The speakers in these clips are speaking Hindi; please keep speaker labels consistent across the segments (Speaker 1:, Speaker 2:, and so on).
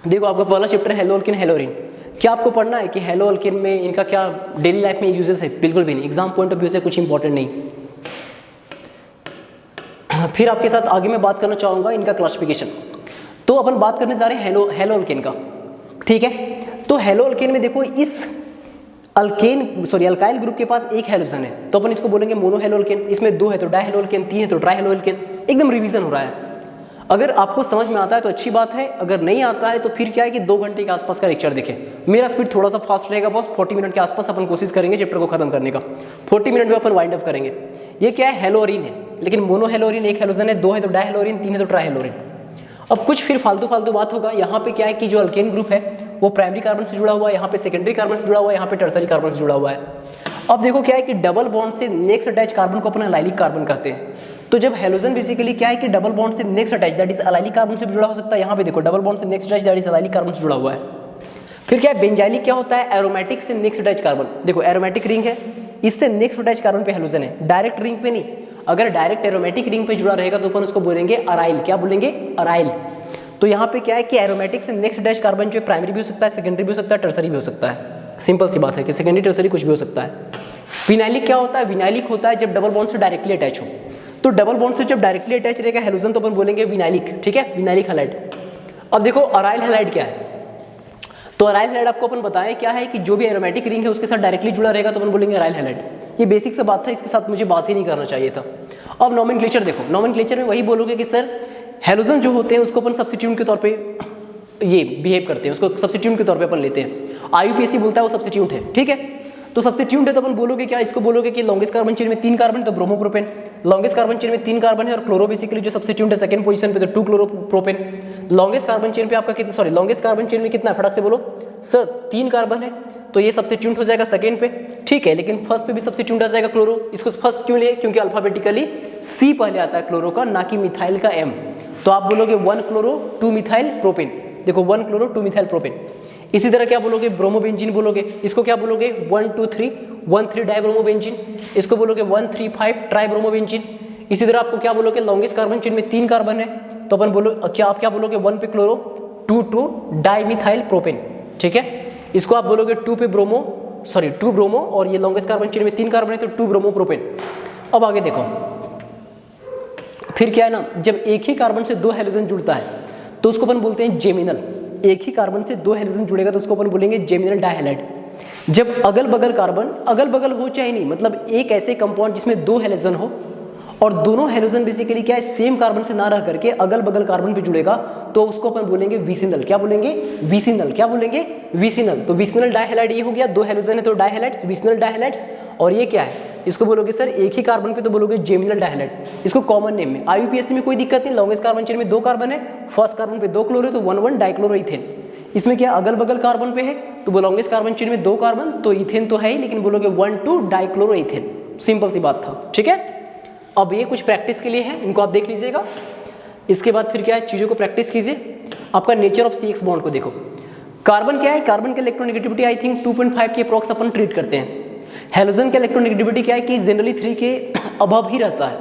Speaker 1: देखो आपका पहला चैप्टर हेलो अल्किन हेलोरिन, क्या आपको पढ़ना है कि हेलो अल्किन में इनका क्या डेली लाइफ में यूजेस है? बिल्कुल भी नहीं, एग्जाम पॉइंट ऑफ व्यू से कुछ इंपॉर्टेंट नहीं। फिर आपके साथ आगे मैं बात करना चाहूँगा इनका क्लासिफिकेशन। तो अपन बात करने जा रहे हैं हेलो अल्केन का, ठीक है। तो हेलो अल्केन में देखो इस अल्काइल ग्रुप के पास एक हेलोजन है, तो अपन इसको बोलेंगे मोनो हेलो अल्केन। इसमें 2 है तो डाई हेलो अल्केन, 3 है तो ट्राई हेलो अल्केन। एकदम रिवीजन हो रहा है। अगर आपको समझ में आता है तो अच्छी बात है, अगर नहीं आता है तो फिर क्या है कि 2 घंटे के आसपास का लेक्चर देखें। मेरा स्पीड थोड़ा सा फास्ट रहेगा बॉस, 40 मिनट के आसपास अपन कोशिश करेंगे चैप्टर को खत्म करने का। 40 मिनट में अपन वाइंड अप करेंगे। ये क्या है? हेलोरिन है, लेकिन मोनो हेलोरिन एक हेलोजन है, 2 है तो डाई हेलोरिन, 3 है तो ट्राई हेलोरिन। अब कुछ फिर फालतू बात होगा। यहाँ पे क्या है कि जो अल्केन ग्रुप है वो प्राइमरी कार्बन से जुड़ा हुआ है, यहाँ पे सेकेंडरी कार्बन से जुड़ा हुआ है, यहाँ पे टर्सरी कार्बन से जुड़ा हुआ है। अब देखो क्या है कि डबल बॉन्ड से नेक्स्ट अटैच कार्बन को अपना एलाइलिक कार्बन कहते हैं। तो जब हेलोजन बेसिकली क्या है कि डबल बॉन्ड से next attach that is allylic carbon से भी जुड़ा हो सकता है। यहाँ पे देखो डबल बॉन्ड से next attach that is allylic carbon से जुड़ा हुआ है। फिर क्या है? बेंजाइलिक क्या होता है? एरोमेटिक से नेक्स्ट अटैच कार्बन। देखो एरोमेटिक रिंग है, इससे नेक्स्ट अटैच कार्बन पे हेलोजन है, डायरेक्ट रिंग पे नहीं। अगर डायरेक्ट एरोमेटिक रिंग पे जुड़ा रहेगा तो अपन उसको बोलेंगे अराइल। क्या बोलेंगे? अराइल। तो यहाँ पे क्या है कि एरोमेटिक से नेक्स्ट अटैच कार्बन जो प्राइमरी भी हो सकता है, सेकेंडरी भी हो सकता है, टर्सरी भी हो सकता है। सिंपल सी बात है कि सेकेंडरी टर्सरी कुछ भी हो सकता है। विनाइलिक क्या होता है? विनाइलिक होता है जब डबल बॉन्ड से डायरेक्टली अटैच हो। तो डबल बॉन्ड से जब डायरेक्टली अटैच रहेगा हेलोजन तो अपन बोलेंगे विनाइलिक, ठीक है, विनाइलिक हैलाइड। अब देखो अराइल हैलाइड क्या है? तो अराइल हैलाइड आपको अपन बताएं क्या है कि जो भी एरोमेटिक रिंग है उसके साथ डायरेक्टली जुड़ा रहेगा तो अपन बोलेंगे अराइल हैलाइड। ये बेसिक सा बात था, इसके साथ मुझे बात ही नहीं करना चाहिए था। अब नॉमेनक्लेचर देखो, नॉमेनक्लेचर में वही बोलोगे कि सर हेलोजन जो होते हैं उसको अपन सब्स्टिट्यूट के तौर पे ये बिहेव करते हैं, उसको सब्स्टिट्यूट के तौर पे अपन लेते हैं। आईयूपीएससी बोलता है वो सब्स्टिट्यूट है, ठीक है। तो सब्स्टिट्यूट है तो अपन बोलोगे क्या? इसको बोलोगे कि लॉन्गेस्ट कार्बन चेन में 3 कार्बन तो ब्रोमोप्रोपेन, लॉन्गेस्ट कार्बन चेन में 3 कार्बन है और क्लोरो बेसिकली जो सब्स्टिट्यूट है सेकंड पोजीशन पे तो 2 क्लोरोप्रोपेन। लॉन्गेस्ट कार्बन चेन पे आपका कितना, सॉरी लॉन्गेस्ट कार्बन चेन में कितना है? फटाक से बोलो सर 3 कार्बन है तो ये सब्स्टिट्यूट हो जाएगा सेकंड पे, ठीक है। लेकिन फर्स्ट पे भी सब्स्टिट्यूट आ जाएगा क्लोरो। इसको फर्स्ट क्यों लिए? क्योंकि अल्फाबेटिकली सी पहले आता है क्लोरो का, ना कि मिथाइल का एम। तो आप बोलोगे 1 क्लोरो 2 मिथाइल प्रोपेन। देखो 1 क्लोरो 2 मिथाइल प्रोपेन। इसी तरह क्या बोलोगे? ब्रोमोबेंजीन बोलोगे। इसको क्या बोलोगे? 1 2 3 1 3 डाइब्रोमोबेंजीन। इसको बोलोगे 1 3 5 ट्राइब्रोमोबेंजीन। इसी तरह आपको क्या बोलोगे? लॉन्गेस्ट कार्बन चेन में 3 कार्बन है तो अपन बोलो क्या, आप क्या बोलोगे? 1 पे क्लोरो 2 2 डाइमिथाइल प्रोपेन, ठीक है। इसको आप बोलोगे 2 पे ब्रोमो, सॉरी 2 ब्रोमो, और ये लॉन्गेस्ट कार्बन चेन में 3 कार्बन है तो 2 ब्रोमो प्रोपेन। अब आगे देखो फिर क्या है ना, जब एक ही कार्बन से 2 हेलोजन जुड़ता है तो उसको अपन बोलते हैं जेमिनल। एक ही कार्बन से 2 हेलोजन जुड़ेगा तो उसको अपन बोलेंगे जेमिनल डाइहैलाइड। जब अगल बगल हो चाहे नहीं, मतलब एक ऐसे कंपाउंड जिसमें 2 हेलोजन हो और दोनों हेलोजन बेसिकली क्या है सेम कार्बन से ना रह करके अगल बगल कार्बन पे जुड़ेगा तो उसको अपन बोलेंगे विसिनल। क्या बोलेंगे? विसिनल। क्या बोलेंगे? विसिनल। तो विसिनल डाइहैलाइड ये हो गया, 2 हेलोजन है तो डाइहैलाइड्स, विसिनल डाइहैलाइड्स। और ये क्या है? इसको बोलोगे सर एक ही कार्बन पे तो बोलोगे जेमिनल डाइहैलाइड। इसको कॉमन नेम में आईयूपीएससी में कोई दिक्कत नहीं। लॉन्गेस्ट कार्बन चेन में 2 कार्बन है, फर्स्ट कार्बन पे 2 क्लोरो है तो 1 1 डाइक्लोरोइथेन। इसमें क्या अगल बगल कार्बन पे है तो वो लॉन्गेस्ट कार्बन चेन में 2 कार्बन तो इथेन तो है ही, लेकिन बोलोगे 1 2 डाइक्लोरोइथेन। सिंपल सी बात था, ठीक है। अब ये कुछ प्रैक्टिस के लिए है, इनको आप देख लीजिएगा। इसके बाद फिर क्या है, चीज़ों को प्रैक्टिस कीजिए। आपका नेचर ऑफ CX बॉन्ड को देखो। कार्बन क्या है? कार्बन के इलेक्ट्रोनेगेटिविटी आई थिंक 2.5 के अप्रॉक्स अपन ट्रीट करते हैं। हेलोजन का इलेक्ट्रोनेगेटिविटी क्या है कि जनरली 3 के अबव ही रहता है।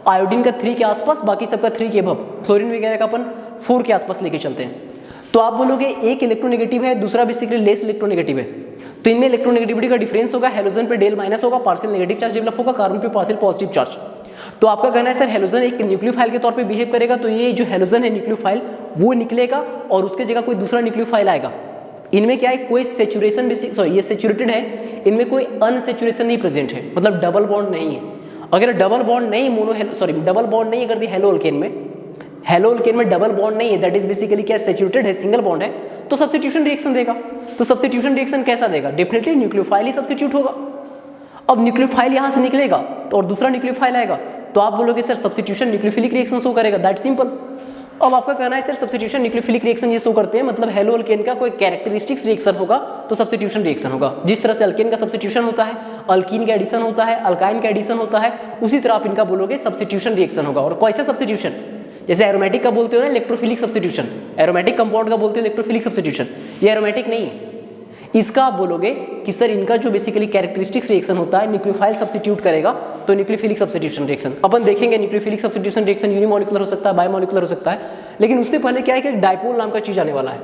Speaker 1: आयोडीन का 3 के आसपास, बाकी सबका 3 के अबव। फ्लोरीन वगैरह का अपन 4 के आसपास लेके चलते हैं। तो आप बोलोगे एक इलेक्ट्रोनेगेटिव है, दूसरा बेसिकली लेस इलेक्ट्रोनेगेटिव है, तो इनमें इलेक्ट्रोनेगेटिविटी का डिफरेंस होगा। हेलोजन पे डेल माइनस होगा, पार्शियल नेगेटिव चार्ज डेवलप होगा, कार्बन पे पार्शियल पॉजिटिव चार्ज। तो आपका कहना है सर हेलोजन एक न्यूक्लियोफाइल के तौर पे बिहेव करेगा, तो ये जो हेलोजन है न्यूक्लियोफाइल वो निकलेगा और उसके जगह कोई दूसरा न्यूक्लियोफाइल आएगा। इनमें क्या है कोई सेचुरेशन, सॉरी ये सेचुरेटेड है, इनमें कोई अनसेचुरेशन नहीं प्रेजेंट है, मतलब डबल बॉन्ड नहीं है। अगर डबल बॉन्ड नहीं डबल बॉन्ड नहीं अगर हेलो अल्केन में डबल बॉन्ड नहीं है, दैट इज बेसिकली क्या सेचुरेटेड है, सिंगल बॉन्ड है, तो सब्स्टिट्यूशन रिएक्शन देगा। तो सब्स्टिट्यूशन रिएक्शन कैसा देगा? डेफिनेटली न्यूक्लियोफाइल ही सब्स्टिट्यूट होगा। अब न्यूक्लियोफाइल यहां से निकलेगा तो और दूसरा न्यूक्लियोफाइल आएगा तो आप बोलोगे sir substitution nucleophilic reaction show करेगा, दैट सिंपल। अब आपका कहना है सर सब्स्टिट्यूशन न्यूक्लियोफिलिक रिएक्शन ये शो करते हैं, मतलब हेलो अल्केन का कोई कैरेक्टरिस्टिक्स रिएक्शन होगा तो सब्स्टिट्यूशन रिएक्शन होगा। जिस तरह से अल्केन का सब्स्टिट्यूशन होता है, अल्कीन का एडिशन होता है, अल्काइन का एडिशन होता है, उसी तरह आप इनका बोलोगे सब्स्टिट्यूशन रिएक्शन होगा। और कैसे सब्स्टिट्यूशन? जैसे एरोमेटिक का बोलते हो ना इलेक्ट्रोफिलिक सब्स्टिट्यूशन, एरोमेटिक कंपाउंड का बोलते हो इलेक्ट्रोफिलिक सब्स्टिट्यूशन, ये एरोमेटिक नहीं है। इसका आप बोलोगे कि सर इनका जो बेसिकली कैरेक्टरिस्टिक्स रिएक्शन होता है न्यूक्लियोफाइल सब्स्टिट्यूट करेगा तो न्यूक्लियोफिलिक सब्स्टिट्यूशन रिएक्शन। अपन देखेंगे न्यूक्लियोफिलिक सब्स्टिट्यूशन रिएक्शन यूनिमोलिकुलर हो सकता है, बायोमोलिकुलर हो सकता है, लेकिन उससे पहले क्या है कि डाइपोल नाम का चीज आने वाला है।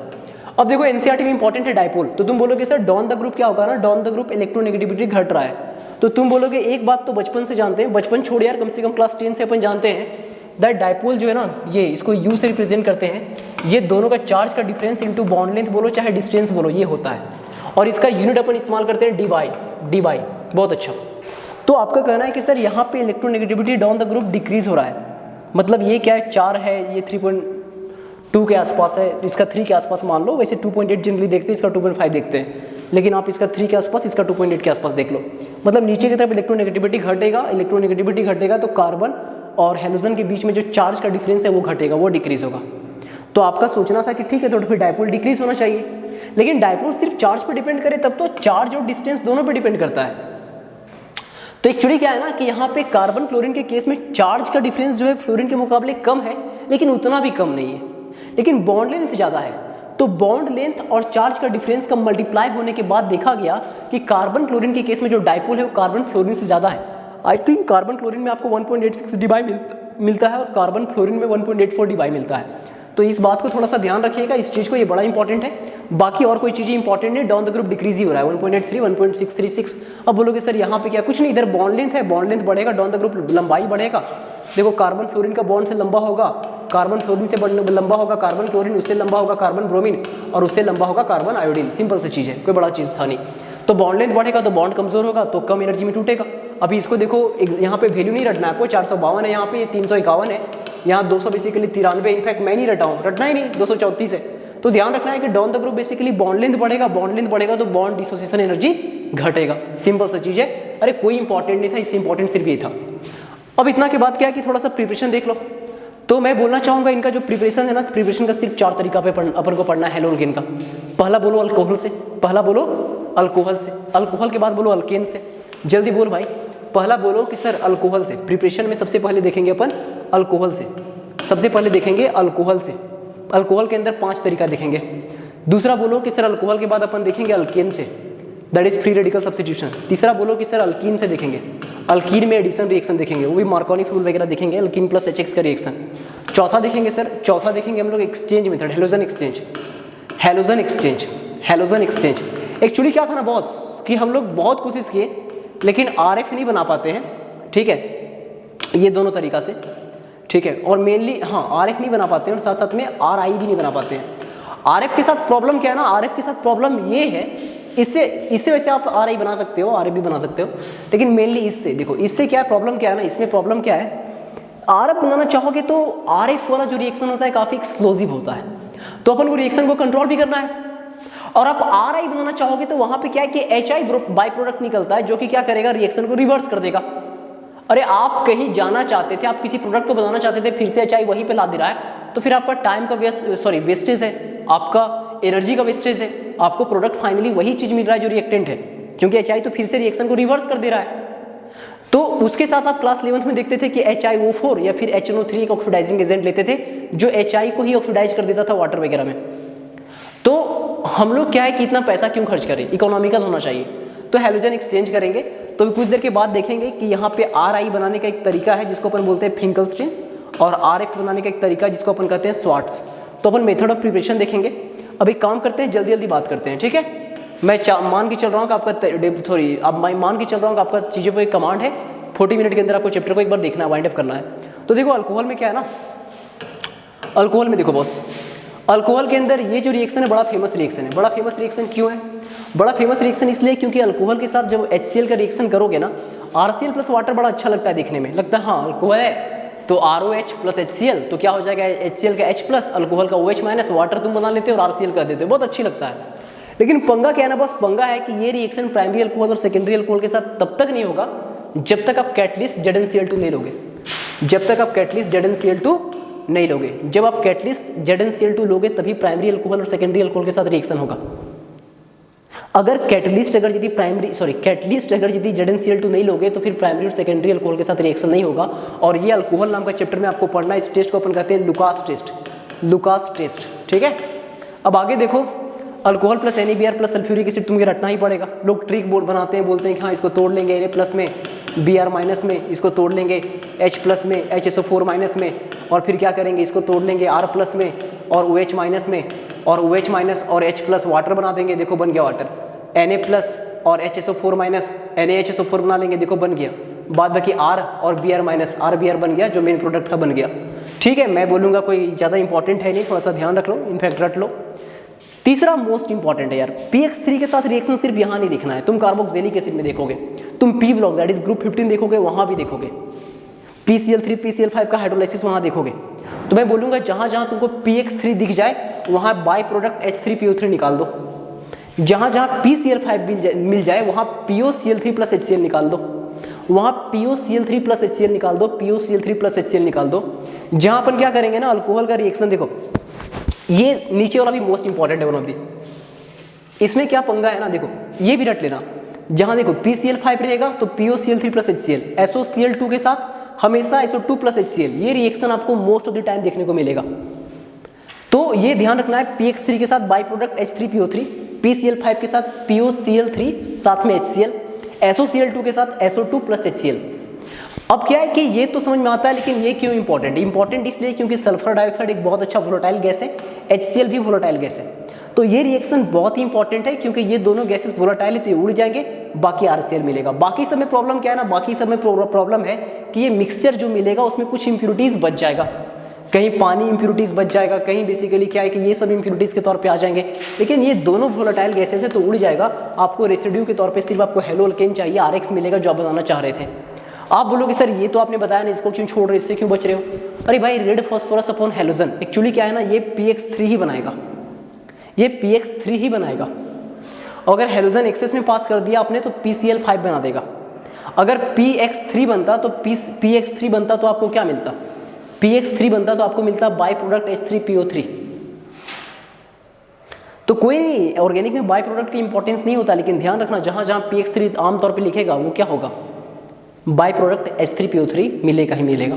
Speaker 1: अब देखो एनसीईआरटी में इंपॉर्टेंट है डायपोल, तो तुम बोलोगे सर डॉन द ग्रुप क्या होगा ना, डॉन द ग्रुप इलेक्ट्रोनेगेटिविटी घट रहा है, तो तुम बोलोगे एक बात तो बचपन से जानते हैं, बचपन छोड़ यार कम से कम क्लास 10 से अपन जानते हैं दैट डायपोल जो है ना, ये इसको यू से रिप्रेजेंट करते हैं, ये दोनों का चार्ज का डिफरेंस इनटू बॉन्ड लेंथ बोलो चाहे डिस्टेंस बोलो ये होता है, और इसका यूनिट अपन इस्तेमाल करते हैं डी बाई। बहुत अच्छा। तो आपका कहना है कि सर यहाँ पे electronegativity down the group decrease हो रहा है, मतलब ये क्या है 4 है, ये 3.2 के आसपास है, इसका 3 के आसपास मान लो, वैसे 2.8 जनरली देखते हैं, इसका 2.5 देखते हैं, लेकिन आप इसका 3 के आसपास, इसका 2.8 के आसपास देख लो, मतलब नीचे की तरफ इलेक्ट्रोनेगेटिविटी घटेगा तो कार्बन और हेलोजन के बीच में जो चार्ज का डिफरेंस है वो घटेगा, वो डिक्रीज होगा। तो आपका सोचना था कि ठीक है तो फिर डायपोल डिक्रीज होना चाहिए, लेकिन डायपोल सिर्फ चार्ज पर डिपेंड करे तब तो चार्ज और डिस्टेंस दोनों पर डिपेंड करता है। तो एक्चुअली क्या है ना कि यहाँ पे कार्बन क्लोरीन के केस में चार्ज का डिफरेंस जो है फ्लोरीन के मुकाबले कम है, लेकिन उतना भी कम नहीं है, लेकिन बॉन्ड लेंथ ज़्यादा है। तो बॉन्ड लेंथ और चार्ज का डिफरेंस का मल्टीप्लाई होने के बाद देखा गया कि कार्बन क्लोरीन के केस में जो डायपोल है वो कार्बन फ्लोरीन से ज़्यादा है। आई थिंक कार्बन क्लोरीन में आपको 1.86 डिबाई मिलता है और कार्बन फ्लोरीन में 1.84 डिबाई मिलता है। तो इस बात को थोड़ा सा ध्यान रखिएगा, इस चीज़ को, ये बड़ा इंपॉर्टेंट है। बाकी और कोई चीज़ें इंपॉर्टेंट नहीं, डाउन द ग्रुप डिक्रीज ही हो रहा है 1.83 1.636। अब बोलोगे सर यहाँ पे क्या, कुछ नहीं, इधर बॉन्ड लेंथ है, बॉन्ड लेंथ बढ़ेगा, डाउन द ग्रुप लंबाई बढ़ेगा। देखो कार्बन फ्लोरीन का बॉन्ड से लंबा होगा, कार्बन फ्लोरीन से लंबा होगा कार्बन क्लोरीन, उससे लंबा होगा कार्बन ब्रोमीन, और उससे लंबा होगा कार्बन आयोडीन। सिंपल सी चीज़ है, कोई बड़ा चीज़ था नहीं। तो बॉन्ड लेंथ बढ़ेगा तो बॉन्ड कमजोर होगा तो कम एनर्जी में टूटेगा। अभी इसको देखो, यहाँ पे वैल्यू नहीं रटना है आपको, 452 है यहाँ पे, 351 है यहाँ, 200 बेसिकली 93, इनफैक्ट मैं नहीं रटा हूँ, रटना ही नहीं, 234 है। तो ध्यान रखना है कि down the group basically bond length बढ़ेगा तो बॉन्ड डिसोसिएशन एनर्जी घटेगा। सिंपल सी चीज़ है, अरे कोई इंपॉर्टेंट नहीं था, इससे इंपॉर्टेंट सिर्फ ये था। अब इतना के बाद क्या है कि थोड़ा सा प्रिपरेशन देख लो। तो मैं बोलना चाहूँगा इनका जो प्रिपरेशन है ना, प्रिपरेशन का सिर्फ 4 तरीका पे अपन को पढ़ना है हेलोजन का। पहला बोलो अल्कोहल से, अल्कोहल के बाद बोलो अल्केन से। जल्दी बोल भाई, पहला बोलो कि सर अल्कोहल से। प्रिपरेशन में सबसे पहले देखेंगे अपन अल्कोहल से, अल्कोहल के अंदर 5 तरीका देखेंगे। दूसरा बोलो कि सर अल्कोहल के बाद अपन देखेंगे अल्केन से, that is free radical substitution. तीसरा बोलो कि सर अल्कीन से देखेंगे, अल्कीन में एडिशन रिएक्शन देखेंगे, वो भी मार्कोनी रूल वगैरह देखेंगे, अल्कीन प्लस HX का रिएक्शन। चौथा देखेंगे हम लोग exchange method, halogen exchange. Actually क्या था ना बॉस कि हम लोग बहुत कोशिश किए लेकिन RF नहीं बना पाते हैं, ठीक है, ये दोनों तरीका से, ठीक है, और मेनली हाँ RF नहीं बना पाते हैं और साथ साथ में RI भी नहीं बना पाते हैं। RF के साथ प्रॉब्लम क्या है ना, RF के साथ प्रॉब्लम ये है, इससे वैसे आप RI बना सकते हो, RF भी बना सकते हो, लेकिन मेनली इससे देखो, इससे क्या है प्रॉब्लम, क्या है ना, इसमें प्रॉब्लम क्या है, RF बनाना चाहोगे तो RF वाला जो रिएक्शन होता है काफ़ी एक्सप्लोजिव होता है, तो अपन को रिएक्शन को कंट्रोल भी करना है। और आप RI बनाना चाहोगे तो वहाँ पे क्या है कि HI बाई प्रोडक्ट निकलता है जो कि क्या करेगा, रिएक्शन को रिवर्स कर देगा। अरे आप कहीं जाना चाहते थे, आप किसी प्रोडक्ट को बनाना चाहते थे, फिर से HI वहीं पे ला दे रहा है, तो फिर आपका टाइम का वेस्टेज है, आपका एनर्जी का वेस्टेज है, आपको प्रोडक्ट फाइनली वही चीज़ मिल रहा है जो रिएक्टेंट है, क्योंकि HI तो फिर से रिएक्शन को रिवर्स कर दे रहा है। तो उसके साथ आप क्लास 11th में देखते थे कि HiO4 या फिर HNO3 एक ऑक्सीडाइजिंग एजेंट लेते थे जो HI को ही ऑक्सीडाइज कर देता था वाटर वगैरह में। तो हम लोग क्या है कि इतना पैसा क्यों खर्च करें, इकोनॉमिकल होना चाहिए। तो हेलोजन एक्सचेंज करेंगे, तो कुछ देर के बाद देखेंगे कि यहाँ पे RI बनाने का एक तरीका है जिसको अपन बोलते हैं फिंकलस्टीन, और RF बनाने का एक तरीका जिसको अपन कहते हैं स्वार्ट्स। तो अपन मेथड ऑफ प्रिपरेशन देखेंगे। अब एक काम करते हैं, जल्दी जल्दी बात करते हैं, ठीक है। मैं मान के चल रहा हूँ कि आपका मैं मान के चल रहा हूँ कि आपका चीज़ों पर एक कमांड है, 40 मिनट के अंदर आपको चैप्टर को एक बार देखना है, वाइंड अप करना है। तो देखो अल्कोहल में क्या है ना, अल्कोहल में देखो बॉस, अल्कोहल के अंदर ये जो रिएक्शन है बड़ा फेमस रिएक्शन है। बड़ा फेमस रिएक्शन क्यों है? बड़ा फेमस रिएक्शन इसलिए क्योंकि अल्कोहल के साथ जब HCl का रिएक्शन करोगे ना, RCl प्लस वाटर बड़ा अच्छा लगता है देखने में, लगता है हाँ अल्कोहल है तो ROH प्लस HCl, तो क्या हो जाएगा HCl का H प्लस, अल्कोहल का OH माइनस, वाटर तुम बना लेते हो और RCl कर देते हो, बहुत अच्छी लगता है। लेकिन पंगा क्या है ना बस, पंगा है कि ये रिएक्शन प्राइमरी अल्कोहल और सेकेंडरी अल्कोहल के साथ तब तक नहीं होगा जब तक आप कैटलिस्ट ZnCl2 नहीं लोगे, जब तक आप कैटलिस्ट ZnCl2 नहीं लोगे। जब आप कैटलिस्ट ZnCl2 लोगे तभी प्राइमरी अल्कोहल और सेकेंडरी अल्कोहल के साथ रिएक्शन होगा। अगर कैटलिस्ट अगर यदि ZnCl2 नहीं लोगे तो फिर प्राइमरी और सेकेंडरी अल्कोहल के साथ रिएक्शन नहीं होगा। और ये अल्कोहल नाम का चैप्टर में आपको पढ़ना है। इस टेस्ट को अपन कहते हैं लुकास टेस्ट, ठीक है। अब आगे देखो, alcohol plus NaBr plus sulphuric acid तुम्हें रटना ही पड़ेगा। लोग ट्रिक बोर्ड बनाते हैं, बोलते हैं कि हाँ इसको तोड़ लेंगे Na प्लस में, Br माइनस में, इसको तोड़ लेंगे H प्लस में, HSO4 माइनस में, और फिर क्या करेंगे इसको तोड़ लेंगे R प्लस में और OH माइनस में, और OH माइनस और H प्लस वाटर बना देंगे, देखो बन गया वाटर। Na प्लस और HSO4 माइनस NaHSO4 बना लेंगे, देखो बन गया। बाद बाकी R और Br माइनस RBr बन गया, जो मेन प्रोडक्ट था बन गया। ठीक है, मैं बोलूँगा कोई ज़्यादा इंपॉर्टेंट है नहीं, थोड़ा सा ध्यान रख लो, इनफैक्ट रट लो। तीसरा मोस्ट इंपॉर्टेंट है यार, PX3 के साथ रिएक्शन सिर्फ यहाँ नहीं दिखना है, तुम कार्बोक्सिलिक एसिड में देखोगे, तुम P block that is group 15 देखोगे, वहाँ भी देखोगे, PCl3 PCl5 का हाइड्रोलाइसिस वहाँ देखोगे। तो मैं बोलूँगा जहाँ जहाँ तुमको PX3 दिख जाए वहाँ बाई प्रोडक्ट H3PO3 निकाल दो, जहाँ जहाँ PCl5 मिल जाए वहाँ POCl3 प्लस HCl निकाल दो, वहाँ POCl3 प्लस HCl निकाल दो, POCl3 प्लस HCl निकाल दो। जहाँ अपन क्या करेंगे ना, अल्कोहल का रिएक्शन देखो, ये नीचे वाला भी मोस्ट इंपॉर्टेंट है वन ऑफ दी। इसमें क्या पंगा है ना, देखो ये भी रट लेना, जहाँ देखो PCl5 रहेगा तो POCl3 प्लस HCl, SOCl2 के साथ हमेशा SO2 प्लस HCl, ये रिएक्शन आपको मोस्ट ऑफ द टाइम देखने को मिलेगा। तो ये ध्यान रखना है, PX3 के साथ बाई प्रोडक्ट H3PO3, PCl5 के साथ POCl3 साथ में HCl, SOCl2 के साथ SO2 प्लस HCl। अब क्या है कि ये तो समझ में आता है, लेकिन ये क्यों इंपॉर्टेंट है? इंपॉर्टेंट इसलिए क्योंकि सल्फर डाइऑक्साइड एक बहुत अच्छा वोलेटाइल गैस है, HCl भी वोलेटाइल गैस है। तो ये रिएक्शन बहुत ही इंपॉर्टेंट है, क्योंकि ये दोनों गैसेस वोलेटाइल है तो ये उड़ जाएंगे, बाकी RCl मिलेगा। बाकी सब में प्रॉब्लम क्या है ना, बाकी सब में प्रॉब्लम है कि ये मिक्सचर जो मिलेगा उसमें कुछ इंप्योरिटीज बच जाएगा, कहीं पानी इंप्योरिटीज बच जाएगा, कहीं बेसिकली क्या है कि ये सब इंप्योरिटीज के तौर पे आ जाएंगे। लेकिन ये दोनों वोलेटाइल गैसेस है तो उड़ जाएगा, आपको रेसिड्यू के तौर पे सिर्फ आपको हेलो अल्केन चाहिए, RX मिलेगा जो आप बनाना चाह रहे थे। आप बोलोगे सर ये तो आपने बताया नहीं, इसको क्यों छोड़ रहे, इससे क्यों बच रहे हो? अरे भाई, red phosphorus upon halogen actually क्या है ना, ये PX3 ही बनाएगा, ये PX3 ही बनाएगा। अगर हेलोजन एक्सेस में पास कर दिया आपने तो PCl5 बना देगा। अगर PX3 बनता तो PX3 बनता तो आपको क्या मिलता? PX3 बनता तो आपको मिलता बाई प्रोडक्ट H3PO3। तो कोई नहीं, ऑर्गेनिक में बाई प्रोडक्ट की इंपॉर्टेंस नहीं होता, लेकिन ध्यान रखना जहां जहां PX3 आमतौर पे लिखेगा वो क्या होगा, बाई प्रोडक्ट H3PO3 मिलेगा ही मिलेगा।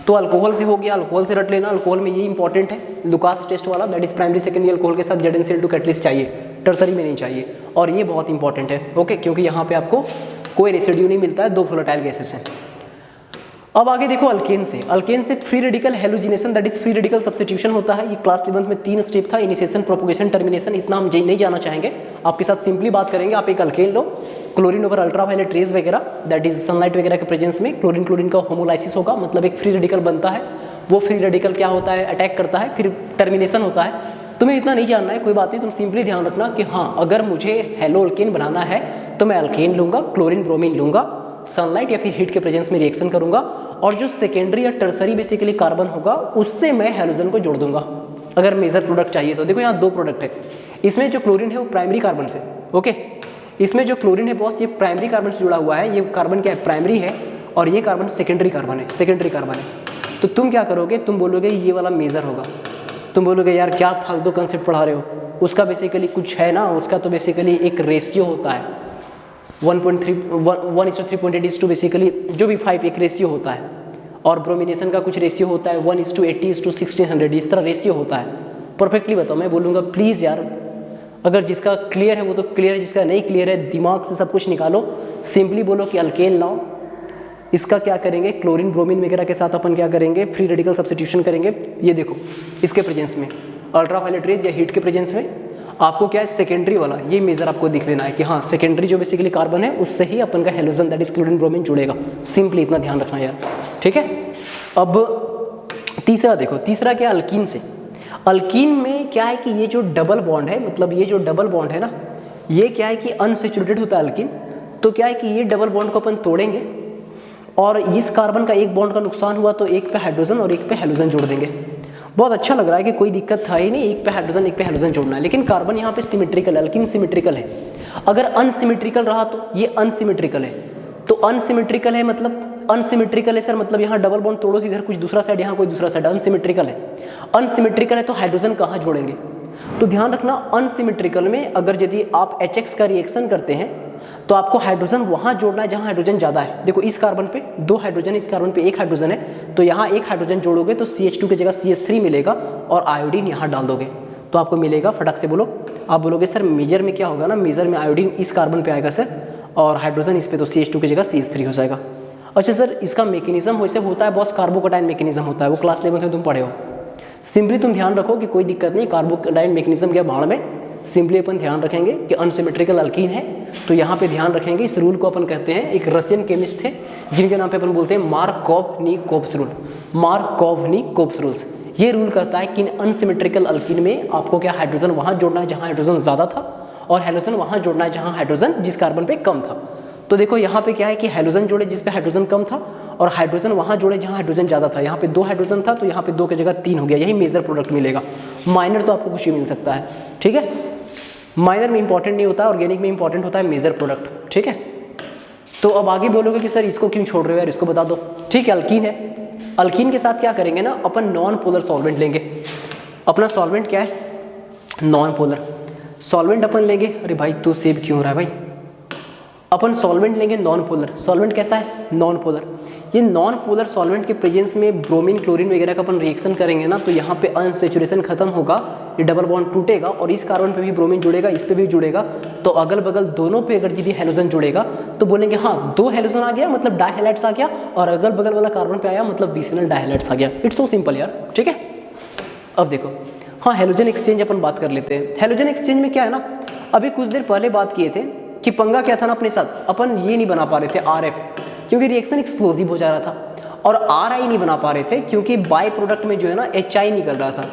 Speaker 1: तो अल्कोहल से हो गया, अल्कोहल से रट लेना, अल्कोहल में ये इंपॉर्टेंट है, लुकास टेस्ट वाला, that is primary secondary alcohol के साथ ZnCl2 कैटलिस्ट चाहिए, टर्सरी में नहीं चाहिए, और ये बहुत इंपॉर्टेंट है, ओके, क्योंकि यहाँ पे आपको कोई रेसिड्यू नहीं मिलता है, दो वोलेटाइल गैसेस हैं। अब आगे देखो अल्केन से, अल्केन से free radical halogenation that is free radical substitution होता है। ये क्लास 11 में 3 स्टेप था, इनिशिएशन, प्रोपोगेशन, टर्मिनेशन, इतना हम नहीं जाना चाहेंगे, आपके साथ सिंपली बात करेंगे। आप एक अल्केन लो, क्लोरीन ओवर अल्ट्रावायलेट रेज वगैरह, दैट इज सनलाइट वगैरह के प्रेजेंस में क्लोरीन क्लोरीन का होमोलाइसिस होगा, मतलब एक फ्री रेडिकल बनता है। वो फ्री रेडिकल क्या होता है, अटैक करता है, फिर टर्मिनेशन होता है। तुम्हें इतना नहीं जानना है, कोई बात नहीं, तुम सिंपली ध्यान रखना कि हाँ, अगर मुझे हेलो अल्केन बनाना है तो मैं अल्केन लूंगा, क्लोरीन ब्रोमीन लूंगा, सनलाइट या फिर हीट के प्रेजेंस में रिएक्शन करूंगा, और जो सेकेंडरी या टर्सरी बेसिकली कार्बन होगा उससे मैं हेलोजन को जोड़ दूंगा। अगर मेजर प्रोडक्ट चाहिए तो देखो यहाँ 2 प्रोडक्ट है, इसमें जो क्लोरीन है वो प्राइमरी कार्बन से, ओके, इसमें जो क्लोरीन है बॉस ये प्राइमरी कार्बन से जुड़ा हुआ है, ये कार्बन क्या है, प्राइमरी है, और ये कार्बन सेकेंडरी कार्बन है, सेकेंडरी कार्बन है। तो तुम क्या करोगे, तुम बोलोगे ये वाला मेजर होगा, तुम बोलोगे यार क्या फालतू कंसेप्ट पढ़ा रहे हो, उसका बेसिकली कुछ है ना, उसका तो बेसिकली एक रेशियो होता है 1:3.8 बेसिकली जो भी 5 एक रेशियो होता है, और ब्रोमिनेशन का कुछ रेशियो होता है 1:80:1600, इस तरह रेशियो होता है। परफेक्टली बताओ, मैं बोलूँगा प्लीज़ यार, अगर जिसका क्लियर है वो तो क्लियर है, जिसका नहीं क्लियर है दिमाग से सब कुछ निकालो, सिंपली बोलो कि अल्केन लाओ, इसका क्या करेंगे, क्लोरीन ब्रोमीन वगैरह के साथ अपन क्या करेंगे, फ्री रेडिकल सब्स्टिट्यूशन करेंगे। ये देखो इसके प्रेजेंस में अल्ट्रावायलेट रेज या हीट के प्रेजेंस में आपको क्या है, सेकेंडरी वाला ये मेजर आपको दिख लेना है कि हाँ, सेकेंडरी जो बेसिकली कार्बन है उससे ही अपन का halogen that is chlorine bromine जुड़ेगा। सिंपली इतना ध्यान रखना यार, ठीक है। अब तीसरा देखो, तीसरा क्या, अल्कीन से। अल्कीन में क्या है कि ये जो डबल बॉन्ड है, मतलब ये जो डबल बॉन्ड है ना, ये क्या है कि अनसेचुरेटेड होता है अल्कीन। तो क्या है कि ये डबल बॉन्ड को अपन तोड़ेंगे, और इस कार्बन का एक बॉन्ड का नुकसान हुआ तो एक पे हाइड्रोजन और एक पे हेलोजन जोड़ देंगे। बहुत अच्छा लग रहा है कि कोई दिक्कत था ही नहीं, एक पे हाइड्रोजन एक पे हेलोजन जोड़ना है, लेकिन कार्बन यहाँ पे सिमेट्रिकल है, अल्कीन सिमेट्रिकल है। अगर अनसिमेट्रिकल रहा तो ये अनसिमेट्रिकल है, तो अनसिमेट्रिकल है मतलब अनसिमेट्रिकल है सर, मतलब यहाँ डबल बॉन्ड तोड़ो, इधर कुछ दूसरा साइड, यहाँ कोई दूसरा साइड, अनसिमेट्रिकल है। अनसिमेट्रिकल है तो हाइड्रोजन कहाँ जोड़ेंगे, तो ध्यान रखना अनसिमेट्रिकल में अगर यदि आप HX का रिएक्शन करते हैं तो आपको हाइड्रोजन वहाँ जोड़ना है जहाँ हाइड्रोजन ज़्यादा है। देखो इस कार्बन पे 2 हाइड्रोजन, इस कार्बन पे 1 हाइड्रोजन है, तो यहाँ 1 हाइड्रोजन जोड़ोगे तो CH2 की जगह CH3 मिलेगा, और आयोडीन यहाँ डाल दोगे तो आपको मिलेगा, फटक से बोलो। आप बोलोगे सर मेजर में क्या होगा ना, मेजर में आयोडीन इस कार्बन पे आएगा सर, और हाइड्रोजन इस पे, तो CH2 की जगह CH3 हो जाएगा। अच्छा सर, इसका मैकेनिज्म वैसे होता है बॉस, कार्बोकटाइन मैकेनिज्म होता है, वो क्लास 11 में तुम पढ़े हो। सिंपली तुम ध्यान रखो कि कोई दिक्कत नहीं, कार्बोडाइल मैकेनिज्म के भाड़ में सिंपली अपन ध्यान रखेंगे कि अनसिमेट्रिकल अल्कीन है, तो यहाँ पे ध्यान रखेंगे इस रूल को अपन कहते हैं, एक रशियन केमिस्ट थे जिनके नाम पे अपन बोलते हैं मार्कोव-निकोव्स रूल, मार्कोव-निकोव्स रूल्स। ये रूल कहता है कि अनसिमेट्रिकल अल्कीन में आपको क्या हाइड्रोजन वहाँ जोड़ना है जहाँ हाइड्रोजन ज़्यादा था, और हैलोजन वहाँ जोड़ना है जहाँ हाइड्रोजन जिस कार्बन पे कम था। तो देखो यहाँ पे क्या है कि हाइड्रोजन जोड़े जिस पे हाइड्रोजन कम था, और हाइड्रोजन वहाँ जोड़े जहाँ हाइड्रोजन ज़्यादा था। यहाँ पे 2 हाइड्रोजन था तो यहाँ पे 2 की जगह 3 हो गया, यही मेजर प्रोडक्ट मिलेगा। माइनर तो आपको कुछ ही मिल सकता है, ठीक है। माइनर में इंपॉर्टेंट नहीं होता, ऑर्गेनिक में इंपॉर्टेंट होता है मेजर प्रोडक्ट, ठीक है। तो अब आगे बोलोगे कि सर इसको क्यों छोड़ रहे हो यार, इसको बता दो। ठीक है, अल्कीन है, अल्कीन के साथ क्या करेंगे ना, अपन नॉन पोलर सॉल्वेंट लेंगे। अपना सॉल्वेंट क्या है, नॉन पोलर सॉल्वेंट अपन लेंगे। अरे भाई तू सेव क्यों हो रहा है भाई, अपन सॉल्वेंट लेंगे नॉन पोलर। सॉल्वेंट कैसा है, नॉन पोलर। ये नॉन पोलर सॉल्वेंट के प्रेजेंस में ब्रोमीन क्लोरीन वगैरह का अपन रिएक्शन करेंगे ना, तो यहाँ पे अनसेचुरेशन खत्म होगा, ये डबल बॉन्ड टूटेगा और इस कार्बन पे भी ब्रोमीन जुड़ेगा, इस पे भी जुड़ेगा। तो अगल बगल दोनों पे अगर यदि हेलोजन जुड़ेगा तो बोलेंगे हाँ 2 हेलोजन आ गया मतलब डायहेलाइड्स आ गया, और अगल बगल वाला कार्बन पे आया मतलब विसिनल डायहेलाइड्स आ गया। इट्स सो सिंपल यार, ठीक है। अब देखो हाँ हेलोजन एक्सचेंज अपन बात कर लेते हैं। हेलोजन एक्सचेंज में क्या है ना, अभी कुछ देर पहले बात किए थे कि पंगा क्या था ना अपने साथ, अपन ये नहीं बना पा रहे थे RF, क्योंकि रिएक्शन एक्सप्लोजिव हो जा रहा था, और RI नहीं बना पा रहे थे क्योंकि बाई प्रोडक्ट में जो है ना HI निकल रहा था।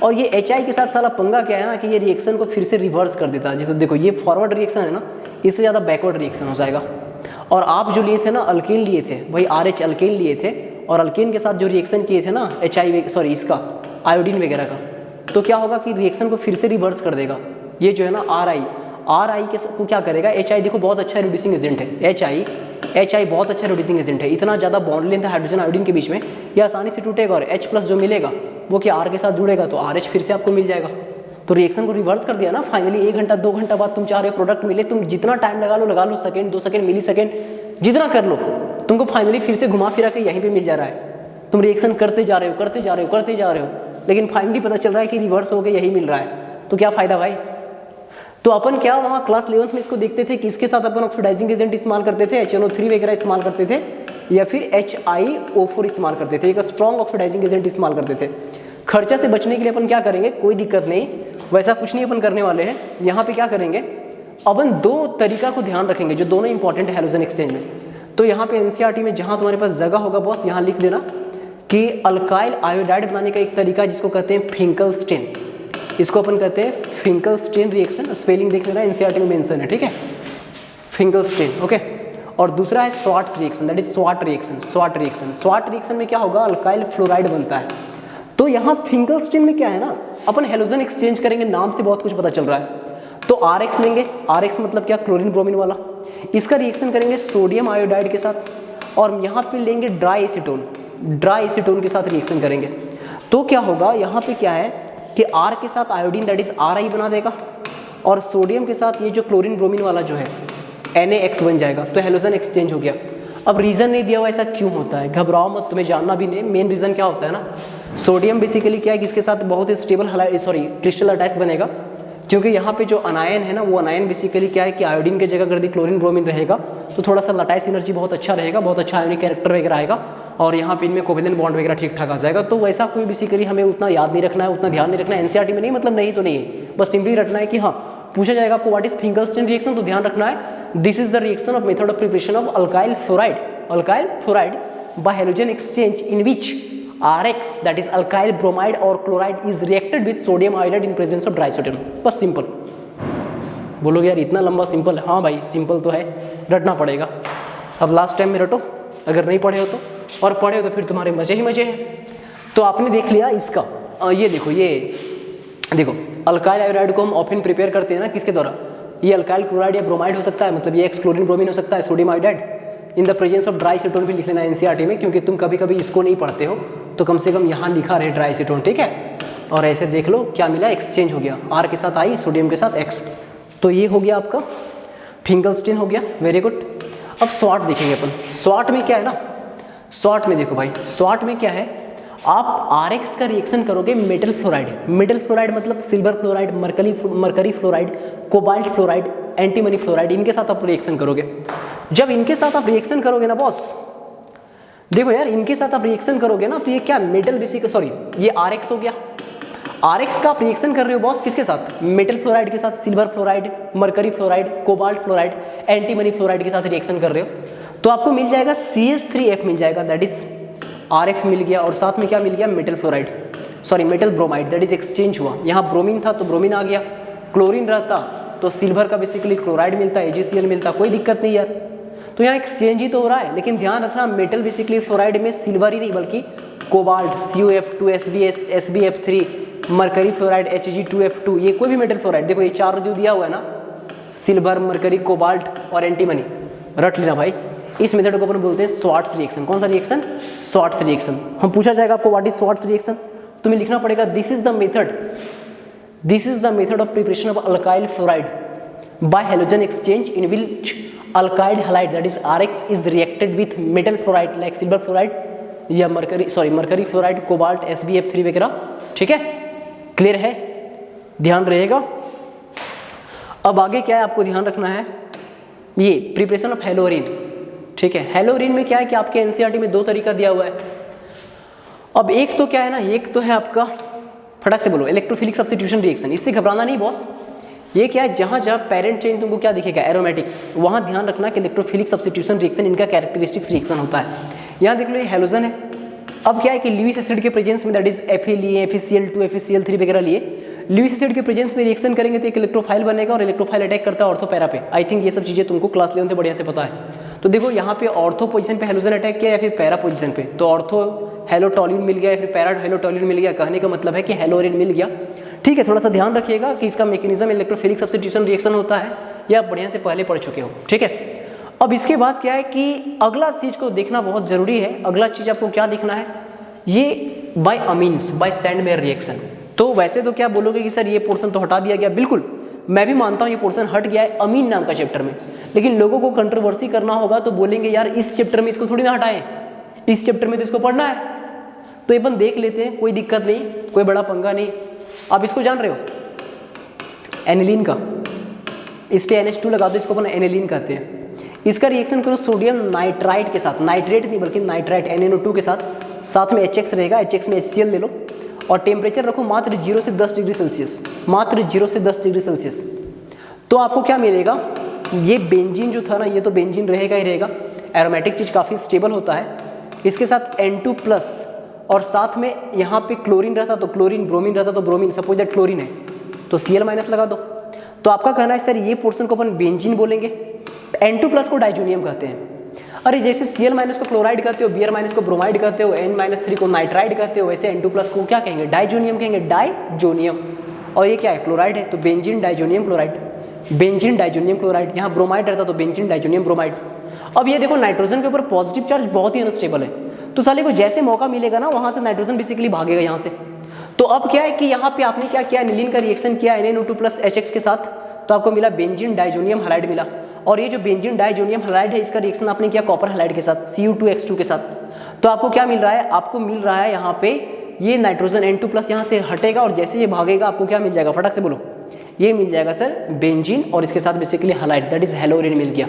Speaker 1: और ये HI के साथ साला पंगा क्या है ना कि ये रिएक्शन को फिर से रिवर्स कर देता है। तो देखो ये फॉरवर्ड रिएक्शन है ना, इससे ज़्यादा बैकवर्ड रिएक्शन हो जाएगा। और आप जो लिए थे ना अल्केन लिए थे, वही RH अल्केन लिए थे, और अल्केन के साथ जो रिएक्शन किए थे ना HI सॉरी इसका आयोडीन वगैरह का, तो क्या होगा कि रिएक्शन को फिर से रिवर्स कर देगा। ये जो है ना RI के को क्या करेगा, HI देखो बहुत अच्छा रिड्यूसिंग एजेंट है, HI बहुत अच्छा रिड्यूसिंग एजेंट है। इतना ज़्यादा बॉन्ड लेंथ है हाइड्रोजन आयोडीन के बीच में, ये आसानी से टूटेगा, और H+ जो मिलेगा वो क्या R के साथ जुड़ेगा तो RH फिर से आपको मिल जाएगा। तो रिएक्शन को रिवर्स कर दिया ना फाइनली। 1 घंटा 2 घंटा बाद तुम चाह रहे हो प्रोडक्ट मिले, तुम जितना टाइम लगा लो, सेकेंड 2 सेकेंड मिली सेकेंड जितना कर लो, तुमको फाइनली फिर से घुमा फिरा के यहीं पर मिल जा रहा है। तुम रिएक्शन करते जा रहे हो, लेकिन फाइनली पता चल रहा है कि रिवर्स हो के यही मिल रहा है। तो क्या फ़ायदा भाई। तो अपन क्या वहाँ क्लास 11th में इसको देखते थे कि इसके साथ अपन ऑक्सीडाइजिंग एजेंट इस्तेमाल करते थे, HNO3 वगैरह इस्तेमाल करते थे, या फिर HiO4 इस्तेमाल करते थे, एक स्ट्रॉन्ग ऑक्सीडाइजिंग एजेंट इस्तेमाल करते थे। खर्चा से बचने के लिए अपन क्या करेंगे, कोई दिक्कत नहीं, वैसा कुछ नहीं अपन करने वाले हैं। यहाँ पे क्या करेंगे, अपन 2 तरीका को ध्यान रखेंगे जो दोनों इंपॉर्टेंट है हेलोजन एक्सचेंज में। तो यहाँ पे NCERT में जहाँ तुम्हारे पास जगह होगा बॉस, यहाँ लिख देना कि अल्काइल आयोडाइड बनाने का एक तरीका जिसको कहते हैं फिंकलस्टीन, इसको अपन कहते हैं फिंकलस्टीन रिएक्शन। स्पेलिंग देख लेना, NCERT में मेंशन है, ठीक है, फिंकलस्टीन, ओके। और दूसरा है Swarts reaction, that is Swarts reaction. Swarts reaction में क्या होगा, अल्काइल फ्लोराइड बनता है। तो यहाँ फिंकलस्टीन में क्या है ना, अपन हेलोजन एक्सचेंज करेंगे, नाम से बहुत कुछ पता चल रहा है। तो RX लेंगे, RX मतलब क्या, क्लोरीन ब्रोमीन वाला। इसका रिएक्शन करेंगे सोडियम आयोडाइड के साथ, और यहाँ पे लेंगे ड्राई एसीटोन के साथ रिएक्शन करेंगे। तो क्या होगा, यहाँ पे क्या है कि R के साथ आयोडीन दैट इज RI बना देगा, और सोडियम के साथ ये जो क्लोरीन ब्रोमीन वाला जो है NaX बन जाएगा। तो हेलोजन एक्सचेंज हो गया। अब रीज़न नहीं दिया हुआ ऐसा क्यों होता है, घबराओ मत, तुम्हें जानना भी नहीं। मेन रीज़न क्या होता है ना, सोडियम बेसिकली क्या है कि इसके साथ बहुत ही स्टेबल क्रिस्टल अटैच बनेगा, क्योंकि यहाँ पे जो अनायन है ना, वो अनायन बेसिकली क्या है कि आयोडीन की जगह अगर क्लोरीन ब्रोमीन रहेगा तो थोड़ा सा लटाइस एनर्जी बहुत अच्छा रहेगा, बहुत अच्छा आयोनिक कैरेक्टर वगैरह आएगा, और यहाँ पे इनमें कोवेलेंट बॉन्ड वगैरह ठीक ठाक आ जाएगा। तो वैसा कोई बेसिकली हमें उतना याद नहीं रखना है, उतना ध्यान नहीं रखना है। NCERT में नहीं मतलब नहीं तो नहीं है, बस सिंपली रखना है कि हाँ पूछा जाएगा आपको व्हाट इज फिंकलस्टीन रिएक्शन, तो ध्यान रखना है this is the reaction of method of preparation of alkyl fluoride bye halogen exchange in which RX that is alkyl bromide or chloride is reacted with sodium iodide in presence of dry-sodium। बस सिंपल। बोलोगे यार इतना लंबा सिंपल है, हाँ भाई सिंपल तो है, रटना पड़ेगा। अब लास्ट टाइम में रटो, अगर नहीं पढ़े हो तो, और पढ़े हो तो फिर तुम्हारे मजे ही मजे हैं। तो आपने देख लिया इसका, ये देखो अल्काइल आयोडाइड को हम ऑफन प्रिपेयर करते हैं ना, किसके द्वारा, ये अल्काइल क्लोराइड या ब्रोमाइड हो सकता है, मतलब ये क्लोरीन ब्रोमीन हो सकता है, sodium iodide in the presence of dry acetone भी लिख लेना NCERT में, क्योंकि तुम कभी कभी इसको नहीं पढ़ते हो तो कम से कम यहाँ लिखा रहे ड्राई एसीटोन, ठीक है। और ऐसे देख लो क्या मिला, एक्सचेंज हो गया, R के साथ I, सोडियम के साथ X। तो ये हो गया आपका फिंकलस्टीन हो गया, वेरी गुड। अब स्वाट देखेंगे अपन। स्वाट में क्या है ना, स्वाट में देखो भाई, स्वाट में क्या है, आप RX का रिएक्शन करोगे मेटल फ्लोराइड मतलब silver fluoride, mercury fluoride, cobalt fluoride, antimony fluoride, इनके साथ आप रिएक्शन करोगे। जब इनके साथ आप रिएक्शन करोगे ना बॉस, देखो यार, इनके साथ आप रिएक्शन करोगे ना तो ये क्या मेटल बेसिक, सॉरी ये RX हो गया। RX का आप रिएक्शन कर रहे हो बॉस किसके साथ, मेटल फ्लोराइड के साथ, silver fluoride, mercury fluoride, cobalt fluoride, antimony fluoride के साथ रिएक्शन कर रहे हो तो आपको मिल जाएगा CH3F मिल जाएगा, दैट इज RF मिल गया, और साथ में क्या मिल गया, metal fluoride, sorry metal bromide, that is exchange हुआ। यहाँ ब्रोमीन था तो ब्रोमीन आ गया, क्लोरीन रहता तो सिल्वर का बेसिकली क्लोराइड मिलता, AgCl मिलता, कोई दिक्कत नहीं यार। तो यहाँ एक्सचेंज ही तो हो रहा है, लेकिन ध्यान रखना मेटल बेसिकली फ्लोराइड में सिल्वर ही नहीं बल्कि cobalt CuF2 SbF3, mercury fluoride Hg2F2, ये कोई भी मेटल फ्लोराइड, देखो ये चार जो दिया हुआ है ना, सिल्वर, मरकरी, कोबाल्ट और एंटीमनी, रट लेना भाई। इस मेथड को अपन बोलते हैं स्वार्ट्स रिएक्शन। कौन सा रिएक्शन, स्वार्ट्स रिएक्शन। हम पूछा जाएगा आपको व्हाट इज स्वार्ट्स रिएक्शन, तुम्हें लिखना पड़ेगा this is the method of preparation of alkyl fluoride bye halogen exchange in which alkyl halide that is RX is reacted with metal fluoride like silver fluoride या मरकरी फ्लोराइड, कोबाल्ट, SbF3 वगैरह। ठीक है, क्लियर है, ध्यान रहेगा। अब आगे क्या है आपको ध्यान रखना है, ये प्रिपरेशन ऑफ हेलोरिन। ठीक है, हेलोरिन में क्या है कि आपके NCERT में दो तरीका दिया हुआ है। अब एक तो क्या है ना, एक तो है आपका, फटाक से बोलो, इलेक्ट्रोफिलिक सब्स्टिट्यूशन रिएक्शन। इससे घबराना नहीं बॉस, ये क्या है, जहाँ जहाँ पेरेंट चेन तुमको क्या दिखेगा एरोमेटिक, वहाँ ध्यान रखना कि इलेक्ट्रोफिलिक सब्स्टिट्यूशन रिएक्शन इनका कैरेक्टरिस्टिक्स रिएक्शन होता है। यहाँ देख लो ये हेलोजन है, अब क्या है कि ल्यूइस एसिड के प्रेजेंस में दैट इज Fe लिए, FeCl2, FeCl3 वगैरह लिए, ल्यूइस एसिड के प्रेजेंस में रिएक्शन करेंगे तो एक इलेक्ट्रोफाइल बनेगा और इलेक्ट्रोफाइल अटैक करता है ऑर्थो पैरा पे। आई थिंक ये सब चीज़ें तुमको क्लास 11 से बढ़िया से पता है। तो देखो यहाँ पे ऑर्थो पोजीशन पे हेलोजन अटैक किया या फिर पैरा पोजीशन पे, तो ऑर्थो हेलोटोलिन मिल गया या फिर पैरा हेलोटोलिन मिल गया, कहने का मतलब है कि हेलोरिन मिल गया। ठीक है, थोड़ा सा ध्यान रखिएगा कि इसका मैकेनिज्म इलेक्ट्रोफिलिक सब्स्टिट्यूशन रिएक्शन होता है, ये आप बढ़िया से पहले पढ़ चुके हो। ठीक है, अब इसके बाद क्या है कि अगला चीज़ को देखना बहुत ज़रूरी है। अगला चीज़ आपको क्या देखना है, ये by amines, by Sandmeyer reaction. तो वैसे तो क्या बोलोगे कि सर ये पोर्शन तो हटा दिया गया, बिल्कुल मैं भी मानता हूँ ये पोर्शन हट गया है अमीन नाम का चैप्टर में, लेकिन लोगों को कंट्रोवर्सी करना होगा तो बोलेंगे यार इस चैप्टर में इसको थोड़ी ना हटाएं, इस चैप्टर में तो इसको पढ़ना है, तो ये अपन देख लेते हैं, कोई दिक्कत नहीं, कोई बड़ा पंगा नहीं। आप इसको जान रहे हो एनिलीन का, इस पे NH2 लगा दो, इसको अपन एनिलीन कहते हैं। इसका रिएक्शन करो सोडियम नाइट्राइट के साथ, नाइट्रेट नहीं बल्कि नाइट्राइट NaNO2 के साथ में HX रहेगा, HX में HCl ले लो और टेम्परेचर रखो मात्र 0 से 10 डिग्री सेल्सियस, मात्र 0 से 10 डिग्री सेल्सियस। तो आपको क्या मिलेगा, ये बेंजीन जो था ना, ये तो बेंजीन रहेगा ही रहेगा, एरोमेटिक चीज़ काफ़ी स्टेबल होता है। इसके साथ N2+ और साथ में यहाँ पे क्लोरीन रहता तो क्लोरीन, ब्रोमीन रहता तो ब्रोमीन, सपोज दैट क्लोरीन है तो Cl- लगा दो। तो आपका कहना है सर ये पोर्शन को अपन बेंजीन बोलेंगे, N2+ को डाइजोनियम कहते हैं। अरे जैसे Cl- को क्लोराइड कहते हो, Br- को ब्रोमाइड कहते हो, N-3 को नाइट्राइड कहते हो, वैसे N2+ को क्या कहेंगे, डाइजोनियम कहेंगे, डाइजोनियम। और ये क्या है, क्लोराइड है तो benzene diazonium chloride, benzene diazonium chloride. यहाँ ब्रोमाइड रहता तो बेंजीन डाइजोनियम ब्रोमाइड। अब ये देखो नाइट्रोजन के ऊपर पॉजिटिव चार्ज बहुत ही अनस्टेबल है, तो साले को जैसे मौका मिलेगा ना वहाँ से नाइट्रोजन बेसिकली भागेगा यहाँ से। तो अब क्या है कि यहाँ पे आपने क्या किया, एनिलीन का रिएक्शन किया NaNO2+ HX के साथ, तो आपको मिला बेंजीन डाइजोनियम हैलाइड मिला। और ये जो बेंजीन डाइजोनियम हैलाइड है इसका रिएक्शन आपने किया कॉपर हैलाइड के साथ, Cu2X2 के साथ। तो आपको क्या मिल रहा है, आपको मिल रहा है यहाँ पे ये नाइट्रोजन N2+ यहाँ से हटेगा और जैसे ये भागेगा आपको क्या मिल जाएगा, फटाक से बोलो, ये मिल जाएगा सर बेंजीन और इसके साथ बेसिकली हैलाइड, दैट इज हेलोरिन मिल गया।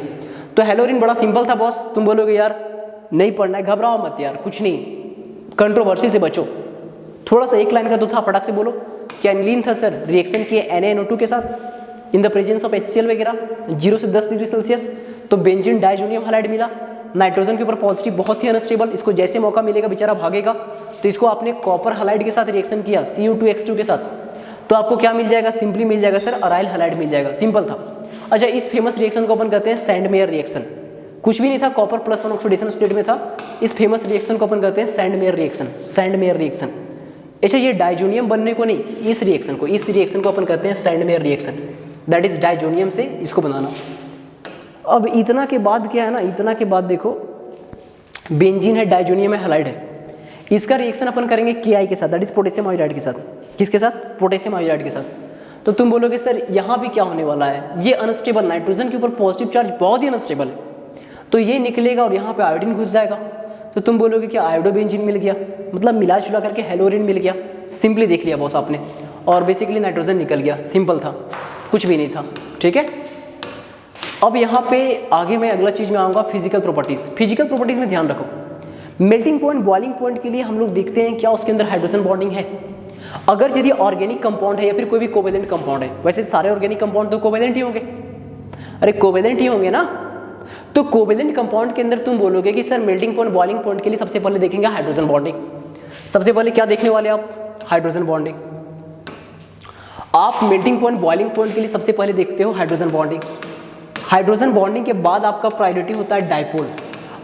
Speaker 1: तो हेलोरिन बड़ा सिंपल था बॉस, तुम बोलोगे यार नहीं पढ़ना है, घबराओ मत यार, कुछ नहीं, कंट्रोवर्सी से बचो। थोड़ा सा एक लाइन का तो था, फटाक से बोलो, क्या एनिलीन था सर, रिएक्शन किए NaNO2 के साथ in the presence of HCl वगैरह 0 से 10 डिग्री सेल्सियस, तो बेंजीन डाइजोनियम हैलाइड मिला। नाइट्रोजन के ऊपर पॉजिटिव बहुत ही अनस्टेबल, इसको जैसे मौका मिलेगा बेचारा भागेगा, तो इसको आपने कॉपर हैलाइड के साथ रिएक्शन किया Cu2X2 के साथ, तो आपको क्या मिल जाएगा, सिंपली मिल जाएगा सर अराइल हैलाइड मिल जाएगा, सिंपल था। अच्छा, इस फेमस रिएक्शन को अपन कहते हैं सैंडमेयर रिएक्शन, कुछ भी नहीं था, कॉपर +1 ऑक्सीडेशन स्टेट में था। इस फेमस रिएक्शन को अपन कहते हैं सैंडमेयर रिएक्शन, सैंडमेयर रिएक्शन। अच्छा, ये डाइजोनियम बनने को नहीं, इस रिएक्शन को अपन कहते हैं Sandmeyer reaction, that is diazonium से इसको बनाना। अब इतना के बाद क्या है ना, इतना के बाद देखो बेंजीन है, डाइजोनियम है, हैलाइड है, इसका रिएक्शन अपन करेंगे Ki के साथ, दैट इज पोटेशियम आयोडाइड के साथ। किसके साथ, पोटेशियम आयोडाइड के साथ। तो तुम बोलोगे सर यहाँ भी क्या होने वाला है, ये अनस्टेबल, नाइट्रोजन के ऊपर पॉजिटिव चार्ज बहुत ही अनस्टेबल है, तो ये निकलेगा और यहाँ पे आयोडीन घुस जाएगा, तो तुम बोलोगे कि आयोडोबेंजीन मिल गया, मतलब मिला जुला करके हेलोरिन मिल गया। सिंपली देख लिया बॉस आपने, और बेसिकली नाइट्रोजन निकल गया, सिंपल था, कुछ भी नहीं था। ठीक है, अब यहाँ पे आगे मैं अगला चीज़ में आऊँगा, फिजिकल प्रॉपर्टीज़। फिजिकल प्रॉपर्टीज़ में ध्यान रखो, मेल्टिंग पॉइंट बॉइलिंग पॉइंट के लिए हम लोग देखते हैं क्या उसके अंदर हाइड्रोजन बॉन्डिंग है। अगर यदि ऑर्गेनिक कंपाउंड है या फिर कोई भी कोवेलेंट कंपाउंड है, वैसे सारे ऑर्गेनिक कंपाउंड तो कोवेलेंट ही होंगे, अरे कोवेलेंट ही होंगे ना। तो कोवेलेंट कंपाउंड के अंदर तुम बोलोगे कि sir melting point boiling point के लिए सबसे पहले देखेंगे हाइड्रोजन बॉन्डिंग। सबसे पहले क्या देखने वाले आप? Hydrogen bonding. आप मेल्टिंग पॉइंट बॉइलिंग पॉइंट के लिए सबसे पहले देखते हो हाइड्रोजन बॉन्डिंग। हाइड्रोजन बॉन्डिंग के बाद आपका प्रायोरिटी होता है डाइपोल।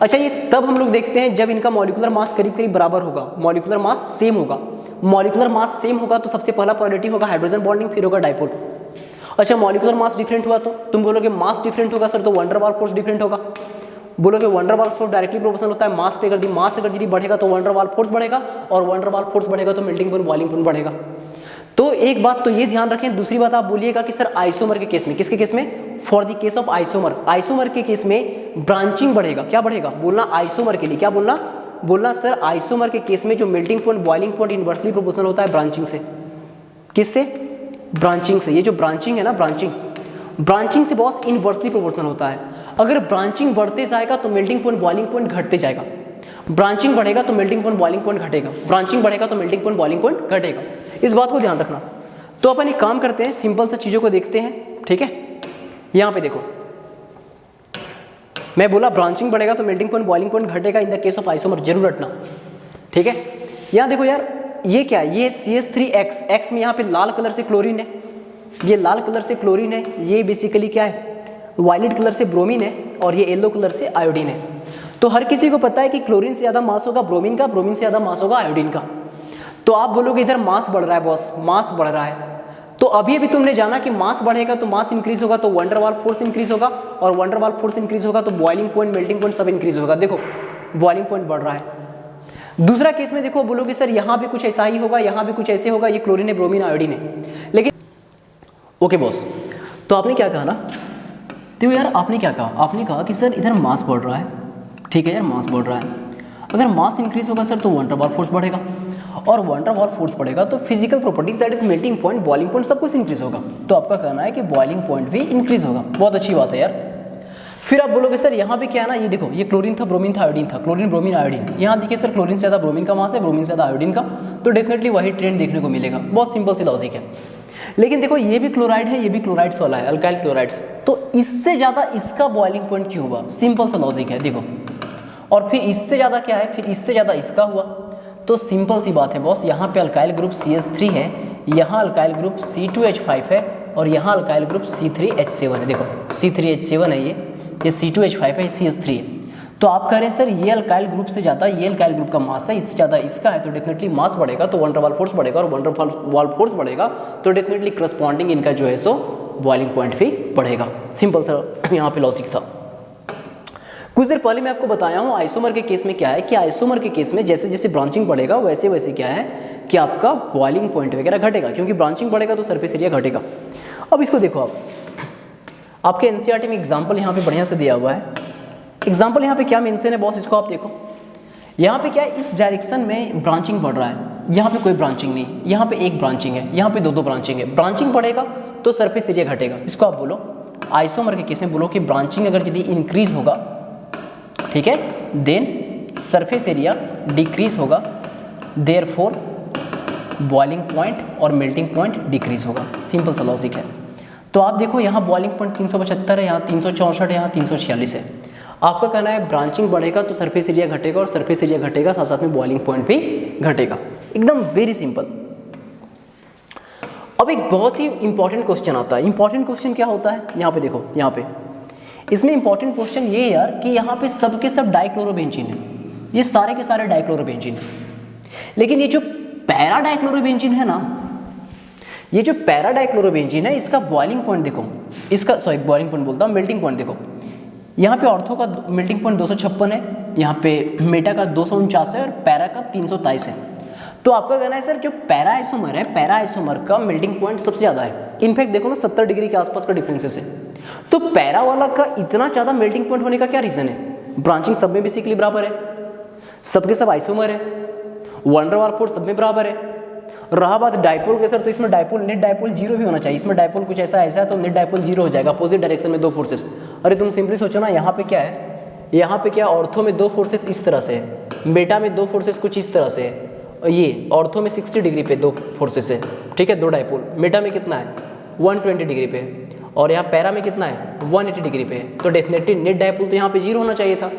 Speaker 1: अच्छा, ये तब हम लोग देखते हैं जब इनका मॉलिक्यूलर मास करीब करीब बराबर होगा, मॉलिक्यूलर मास सेम होगा। मॉलिक्यूलर मास सेम होगा तो सबसे पहला प्रायोरिटी होगा हाइड्रोजन बॉन्डिंग, फिर होगा डाइपोल। अच्छा, मॉलिक्यूलर मास डिफरेंट हुआ तो तुम बोलोगे मास डिफरेंट होगा सर, तो वंडर वाल फोर्स डिफरेंट होगा। बोलोगे वंडर वाल फोर्स डायरेक्टली प्रोपोर्शनल होता है मास पे। अगर मास अगर यदि बढ़ेगा तो वंडर वाल फोर्स बढ़ेगा, और वंडर वाल फोर्स बढ़ेगा तो मेल्टिंग पॉइंट बॉइलिंग पॉइंट बढ़ेगा। तो एक बात तो ये ध्यान रखें। दूसरी बात आप बोलिएगा कि सर आइसोमर के केस में, किसके केस में? For the case of isomer, isomer के केस में ब्रांचिंग बढ़ेगा। क्या बढ़ेगा? बोलना आइसोमर के लिए क्या बोलना? बोलना सर आइसोमर के केस में जो melting point boiling point inversely proportional होता है ब्रांचिंग से। किससे? ब्रांचिंग से। ये जो ब्रांचिंग है ना, ब्रांचिंग से बॉस इनवर्सली प्रोपोर्शनल होता है। अगर ब्रांचिंग बढ़ते जाएगा तो मेल्टिंग पॉइंट बॉइलिंग पॉइंट घटते जाएगा। ब्रांचिंग बढ़ेगा तो मेल्टिंग पॉइंट बॉइलिंग पॉइंट घटेगा, ब्रांचिंग बढ़ेगा तो मेल्टिंग पॉइंट बॉइलिंग पॉइंट घटेगा। इस बात को ध्यान रखना। तो अपन एक काम करते हैं, सिंपल सा चीज़ों को देखते हैं, ठीक है। यहाँ पे देखो, मैं बोला ब्रांचिंग बढ़ेगा तो मेल्टिंग पॉइंट बॉइलिंग पॉइंट घटेगा in the case of isomer, जरूर रटना, ठीक है। यहाँ देखो यार, ये क्या है? ये CH3X, X में यहाँ पे लाल कलर से क्लोरीन है, ये लाल कलर से क्लोरीन है। ये बेसिकली क्या है? वायलेट कलर से ब्रोमीन है, और ये येलो कलर से आयोडीन है। तो हर किसी को पता है कि क्लोरीन से ज़्यादा मास होगा ब्रोमीन का, ब्रोमीन से ज़्यादा मास होगा आयोडीन का। तो आप बोलोगे इधर मास बढ़ रहा है बॉस, मास बढ़ रहा है। तो अभी तुमने जाना कि मास बढ़ेगा तो मास इंक्रीज होगा तो वंडर वाल फोर्स इंक्रीज होगा, और वंडर वाल फोर्स इंक्रीज होगा तो बॉइलिंग पॉइंट मेल्टिंग पॉइंट सब इंक्रीज होगा। देखो बॉइलिंग पॉइंट बढ़ रहा है। दूसरा केस में देखो, बोलोगे सर यहाँ भी कुछ ऐसा ही होगा, यहाँ भी कुछ ऐसे होगा, ये क्लोरीन है, ब्रोमीन, आयोडीन है। लेकिन ओके बॉस, तो आपने क्या कहा ना, देखो यार आपने क्या कहा? आपने कहा कि सर इधर मास बढ़ रहा है, ठीक है यार, मास बढ़ रहा है। अगर मास इंक्रीज होगा सर तो वंडर वाल फोर्स बढ़ेगा, और वंडर वाल फोर्स बढ़ेगा तो physical properties that is melting point boiling point सब कुछ इंक्रीज होगा। तो आपका कहना है कि बॉइलिंग पॉइंट भी इंक्रीज होगा। बहुत अच्छी बात है यार। फिर आप बोलोगे सर यहाँ पे क्या है ना, ये देखो, ये क्लोरीन था, ब्रोमीन था, आयोडीन था, क्लोरीन, ब्रोमीन, आयोडीन। यहाँ देखिए सर, क्लोरीन से ज़्यादा ब्रोमीन का मास है, ब्रोमीन से ज़्यादा आयोडीन का, तो डेफिनेटली वही ट्रेंड देखने को मिलेगा। बहुत सिंपल सी लॉजिक है। लेकिन देखो, ये भी क्लोराइड है, ये भी क्लोराइड्स वाला है, अल्काइल क्लोराइड्स, तो इससे ज़्यादा इसका बॉइलिंग पॉइंट क्यों हुआ? सिंपल सा लॉजिक है, देखो। और फिर इससे ज़्यादा क्या है? फिर इससे ज़्यादा इसका हुआ। तो सिंपल सी बात है बॉस, यहाँ पे अल्काइल ग्रुप CH3 है, यहाँ अल्काइल ग्रुप C2H5 है, और यहाँ अल्काइल ग्रुप C3H7 है। देखो C3H7 है, ये C2H5 है, CH3 है। तो आप कह रहे हैं सर ये अल्काइल ग्रुप से ज़्यादा ये अल्काइल ग्रुप का मास है, इससे ज़्यादा इसका है, तो डेफिनेटली मास बढ़ेगा तो वंडर वाल फोर्स बढ़ेगा, और वंडर वाल फोर्स बढ़ेगा तो डेफिनेटली करस्पॉन्डिंग इनका जो है सो बॉइलिंग पॉइंट भी बढ़ेगा। सिंपल सा यहाँ पे लॉजिक था। कुछ देर पहले मैं आपको बताया हूँ आइसोमर के केस में क्या है कि आइसोमर के केस में जैसे जैसे ब्रांचिंग बढ़ेगा वैसे वैसे क्या है कि आपका बॉइलिंग पॉइंट वगैरह घटेगा, क्योंकि ब्रांचिंग बढ़ेगा तो सरफेस एरिया घटेगा। अब इसको देखो, आप आपके एनसीईआरटी में एग्जाम्पल यहाँ पे बढ़िया से दिया हुआ है। एग्जाम्पल यहाँ पे क्या मेंशन है बॉस, इसको आप देखो। यहाँ पे क्या है, इस डायरेक्शन में ब्रांचिंग बढ़ रहा है, यहाँ पे कोई ब्रांचिंग नहीं, यहाँ पे एक ब्रांचिंग है, यहाँ पे दो ब्रांचिंग है। ब्रांचिंग बढ़ेगा तो सरफेस एरिया घटेगा। इसको आप बोलो आइसोमर के केस में बोलो कि ब्रांचिंग अगर यदि इंक्रीज होगा, ठीक है, देन सरफेस एरिया डिक्रीज होगा, देयरफॉर बॉइलिंग पॉइंट और मेल्टिंग पॉइंट डिक्रीज होगा। सिंपल सा लॉजिक है। तो आप देखो यहाँ बॉइलिंग पॉइंट 375 है, यहाँ 364 है, यहाँ 346 है। आपका कहना है ब्रांचिंग बढ़ेगा तो सरफेस एरिया घटेगा, और सरफेस एरिया घटेगा साथ साथ में बॉइलिंग पॉइंट भी घटेगा। एकदम वेरी सिंपल। अब एक बहुत ही इंपॉर्टेंट क्वेश्चन आता है। इंपॉर्टेंट क्वेश्चन क्या होता है, यहाँ पे देखो, यहाँ पे इसमें इंपॉर्टेंट क्वेश्चन ये है यार कि यहाँ पे सब के सब डाइक्लोरोबेंजीन है, ये सारे के सारे डाइक्लोरोबेंजीन है। लेकिन ये जो पैरा डाइक्लोरोबेंजीन है ना, ये जो पैरा डाइक्लोरोबेंजीन है, इसका बॉइलिंग पॉइंट देखो, इसका सॉरी बॉइलिंग पॉइंट बोलता हूँ, मेल्टिंग पॉइंट देखो। यहाँ पे ऑर्थो का मेल्टिंग पॉइंट 256 है, यहाँ पे मेटा का 249 है, और पैरा का 323 है। तो आपका कहना है सर जो पैरा आइसोमर है, पैरा आइसोमर का मेल्टिंग पॉइंट सबसे ज़्यादा है। इनफैक्ट देखो ना 70 डिग्री के आसपास का डिफरेंसेस है। तो पैरा वाला का इतना ज़्यादा मेल्टिंग पॉइंट होने का क्या रीज़न है? ब्रांचिंग सब में बेसिकली बराबर है, सबके सब आइसोमर है, वंडर वाल फोर्स सब में बराबर है। रहा बात डाइपोल के सर, तो इसमें डाइपोल नेट डाइपोल जीरो भी होना चाहिए। इसमें डाइपोल कुछ ऐसा है तो नेट डाइपोल जीरो हो जाएगा, अपोजिट डायरेक्शन में दो फोर्सेस। अरे तुम सिंपली सोचो ना, यहाँ पे क्या है, यहाँ पे क्या ऑर्थो में दो फोर्सेस इस तरह से है, बेटा में दो फोर्सेस कुछ इस तरह से है, ये ऑर्थो में 60 डिग्री पे दो फोर्सेस है, ठीक है, दो डायपोल। मेटा में कितना है 120 डिग्री पे है, और यहाँ पैरा में कितना है 180 डिग्री पे है। तो डेफिनेटली नेट डायपोल तो यहाँ पे 0 होना चाहिए था,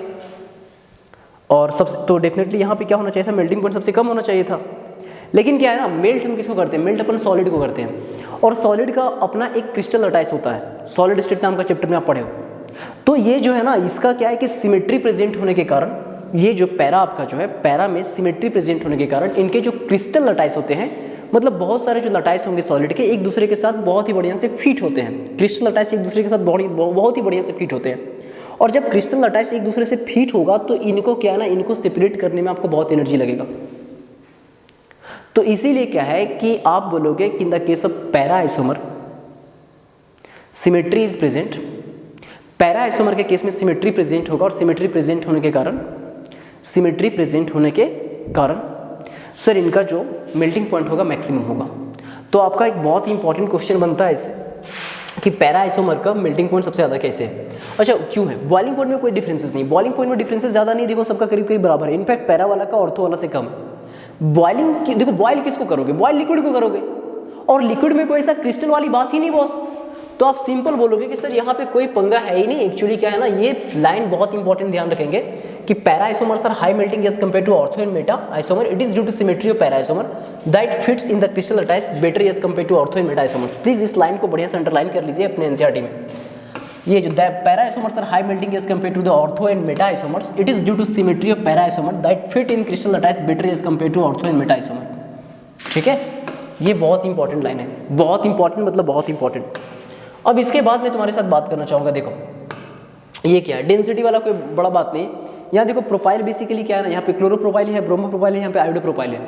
Speaker 1: और सबसे तो डेफिनेटली यहाँ पे क्या होना चाहिए था, मेल्टिंग पॉइंट सबसे कम होना चाहिए था। लेकिन क्या है ना, मेल्ट हम किसको करते हैं, मेल्ट अपन सॉलिड को करते हैं, और सॉलिड का अपना एक क्रिस्टल लटाइस होता है, सॉलिड स्टेट नाम का चैप्टर में आप पढ़े हो। तो ये जो है ना, इसका क्या है कि सिमेट्री प्रेजेंट होने के कारण, ये जो पैरा आपका जो है, पैरा में सिमेट्री प्रेजेंट होने के कारण इनके जो क्रिस्टल लटाइस होते हैं, मतलब बहुत सारे जो लटाइस होंगे सॉलिड के, एक दूसरे के साथ बहुत ही बढ़िया से फिट होते हैं। क्रिस्टल लटाइस एक दूसरे के साथ बहुत ही बढ़िया से फिट होते हैं, और जब क्रिस्टल लटाइस एक दूसरे से फिट होगा तो इनको क्या है ना, इनको सेपरेट करने में आपको बहुत एनर्जी लगेगा। तो इसीलिए क्या है कि आप बोलोगे कि in the case of para isomer symmetry is present. Para isomer के केस में सिमेट्री प्रेजेंट होगा, और सिमेट्री प्रेजेंट होने के कारण सर इनका जो मेल्टिंग पॉइंट होगा मैक्सिमम होगा। तो आपका एक बहुत ही इंपॉर्टेंट क्वेश्चन बनता है इससे कि पैरा आइसोमर का मेल्टिंग पॉइंट सबसे ज़्यादा कैसे है। अच्छा क्यों है, बॉइलिंग पॉइंट में कोई डिफरेंसेस नहीं, बॉइलिंग पॉइंट में डिफरेंसेस ज़्यादा नहीं, देखो सबका करीब करीब बराबर है। इनफैक्ट पैरा वाला का ऑर्थो वाला से कम है। बॉइलिंग की देखो, बॉइल किसको करोगे, बॉइल लिक्विड को करोगे, और लिक्विड में कोई ऐसा क्रिस्टल वाली बात ही नहीं बॉस। तो आप सिंपल बोलोगे कि सर यहाँ पे कोई पंगा है ही नहीं। एक्चुअली क्या है ना, ये लाइन बहुत इंपॉर्टेंट ध्यान रखेंगे कि para isomers are high melting as compare to ortho and meta isomer. It is due to symmetry of para isomer that fits in the crystal lattice better as compare to ortho and meta isomers. Please इस लाइन को बढ़िया से अंडरलाइन कर लीजिए अपने एनसीईआरटी में। ये जो para isomers are high melting as compare to the ortho and meta isomers, it is due to symmetry of para isomer that fit in crystal lattice better as compare to ortho and meta isomer. ठीक है, ये बहुत इंपॉर्टेंट लाइन है, बहुत इंपॉर्टेंट मतलब बहुत इंपॉर्टेंट। अब इसके बाद मैं तुम्हारे साथ बात करना चाहूँगा, देखो ये क्या है, डेंसिटी वाला कोई बड़ा बात नहीं। यहाँ देखो प्रोफाइल बेसिकली क्या है ना, यहाँ पे क्लोरो प्रोफाइल है, ब्रोमो प्रोफाइल है, यहाँ पे आयोडो प्रोफाइल है।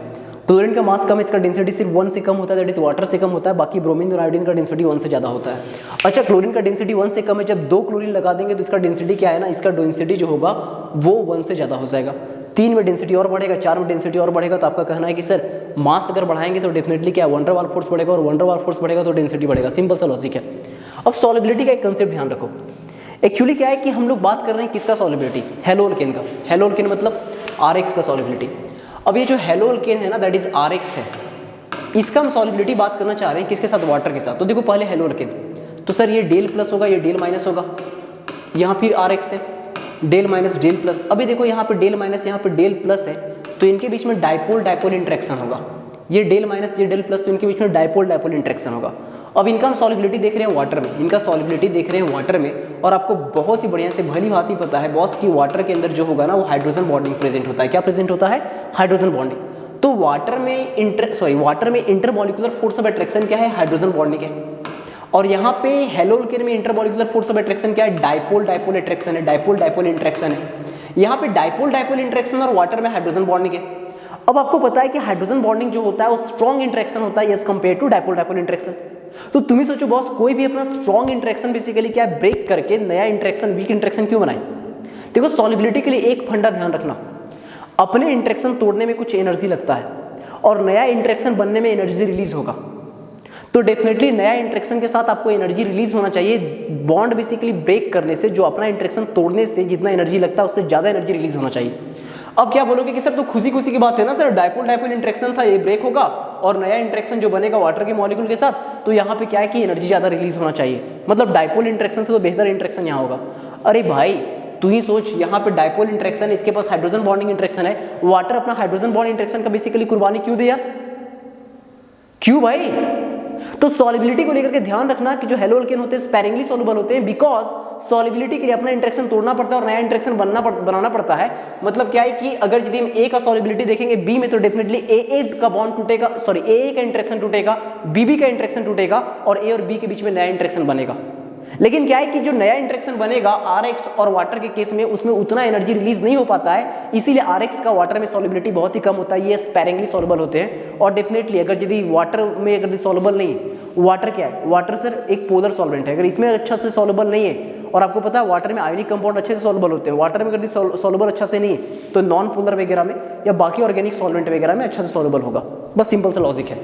Speaker 1: क्लोरीन का मास कम है, इसका डेंसिटी सिर्फ 1 से कम होता है, दैट इज वाटर से कम होता है। बाकी ब्रोमीन और आयोडीन का डेंसिटी 1 से ज़्यादा होता है। अच्छा क्लोरीन का डेंसिटी 1 से कम है, जब 2 क्लोरीन लगा देंगे तो इसका डेंसिटी क्या है ना, इसका डेंसिटी जो होगा वो 1 से ज़्यादा हो जाएगा। 3 में डेंसिटी और बढ़ेगा, 4 में डेंसिटी और बढ़ेगा। तो आपका कहना है कि सर मास अगर बढ़ाएंगे तो डेफिनेटली क्या वंडर वाल फोर्स बढ़ेगा, और वंडर वाल फोर्स बढ़ेगा तो डेंसिटी बढ़ेगा। सिंपल सा लॉजिक है। अब सॉलिबिलिटी का एक कंसेप्ट ध्यान रखो। एक्चुअली क्या है कि हम लोग बात कर रहे हैं किसका सॉलिबिलिटी, हेलोअल्केन का। हेलोअल्केन मतलब RX का सॉलिबिलिटी। अब ये जो हेलोअल्केन है ना, दैट इज RX है, इसका हम सॉलिबिलिटी बात करना चाह रहे हैं किसके साथ, वाटर के साथ। तो देखो पहले हेलोअल्केन, तो सर ये डेल प्लस होगा, ये डेल माइनस होगा, यहाँ फिर RX है, डेल माइनस डेल प्लस। अभी देखो यहाँ पे डेल माइनस, यहाँ पे डेल प्लस है, तो इनके बीच में डाइपोल डाइपोल इंटरेक्शन होगा। ये डेल माइनस ये डेल प्लस, तो इनके बीच में डाइपोल डाइपोल इंटरेक्शन होगा। अब इनका हम सॉलिबिलिटी देख रहे हैं वाटर में, इनका सॉलिबिलिटी देख रहे हैं वाटर में। और आपको बहुत ही बढ़िया से भली भांति पता है बॉस कि वाटर के अंदर जो होगा ना, वो हाइड्रोजन बॉन्डिंग प्रेजेंट होता है। क्या प्रेजेंट होता है, हाइड्रोजन बॉन्डिंग। तो वाटर में इंटरमॉलिक्यूलर फोर्स ऑफ अट्रैक्शन क्या है, हाइड्रोजन बॉन्डिंग है। और यहाँ पे हेलोअल्केन में इंटरमॉलिक्यूलर फोर्स ऑफ अट्रैक्शन क्या है, डाइपोल डाइपोल अट्रैक्शन है, डाइपोल डाइपोल इंटरेक्शन है। यहाँ पे डाइपोल डाइपोल इंटरेक्शन और वाटर में हाइड्रोजन बॉन्डिंग है। अब आपको पता है कि हाइड्रोजन बॉन्डिंग जो होता है वो स्ट्रॉन्ग इंटरेक्शन होता है as compare to dipole dipole interaction. तो तुम ही सोचो बॉस, कोई भी अपना स्ट्रॉन्ग इंटरेक्शन बेसिकली क्या है, ब्रेक करके नया इंटरेक्शन वीक इंटरेक्शन क्यों बनाए। देखो सॉलिबिलिटी के लिए एक फंडा ध्यान रखना, अपने इंटरेक्शन तोड़ने में कुछ एनर्जी लगता है और नया इंटरेक्शन बनने में एनर्जी रिलीज होगा। तो डेफिनेटली नया इंटरेक्शन के साथ आपको एनर्जी रिलीज होना चाहिए। बॉन्ड बेसिकली ब्रेक करने से, जो अपना इंटरेक्शन तोड़ने से जितना एनर्जी लगता है उससे ज़्यादा एनर्जी रिलीज होना चाहिए। अब क्या बोलोगे कि सर तो खुशी खुशी की बात है ना सर, डाइपोल डाइपोल इंटरेक्शन था, ये ब्रेक होगा और नया इंटरेक्शन जो बनेगा वाटर के मॉलिक्यूल के साथ, तो यहाँ पे क्या है कि एनर्जी ज़्यादा रिलीज होना चाहिए, मतलब डाइपोल इंटरेक्शन से तो बेहतर इंटरेक्शन यहाँ होगा। अरे भाई तू ही सोच, यहाँ पे डाइपोल इंटरेक्शन, इसके पास हाइड्रोजन बॉन्डिंग इंटरेक्शन है, वाटर अपना हाइड्रोजन बॉन्ड इंटरेक्शन का बेसिकली कुर्बानी क्यों दे यार, क्यों भाई। तो सॉलिबिलिटी को लेकर के ध्यान रखना कि जो हेलोअल्केन होते हैं स्पैरिंगली सॉल्युबल होते हैं, बिकॉज सॉलिबिलिटी के लिए अपना इंटरेक्शन तोड़ना पड़ता है और नया इंटरेक्शन बनाना पड़ता है। मतलब क्या है कि अगर यदि हम ए का सॉलिबिलिटी देखेंगे बी में, तो डेफिनेटली ए का बॉन्ड टूटेगा, सॉरी ए का इंटरेक्शन टूटेगा, बी का इंटरेक्शन टूटेगा और ए और बी के बीच में नया इंटरेक्शन बनेगा। लेकिन क्या है कि जो नया इंटरेक्शन बनेगा RX और वाटर के केस में, उसमें उतना एनर्जी रिलीज नहीं हो पाता है, इसीलिए RX का वाटर में सॉलिबिलिटी बहुत ही कम होता है, ये स्पैरिंगली सॉल्युबल होते हैं। और डेफिनेटली अगर यदि वाटर में अगर सॉल्युबल नहीं, वाटर क्या है, वाटर सर एक पोलर सॉल्वेंट है, अगर इसमें अच्छा से सॉल्युबल नहीं है, और आपको पता है वाटर में आयनिक कंपाउंड अच्छे से सॉल्युबल होते हैं, वाटर में अगर सॉल्युबल अच्छा से नहीं है तो नॉन पोलर वगैरह में या बाकी ऑर्गेनिक सॉल्वेंट वगैरह में अच्छा से सॉल्युबल होगा। बस सिंपल सा लॉजिक है।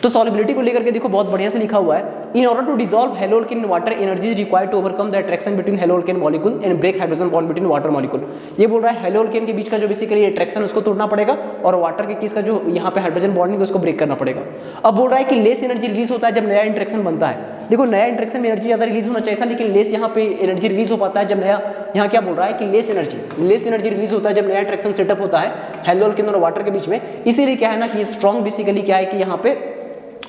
Speaker 1: तो सॉल्युबिलिटी को लेकर के देखो बहुत बढ़िया से लिखा हुआ है, in order to dissolve halo alkane in water energy is required to overcome the attraction between halo alkane molecule and break hydrogen bond between water molecule. ये बोल रहा है हेलो अल्केन के बीच का जो बेसिकली अट्रैक्शन उसको तोड़ना पड़ेगा और वाटर के केस का जो यहाँ पे हाइड्रोजन बॉन्डिंग उसको ब्रेक करना पड़ेगा। अब बोल रहा है कि लेस एनर्जी रिलीज होता है जब नया इंट्रैक्शन बनता है। देखो नया इंट्रैक्शन में एनर्जी ज्यादा रिलीज होना चाहिए था, लेकिन लेस यहाँ पे एनर्जी रिलीज हो पाता है जब नया, यहाँ क्या बोल रहा है कि लेस एनर्जी रिलीज होता है जब नया इंट्रैक्शन सेटअप होता है हेलो अल्केन और वाटर के बीच में। इसीलिए क्या है ना कि ये स्ट्रॉन्ग बेसिकली क्या है कि यहाँ पे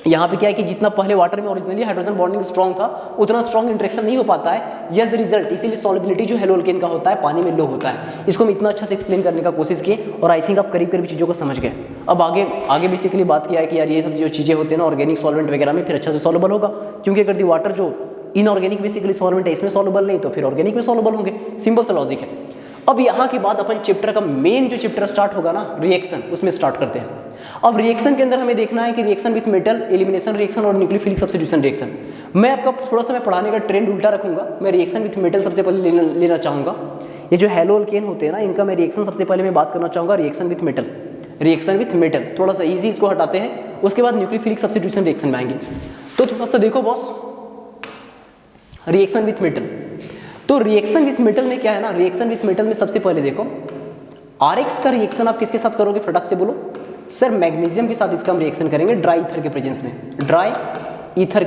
Speaker 1: क्या है कि जितना पहले वाटर में ओरिजिनली हाइड्रोजन बॉन्डिंग स्ट्रॉन्ग था उतना स्ट्रॉन्ग इंट्रैक्शन नहीं हो पाता है। यस द रिजल्ट, इसीलिए सॉल्युबिलिटी जो हेलो अल्केन का होता है पानी में लो होता है। इसको हम इतना अच्छा से एक्सप्लेन करने का कोशिश किए और आई थिंक आप करीब करीब चीज़ों को समझ गए। अब आगे बेसिकली बात किया है कि यार ये सब जो चीज़ें होती है ना ऑर्गेनिक सॉल्वेंट वगैरह में फिर अच्छा से सॉल्युबल होगा, क्योंकि अगर दी वाटर जो इनऑर्गेनिक बेसिकली सॉल्वेंट है इसमें सॉल्युबल नहीं तो फिर ऑर्गेनिक में सॉल्युबल होंगे। सिंपल सा लॉजिक है। अब यहाँ के बाद अपन चैप्टर का मेन जो चैप्टर स्टार्ट होगा ना रिएक्शन, उसमें स्टार्ट करते हैं। अब रिएक्शन के अंदर हमें देखना है कि reaction with metal, elimination reaction और न्यूक्लियोफिलिक सब्स्टिट्यूशन रिएक्शन। मैं आपका थोड़ा सा मैं पढ़ाने का ट्रेंड उल्टा रखूंगा। मैं रिएक्शन विथ मेटल सबसे पहले लेना चाहूँगा। ये जो हेलो अल्केन होते हैं ना इनका मैं रिएक्शन सबसे पहले मैं बात करना चाहूँगा रिएक्शन विथ मेटल। थोड़ा सा ईजी इसको हटाते हैं, उसके बाद न्यूक्लियोफिलिक सब्स्टिट्यूशन रिएक्शन में आएंगे। तो थोड़ा सा देखो बॉस, रिएक्शन विथ मेटल। तो रिएक्शन विथ मेटल में क्या है ना, रिएक्शन विथ मेटल में सबसे पहले देखो आरएक्स का रिएक्शन आप किसके साथ करोगे, फटाक से बोलो सर। मैग्नीशियम के साथ इसका हम रिएक्शन करेंगे ड्राई ईथर के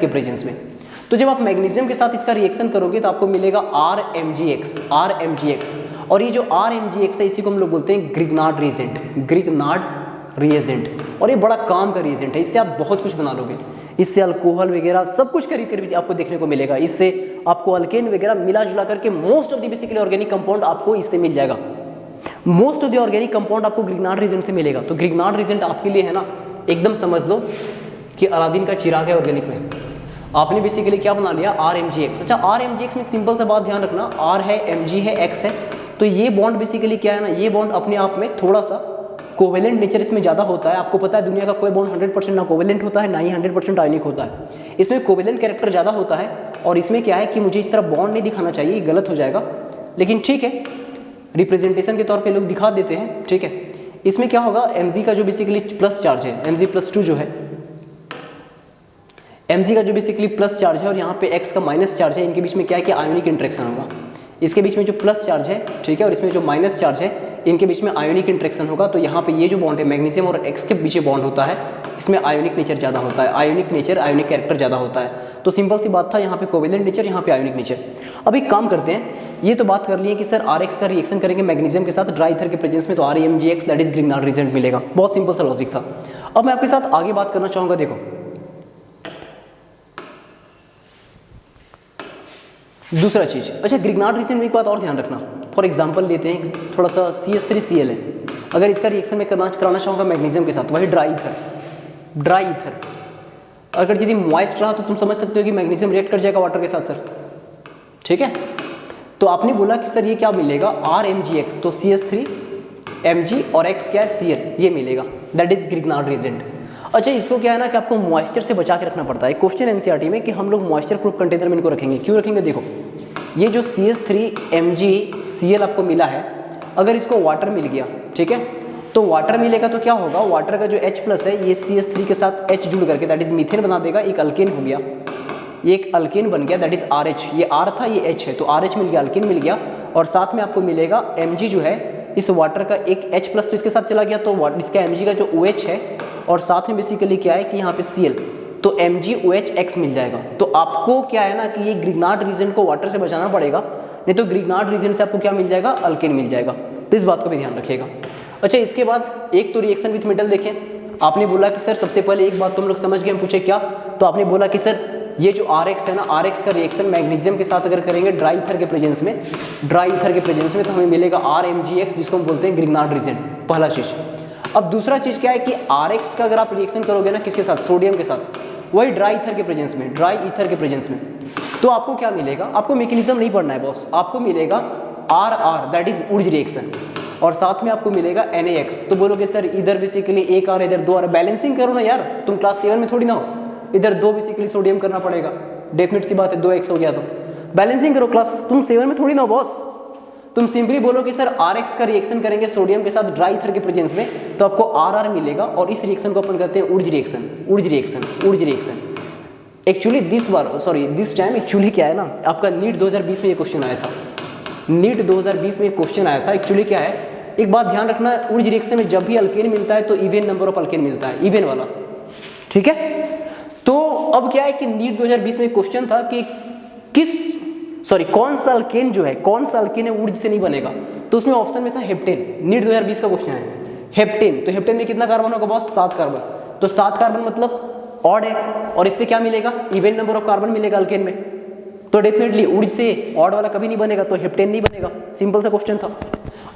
Speaker 1: प्रेजेंस में, तो जब आप मैग्नीशियम के साथ इसका रिएक्शन करोगे तो आपको मिलेगा RMgX। और ये जो RMgX है इसी को हम लोग बोलते हैं ग्रिग्नार्ड रिएजेंट। और ये बड़ा काम का रिएजेंट है, इससे आप बहुत कुछ बना लोगे। इससे अल्कोहल वगैरह सब कुछ करीब करीब आपको देखने को मिलेगा। इससे आपको अल्केन वगैरह मिला जुला करके most of the basically organic compound आपको इससे मिल जाएगा। Most of the organic compound आपको ग्रिग्नार्ड रिएजेंट से मिलेगा। तो ग्रिग्नार्ड रिएजेंट आपके लिए है ना एकदम समझ लो कि अलादीन का चिराग है ऑर्गेनिक में। आपने बेसिकली क्या बना लिया RMgX। अच्छा RMgX में एक सिंपल सा बात ध्यान रखना, R है, Mg है, X है। तो ये बॉन्ड बेसिकली क्या है ना, ये बॉन्ड अपने आप में थोड़ा सा कोवेलेंट नेचर इसमें ज़्यादा होता है। आपको पता है दुनिया का कोई बॉन्ड 100% ना कोवेलेंट होता है ना ही 100% आयनिक होता है। इसमें कोवेलेंट कैरेक्टर ज़्यादा होता है और इसमें क्या है कि मुझे इस तरह बॉन्ड नहीं दिखाना चाहिए, ये गलत हो जाएगा, लेकिन ठीक है रिप्रेजेंटेशन के तौर पे लोग दिखा देते हैं, ठीक है। इसमें क्या होगा, Mg का जो बेसिकली प्लस चार्ज है, Mg+2 जो है, Mg का जो बेसिकली प्लस चार्ज है और यहाँ पे X का माइनस चार्ज है, इनके बीच में क्या है कि आयोनिक इंट्रैक्शन होगा। इसके बीच में जो प्लस चार्ज है, ठीक है, और इसमें जो माइनस चार्ज है इनके बीच में आयोनिक इंट्रैक्शन होगा। तो यहाँ पे ये जो बॉन्ड है मैग्नीशियम और X के बीच बॉन्ड होता है, इसमें आयोनिक नेचर ज़्यादा होता है, आयोनिक कैरेक्टर ज़्यादा होता है। तो सिंपल सी बात था, यहाँ पे कोवेलेंट नेचर, यहाँ पे आयोनिक नेचर। अब एक काम करते हैं, ये तो बात कर लिए कि सर RX का रिएक्शन करेंगे मैग्नीशियम के साथ ड्राई ईथर के प्रेजेंस में, तो RMgX that is Grignard reagent मिलेगा। बहुत सिंपल सा लॉजिक था। अब मैं आपके साथ आगे बात करना चाहूँगा। देखो दूसरा चीज, अच्छा ग्रिग्नार्ड रिएजेंट में एक बात और ध्यान रखना। फॉर एग्जांपल लेते हैं थोड़ा सा CH3Cl है, अगर इसका रिएक्शन मैं कराना चाहूँगा मैग्नीशियम के साथ, वही ड्राई ईथर। अगर यदि मॉइस्ट रहा तो तुम समझ सकते हो कि मैग्नीशियम रिएक्ट कर जाएगा वाटर के साथ सर, ठीक है। तो आपने बोला कि सर ये क्या मिलेगा RMgX, तो CH3 Mg और X क्या है Cl, ये मिलेगा, दैट इज ग्रिग्नार्ड रिएजेंट। अच्छा इसको क्या है ना कि आपको मॉइस्चर से बचा के रखना पड़ता है। क्वेश्चन NCERT में कि हम लोग मॉइस्चर प्रूफ कंटेनर में इनको रखेंगे, क्यों रखेंगे, देखो ये जो CH3 MgCl आपको मिला है, अगर इसको वाटर मिल गया, ठीक है, तो वाटर मिलेगा तो क्या होगा, वाटर का जो H+ है ये CH3 के साथ H जुड़ करके दैट इज मीथेन बना देगा, एक अल्केन हो गया, ये एक अल्केन बन गया दैट इज RH। ये R था, ये H है, तो RH मिल गया, अल्केन मिल गया, और साथ में आपको मिलेगा Mg जो है इस वाटर का एक H+ तो इसके साथ चला गया, तो इसका Mg का जो OH है और साथ में बेसिकली क्या है कि यहाँ पे Cl, तो MgOH मिल जाएगा। तो आपको क्या है ना कि ये ग्रिग्नार्ड रिएजेंट को वाटर से बचाना पड़ेगा, नहीं तो ग्रिग्नार्ड रिएजेंट से आपको क्या मिल जाएगा, अल्केन मिल जाएगा। तो इस बात को भी ध्यान रखिएगा। अच्छा इसके बाद एक तो रिएक्शन विथ मेटल देखें। आपने बोला कि सर सबसे पहले एक बात तो हम लोग समझ गए, हम पूछे क्या, तो आपने बोला कि सर ये जो RX है ना, RX का रिएक्शन मैग्नीशियम के साथ अगर करेंगे ड्राई ईथर के प्रेजेंस में, तो हमें मिलेगा RMgX, जिसको हम बोलते हैं ग्रिग्नार्ड रिएजेंट, पहला चीज। अब दूसरा चीज क्या है कि RX का अगर आप रिएक्शन करोगे ना किसके साथ, सोडियम के साथ, वही ड्राई ईथर के प्रेजेंस में, तो आपको क्या मिलेगा, आपको मैकेनिज्म नहीं पढ़ना है बॉस, आपको मिलेगा RR that is Urja reaction, और साथ में आपको मिलेगा NaX। तो बोलोगे सर इधर बेसिकली एक R इधर 2 R, बैलेंसिंग करो ना यार, तुम क्लास 7 में थोड़ी ना हो, इधर 2 बेसिकली सोडियम करना पड़ेगा, डेफिनेट सी बात है, 2X हो गया तो बैलेंसिंग करो, क्लास तुम 7 में थोड़ी ना हो बॉस, तुम सिंपली बोलो कि सर RX का रिएक्शन करेंगे सोडियम के साथ ड्राई ईथर के प्रेजेंस में तो आपको RR मिलेगा, और इस रिएक्शन को अपन कहते हैं Wurtz reaction. Wurtz reaction, Wurtz reaction. Actually this time actually क्या है ना, आपका नीट 2020 में ये क्वेश्चन आया था। नीट 2020 में क्वेश्चन आया था। एक्चुअली क्या है, एक बात ध्यान रखना, ऊर्ज रिएक्शन में जब भी अल्केन मिलता है तो इवन नंबर ऑफ अल्केन मिलता है, इवन वाला, ठीक है। तो अब क्या है कि नीट 2020 में क्वेश्चन था कि कौन सा अल्केन जो है, कौन सा अल्केन है ऊर्ज से नहीं बनेगा, तो उसमें ऑप्शन में था हेप्टेन। नीट 2020 का क्वेश्चन है हेप्टेन। तो हेप्टेन में कितना कार्बन होगा बॉस? 7 कार्बन। तो 7 कार्बन मतलब ऑड है, और इससे क्या मिलेगा? इवन नंबर ऑफ कार्बन मिलेगा अल्केन में। तो डेफिनेटली ऊर्ज से ऑड वाला कभी नहीं बनेगा, तो हेप्टेन नहीं बनेगा। सिंपल सा क्वेश्चन था।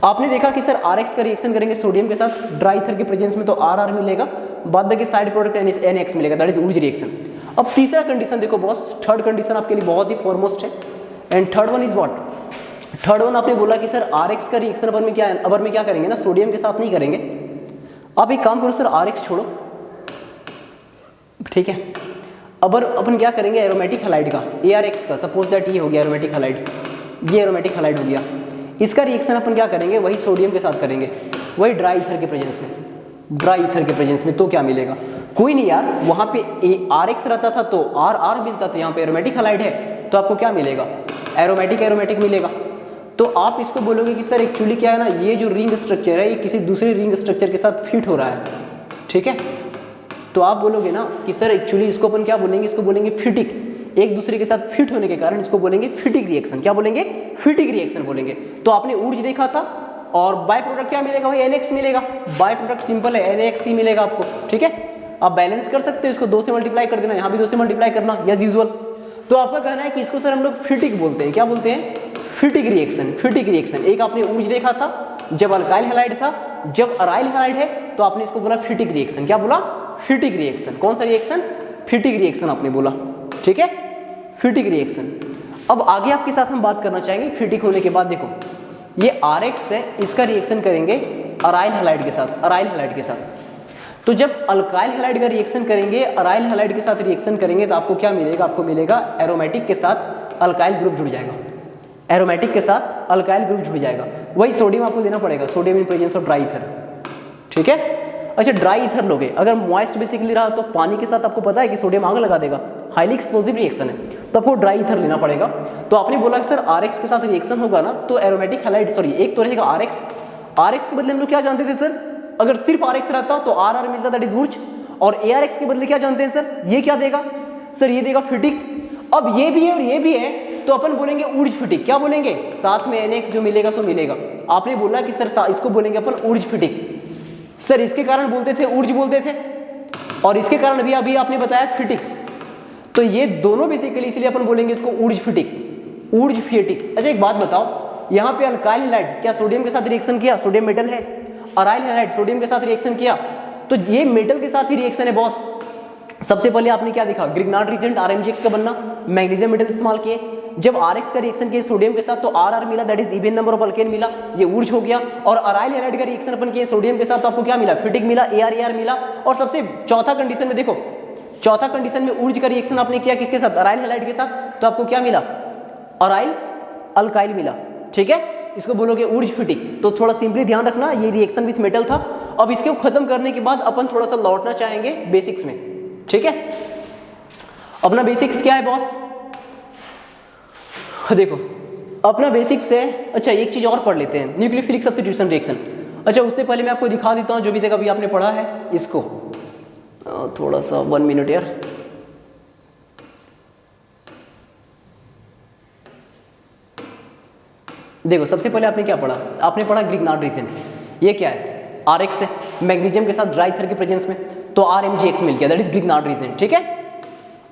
Speaker 1: आपने देखा कि सर RX का रिएक्शन करेंगे सोडियम के साथ ड्राई ईथर के प्रेजेंस में तो RR मिलेगा, बाद में साइड प्रोडक्ट NX मिलेगा, दैट इज ऊर्ज रिएक्शन। अब तीसरा कंडीशन देखो बॉस, थर्ड कंडीशन आपके लिए बहुत ही फॉरमोस्ट है, and third one is what? Third one आपने बोला कि सर RX का रिएक्शन अपन में क्या करेंगे ना, सोडियम के साथ नहीं करेंगे। आप एक काम करो सर, RX छोड़ो, ठीक है। अब अपन क्या करेंगे, एरोमेटिक हैलाइड का, ARX का, सपोज दैट ये हो गया एरोमेटिक हैलाइड, ये एरोमेटिक हैलाइड हो गया। इसका रिएक्शन अपन क्या करेंगे, वही सोडियम के साथ करेंगे, वही ड्राई ईथर के प्रेजेंस में, ड्राई ईथर के प्रेजेंस में। तो क्या मिलेगा? कोई नहीं यार, वहाँ पे RX रहता था तो RR मिलता था, यहाँ पे एरोमेटिक हैलाइड है तो आपको क्या मिलेगा? एरोमेटिक मिलेगा। तो आप इसको बोलोगे कि सर एक्चुअली क्या है ना, ये जो रिंग स्ट्रक्चर है ये किसी दूसरे रिंग स्ट्रक्चर के साथ फिट हो रहा है, ठीक है। तो आप बोलोगे ना कि सर एक्चुअली इसको अपन क्या बोलेंगे, इसको बोलेंगे फिटिक। एक दूसरे के साथ फिट होने के कारण इसको बोलेंगे फिटिक रिएक्शन। क्या बोलेंगे? फिटिक रिएक्शन बोलेंगे। तो आपने ऊर्ज देखा था, और बाय प्रोडक्ट क्या मिलेगा? वही NX मिलेगा। बाय प्रोडक्ट सिंपल है, NX ही मिलेगा आपको, ठीक है। आप बैलेंस कर सकते हो, इसको 2 से मल्टीप्लाई कर देना, यहाँ भी 2 से मल्टीप्लाई करना, एज यूजुअल। तो आपका कहना है कि इसको सर हम लोग फिटिक बोलते हैं। क्या बोलते हैं? फिटिक रिएक्शन। फिटिक रिएक्शन। एक आपने ऊर्ज देखा था जब अल्काइल हैलाइड था, जब अराइल हैलाइड है तो आपने इसको बोला फिटिक रिएक्शन। क्या बोला? फिटिक रिएक्शन। कौन सा रिएक्शन? फिटिक रिएक्शन आपने बोला, ठीक है, फिटिक रिएक्शन। अब आगे आपके साथ हम बात करना चाहेंगे फिटिक होने के बाद। देखो ये RX है, इसका रिएक्शन करेंगे अराइल हैलाइड के साथ, अराइल हैलाइड के साथ। तो जब अल्काइल हैलाइड का रिएक्शन करेंगे, अराइल हैलाइड के साथ रिएक्शन करेंगे तो आपको क्या मिलेगा? आपको मिलेगा एरोमेटिक के साथ अल्काइल ग्रुप जुड़ जाएगा, एरोमेटिक के साथ अल्काइल ग्रुप जुड़ जाएगा। वही सोडियम आपको देना पड़ेगा, sodium in presence of dry ether, ठीक है। अच्छा ट्राई ईथर लोगे, अगर मॉइस्ट बेसिकली रहा तो पानी के साथ आपको पता है कि सोडियम आग लगा देगा, हाईली एक्सप्लोसिव रिएक्शन है, तो आपको ड्राई ईथर लेना पड़ेगा। तो आपने बोला कि सर RX के साथ रिएक्शन होगा ना तो एरोमेटिक हैलाइड, सॉरी एक तो रहेगा RX के बदले हम लोग क्या जानते थे सर, अगर सिर्फ RX रहता तो RR मिलता, दैट इज ऊर्ज, और ARX के बदले क्या जानते हैं सर, ये क्या देगा सर, ये देगा फिटिक। अब ये भी है और ये भी है तो अपन बोलेंगे ऊर्ज फिटिक। क्या बोलेंगे? साथ में NX जो मिलेगा सो मिलेगा। आपने बोला कि सर इसको बोलेंगे अपन ऊर्ज फिटिक। सर इसके कारण बोलते थे ऊर्ज बोलते थे, और इसके कारण भी अभी आपने बताया फिटिक। तो ये दोनों बेसिकली इसलिए अपन बोलेंगे इसको ऊर्ज फिटिक, ऊर्ज फिटिक। अच्छा एक बात बताओ, यहाँ पे अल्काइल हैलाइड क्या सोडियम के साथ रिएक्शन किया? सोडियम मेटल है। अराइल हैलाइड सोडियम के साथ रिएक्शन किया, तो ये मेटल के साथ ही रिएक्शन है बॉस। सबसे पहले आपने क्या देखा? ग्रिग्नार्ड रिएजेंट RMgX का बनना, मैग्नीशियम मेटल इस्तेमाल किए। जब RX का रिएक्शन किया सोडियम के साथ तो RR मिला, that is even number of alkane मिला, ये ऊर्ज हो गया। और अराइल हैलाइड का रिएक्शन अपन किए सोडियम के साथ तो आपको क्या मिला? फिटिक मिला, AR मिला। और सबसे चौथा कंडीशन में देखो, चौथा कंडीशन में ऊर्ज का रिएक्शन आपने किया किसके साथ? अराइल हैलाइड के साथ, तो आपको क्या मिला? अराइल अल्काइल मिला, ठीक है। इसको बोलोगे ऊर्ज फिटिक। तो थोड़ा सिंपली ध्यान रखना, ये रिएक्शन विथ मेटल था। अब इसको खत्म करने के बाद अपन थोड़ा सा लौटना चाहेंगे बेसिक्स में, ठीक है। अपना बेसिक्स क्या है बॉस? देखो अपना बेसिक्स है, अच्छा एक चीज और पढ़ लेते हैं, न्यूक्लियोफिलिक सब्स्टिट्यूशन रिएक्शन। अच्छा उससे पहले मैं आपको दिखा देता हूं जो भी तक अभी आपने पढ़ा है इसको, थोड़ा सा 1 मिनट यार। देखो सबसे पहले आपने क्या पढ़ा? आपने पढ़ा ग्रिग्नार्ड रिएजेंट। ये क्या है? RX है, मैग्नीशियम के साथ ड्राई ईथर के प्रेजेंस में, तो RMgX मिल गया, दैट इज ग्रिग्नार्ड रिएजेंट, ठीक है।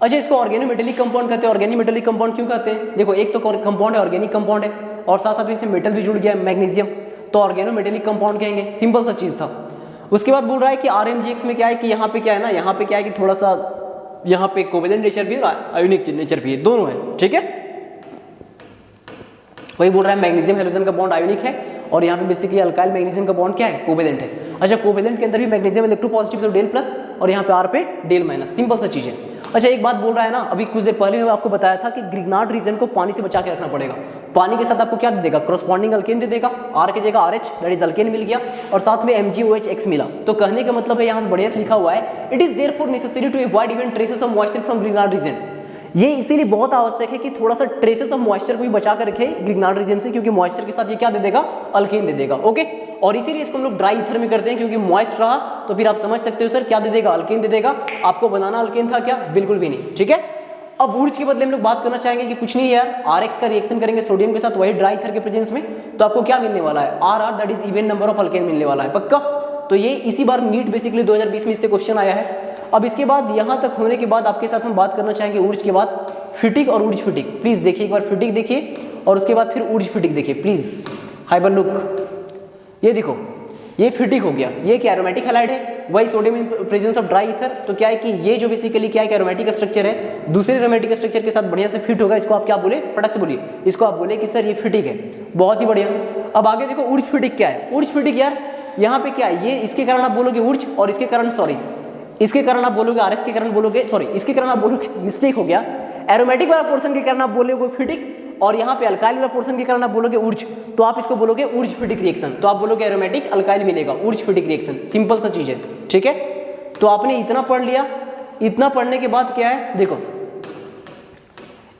Speaker 1: अच्छा इसको ऑर्गेनोमेटेलिक कंपाउंड कहते हैं। ऑर्गेनोमेटेलिक कंपाउंड क्यों कहते हैं? देखो एक तो कंपाउंड है, ऑर्गेनिक कंपाउंड है, और साथ साथ इसमें मेटल भी जुड़ गया है, मैग्नीशियम, तो ऑर्गेनोमेटेलिक कंपाउंड कहेंगे। सिंपल सा चीज था। उसके बाद बोल रहा है कि RMgX में क्या है कि यहाँ पे क्या है ना, यहाँ पे क्या है कि थोड़ा सा यहाँ पे कोवेलेंट नेचर भी है, आयोनिक नेचर भी है, दोनों है, ठीक है। वही बोल रहा है मैग्नीशियम हाइड्रोजन का बॉन्ड आयोनिक है, और यहाँ पे बेसिकली अल्काइल मैग्नीशियम का बॉन्ड क्या है? कोवेलेंट है। अच्छा कोवेलेंट के अंदर भी मैग्नीशियम इलेक्ट्रोपॉजिटिव तो डेल प्लस, और यहाँ पे R पे डेल माइनस, सिंपल सा चीज है। अच्छा एक बात बोल रहा है ना, अभी कुछ देर पहले मैं आपको बताया था कि ग्रिग्नार्ड रीजन को पानी से बचा के रखना पड़ेगा। पानी के साथ आपको क्या दे देगा, करस्पॉन्डिंग अल्केन दे देगा, आर की जगह RH दैट इज अल्केन मिल गया, और साथ में MgOH मिला। तो कहने का मतलब है यहाँ बढ़िया से लिखा हुआ है, it is therefore necessary to avoid even traces of moisture from Grignard reagent. ये इसीलिए बहुत आवश्यक है कि थोड़ा सा ट्रेसेस ऑफ मॉइस्चर को भी बचा कर रखे ग्रिग्नार्ड रीजन से, क्योंकि मॉइस्चर के साथ ये क्या दे देगा, अल्केन दे देगा। ओके, और इसीलिए इसको हम लोग ड्राई ईथर में करते हैं, क्योंकि मॉइस्ट रहा तो फिर आप समझ सकते हो सर क्या दे देगा, अल्केन दे देगा। आपको बनाना अल्केन था क्या, बिल्कुल भी नहीं। ठीक है, अब ऊर्ज के बदले हम लोग बात करना चाहेंगे कि कुछ नहीं है यार, RX का रिएक्शन करेंगे सोडियम के साथ वही ड्राई ईथर के प्रेजेंस में, तो आपको क्या मिलने वाला है, RR that is even number of alkane मिलने वाला है, पक्का। तो ये इसी बार नीट बेसिकली 2020 में इससे क्वेश्चन आया है। अब इसके बाद यहाँ तक होने के बाद आपके साथ हम बात करना चाहेंगे ऊर्ज के बाद फिटिक और ऊर्ज फिटिक। प्लीज देखिए एक बार फिटिक देखिए और उसके बाद फिर ऊर्ज फिटिक देखिए प्लीज। हाइपर लुक, ये देखो ये फिटिक हो गया, ये क्या एरोमेटिक हैलाइड है, वही sodium in presence of dry ether. तो क्या है कि ये जो बेसिकली क्या है कि एरोमेटिक स्ट्रक्चर है, दूसरे एरोमेटिक स्ट्रक्चर के साथ बढ़िया से फिट होगा। इसको आप क्या बोले, फटक से बोलिए, इसको आप बोले कि सर ये फिटिक है, बहुत ही बढ़िया। अब आगे देखो ऊर्ज फिटिक क्या है, ऊर्ज फिटिक यार यहाँ पे क्या है, ये इसके कारण आप बोलोगे ऊर्ज, और इसके कारण सॉरी इसके कारण आप बोलोगे RX के कारण बोलोगे, सॉरी इसके कारण आप बोलोगे, मिस्टेक हो गया, एरोमेटिक वाला पोर्शन के कारण आप बोलोगे फिटिक, और यहाँ पे अल्काइल वाला पोर्शन के कारण आप बोलोगे ऊर्ज, तो आप इसको बोलोगे ऊर्ज फिटिक रिएक्शन। तो आप बोलोगे एरोमेटिक अल्काइल मिलेगा, ऊर्ज फिटिक रिएक्शन, सिंपल सा चीज है। ठीक है, तो आपने इतना पढ़ लिया। इतना पढ़ने के बाद क्या है, देखो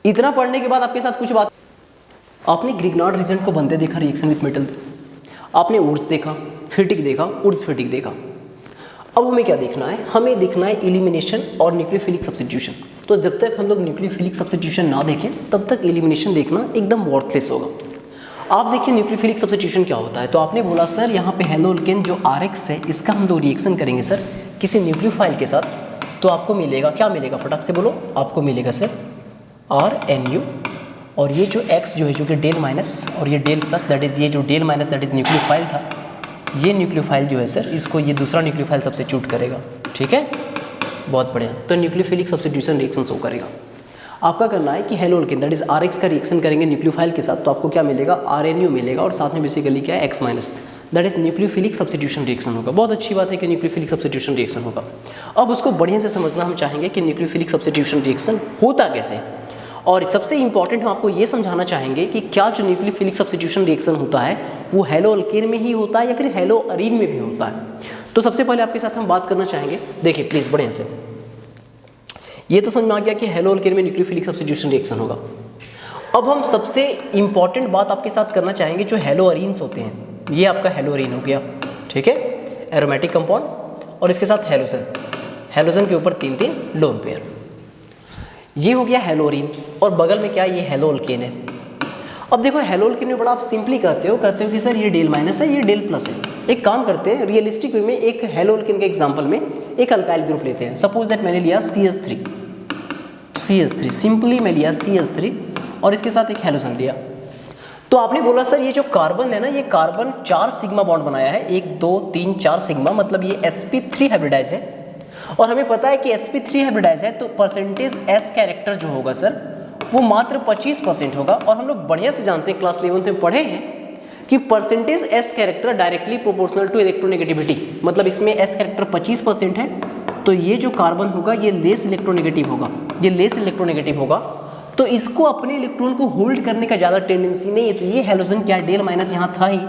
Speaker 1: इतना पढ़ने के बाद आपके साथ कुछ बात, आपने ग्रिग्नार्ड रीजन को बनते देखा रिएक्शन विथ मेटल, आपने ऊर्ज देखा, फिटिक देखा, ऊर्ज फिटिक देखा। अब हमें क्या देखना है, हमें देखना है एलिमिनेशन और न्यूक्लियोफिलिक सब्स्टिट्यूशन। तो जब तक हम लोग न्यूक्लियोफिलिक सब्स्टिट्यूशन ना देखें तब तक एलिमिनेशन देखना एकदम वर्थलेस होगा। आप देखिए न्यूक्लियोफिलिक सब्स्टिट्यूशन क्या होता है। तो आपने बोला सर यहाँ पे हेलो अल्केन जो RX है इसका हम लोग रिएक्शन करेंगे सर किसी न्यूक्लियोफाइल के साथ, तो आपको मिलेगा क्या मिलेगा, फटाक से बोलो, आपको मिलेगा सर RNU, और ये जो X जो है जो कि डेल माइनस और ये डेल प्लस दैट इज ये जो del minus that is nucleophile था, ये न्यूक्लियोफाइल जो है सर इसको ये दूसरा न्यूक्लियोफाइल सब्स्टिट्यूट करेगा। ठीक है, बहुत बढ़िया। तो न्यूक्लियोफिलिक सब्स्टिट्यूशन रिएक्शन शो करेगा। आपका करना है कि hello alkane that is RX का रिएक्शन करेंगे न्यूक्लियोफाइल के साथ, तो आपको क्या मिलेगा, RNU मिलेगा, और साथ में बेसिकली क्या है X minus that is nucleophilic substitution reaction होगा। बहुत अच्छी बात है कि न्यूक्लियोफिलिक सब्स्टिट्यूशन रिएक्शन होगा। अब उसको बढ़िया से समझना हम चाहेंगे कि न्यूक्लियोफिलिक सब्स्टिट्यूशन रिएक्शन होता कैसे, और सबसे इंपॉर्टेंट हम आपको ये समझाना चाहेंगे कि क्या जो न्यूक्लियोफिलिक सब्स्टिट्यूशन रिएक्शन होता है वो हेलो अल्केन में ही होता है या फिर हेलो अरीन में भी होता है। तो सबसे पहले आपके साथ हम बात करना चाहेंगे, देखिए प्लीज बढ़िया से, ये तो समझ में आ गया कि हेलो अल्केन में न्यूक्लियोफिलिक सब्स्टिट्यूशन रिएक्शन होगा। अब हम सबसे इंपॉर्टेंट बात आपके साथ करना चाहेंगे, जो हेलो अरीन्स होते हैं, ये आपका हेलो अरीन हो गया। ठीक है, एरोमेटिक कंपाउंड, और इसके साथ हेलोजन, हेलोजन के ऊपर 3-3 लोन पेयर, ये हो गया हेलो अरीन, और बगल में क्या, ये हेलो अल्केन है। अब देखो हेलो अल्केन में बड़ा आप सिंपली कहते हो कि सर ये डेल माइनस है, ये डेल प्लस है। एक काम करते हैं, रियलिस्टिक वे में एक हेलो अल्केन के एग्जांपल में एक अल्काइल ग्रुप लेते हैं। सपोज दैट मैंने लिया CH3, सिंपली मैं लिया CH3 और इसके साथ एक हेलोजन लिया। तो आपने बोला सर ये जो कार्बन है ना, ये कार्बन 4 सिग्मा बॉन्ड बनाया है, 1 2 3 4 सिग्मा, मतलब ये sp3 हाइब्रिडाइज है, और हमें पता है कि sp3 हाइब्रिडाइज है तो परसेंटेज S कैरेक्टर जो होगा सर वो मात्र 25% होगा। और हम लोग बढ़िया से जानते हैं, क्लास 11 में पढ़े हैं कि percentage S character directly proportional to electronegativity, मतलब इसमें S कैरेक्टर 25% है, तो ये जो कार्बन होगा ये लेस इलेक्ट्रोनेगेटिव होगा, ये लेस इलेक्ट्रोनेगेटिव होगा, तो इसको अपने इलेक्ट्रॉन को होल्ड करने का ज़्यादा टेंडेंसी नहीं है। तो ये हेलोजन क्या डेल माइनस यहाँ था ही,